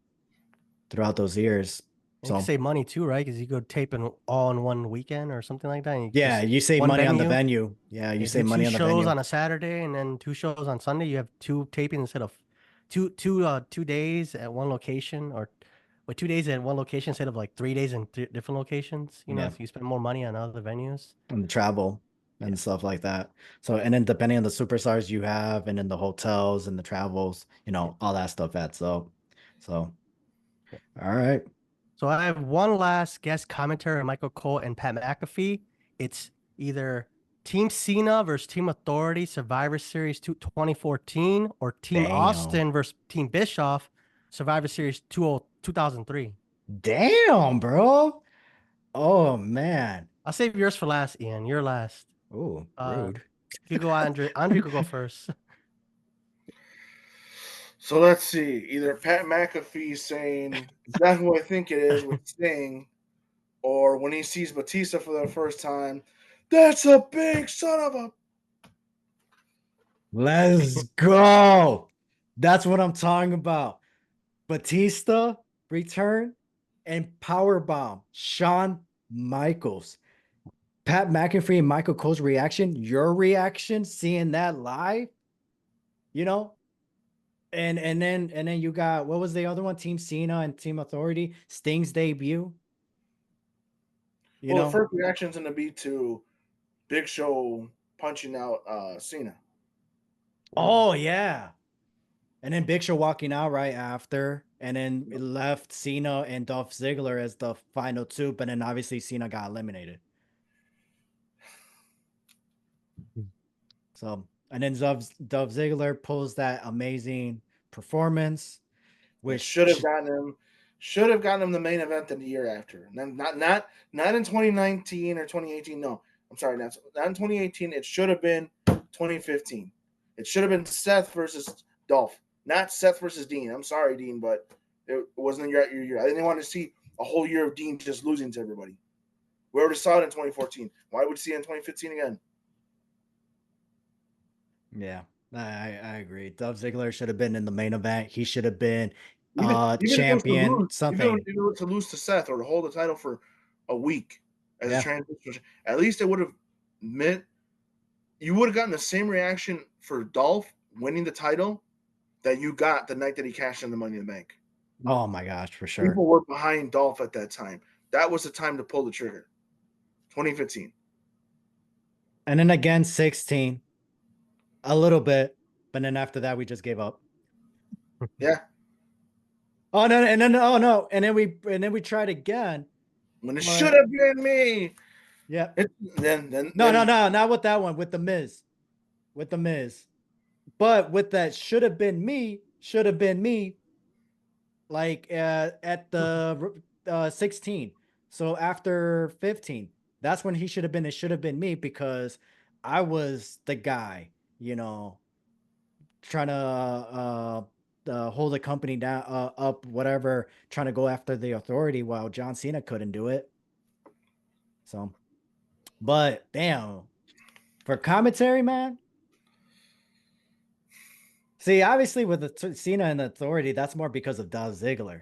Speaker 1: throughout those years.
Speaker 2: And you can
Speaker 1: So
Speaker 2: save money too, right? Because you go tape in all in one weekend or something like that. And you
Speaker 1: yeah,
Speaker 2: just
Speaker 1: you save
Speaker 2: one
Speaker 1: money on the
Speaker 2: venue.
Speaker 1: venue. Yeah, you
Speaker 2: Yeah, do
Speaker 1: save
Speaker 2: two
Speaker 1: money on the
Speaker 2: shows
Speaker 1: venue.
Speaker 2: on a Saturday and then two shows on Sunday. You have two tapings instead of 2 days at one location, or 2 days at one location instead of like 3 days in different locations.
Speaker 1: Yeah,
Speaker 2: So you spend more money on other venues.
Speaker 1: and the travel
Speaker 2: Yeah.
Speaker 1: and stuff like that. So and then depending on the superstars you have, and then the hotels and the travels, all that stuff adds up. So
Speaker 2: Yeah.
Speaker 1: all right.
Speaker 2: So I have one last guest commentary on Michael Cole and Pat McAfee. It's either Team Cena versus Team Authority, Survivor Series 2014, or Team
Speaker 1: Damn.
Speaker 2: Austin versus Team Bischoff, Survivor Series 2003.
Speaker 1: Damn, bro. Oh man.
Speaker 2: I'll save yours for last, Ian. You're last.
Speaker 1: Oh,
Speaker 2: Uh,
Speaker 1: rude.
Speaker 2: you go, Andre. Andre could go first.
Speaker 3: So let's see. Either Pat McAfee saying, "Is that who I think it is?" with Sting, or when he sees Batista for the first time, "That's a big son of a."
Speaker 1: Let's go. That's what I'm talking about. Batista return and powerbomb Shawn Michaels. Pat McAfee and Michael Cole's reaction, your reaction, seeing that live, you know, and then you got, what was the other one? Team Cena and Team Authority, Sting's debut. You
Speaker 3: Well, the
Speaker 1: know,
Speaker 3: first reaction's going to be to Big Show punching out Cena.
Speaker 1: oh yeah, and then Big Show walking out right after, and then it left Cena and Dolph Ziggler as the final two, but then obviously Cena got eliminated. So, and then Dolph Ziggler pulls that amazing performance,
Speaker 3: It
Speaker 1: which
Speaker 3: should have gotten him the main event in the year after. Not in 2019 or 2018. No, I'm sorry, not in 2018. It should have been 2015. It should have been Seth versus Dolph, not Seth versus Dean. I'm sorry, Dean, but it wasn't your year. I didn't want to see a whole year of Dean just losing to everybody. We already saw it in 2014. Why would we see it in 2015 again?
Speaker 1: yeah, I agree. Dolph Ziggler should have been in the main event. He should have been
Speaker 3: Even if it was to
Speaker 1: champion,
Speaker 3: lose, even
Speaker 1: something.
Speaker 3: if it was to lose to Seth or to hold the title for a week as a
Speaker 1: Yeah.
Speaker 3: transition, at least it would have meant you would have gotten the same reaction for Dolph winning the title that you got the night that he cashed in the Money in the Bank.
Speaker 1: Oh my gosh, for sure.
Speaker 3: People were behind Dolph at that time. That was the time to pull the trigger. 2015.
Speaker 1: And then again, 16, a little bit, but then after that, we just gave up.
Speaker 3: Yeah.
Speaker 1: Oh no, and then oh no, and then we tried again.
Speaker 3: When it
Speaker 1: But
Speaker 3: should have been me.
Speaker 1: yeah.
Speaker 3: Then
Speaker 1: No, not with that one, with the Miz. With the Miz. But with that should have been me, like at the 16. So after 15, that's when he should have been. It should have been me because I was the guy, trying to hold the company down, up, whatever, trying to go after the authority while John Cena couldn't do it. So, but damn, for commentary, man. See, obviously with the Cena and the authority, that's more because of Dolph Ziggler.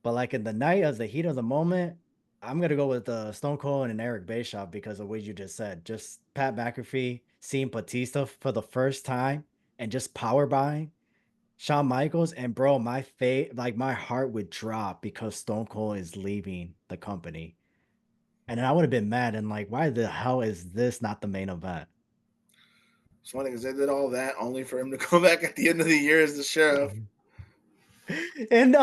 Speaker 1: But like in the night, as the heat of the moment, I'm gonna go with Stone Cold and Eric Bischoff because of what you just said. Just Pat McAfee seeing Batista for the first time and just power buying Shawn Michaels, and bro, my heart would drop because Stone Cold is leaving the company. And then I would have been mad and like, why the hell is this not the main event?
Speaker 3: It's funny because they did all that only for him to come back at the end of the year as the sheriff.
Speaker 1: And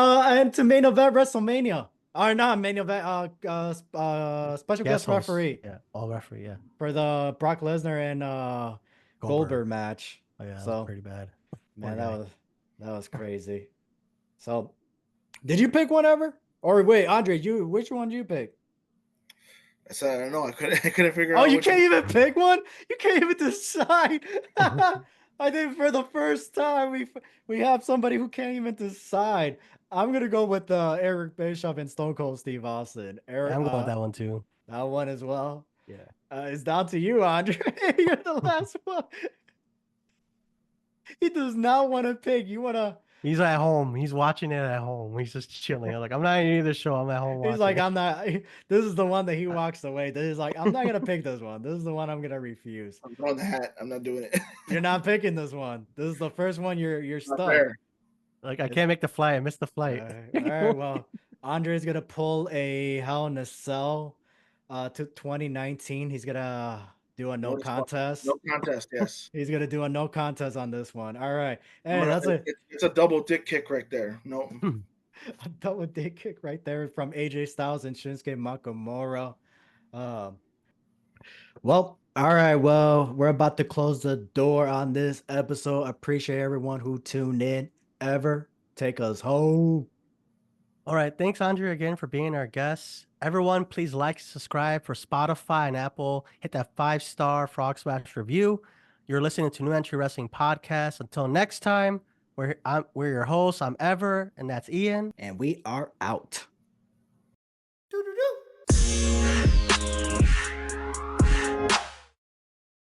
Speaker 1: to main event WrestleMania. Or not main event, special guest
Speaker 2: host.
Speaker 1: referee.
Speaker 2: Yeah, all referee. Yeah,
Speaker 1: For the Brock Lesnar and Goldberg match.
Speaker 2: Oh yeah, that
Speaker 1: so
Speaker 2: was pretty bad.
Speaker 1: Man, that was crazy. So, did you pick one ever? Or wait, Andre, which one did you pick?
Speaker 3: I said I don't know. I couldn't figure
Speaker 1: Oh,
Speaker 3: out.
Speaker 1: you can't even pick one. You can't even decide. I think for the first time we have somebody who can't even decide. I'm gonna go with Eric Bischoff and Stone Cold Steve Austin.
Speaker 2: I'm going with that one too.
Speaker 1: That one as well.
Speaker 2: Yeah.
Speaker 1: It's down to you, Andre. You're the last one. He does not want to pick. You want to.
Speaker 2: He's at home. He's watching it at home. He's just chilling. Like, I'm not in either show. I'm at home watching.
Speaker 1: He's like, I'm not. This is the one that he walks away. This is like, I'm not gonna pick this one. This is the one I'm gonna refuse.
Speaker 3: I'm throwing the hat. I'm not doing it.
Speaker 1: You're not picking this one. This is the first one. You're stuck.
Speaker 3: Fair.
Speaker 2: Like, I can't make the flight. I missed the flight.
Speaker 1: All right. Well, Andre's gonna pull a Hell in a Cell to 2019. He's gonna do a no contest.
Speaker 3: No contest, yes.
Speaker 1: He's gonna do a no contest on this one. All right. Hey,
Speaker 3: it's a double dick kick right there. No.
Speaker 1: A double dick kick right there from AJ Styles and Shinsuke Nakamura. Well, All right, well, we're about to close the door on this episode. Appreciate everyone who tuned in. Ever take us home.
Speaker 2: All right. Thanks, Andre, again for being our guest. Everyone, please like, subscribe for Spotify and Apple. Hit that 5-star Frog Smash review. You're listening to New Entry Wrestling Podcast. Until next time, we're your hosts. I'm Ever, and that's Ian.
Speaker 1: And we are out.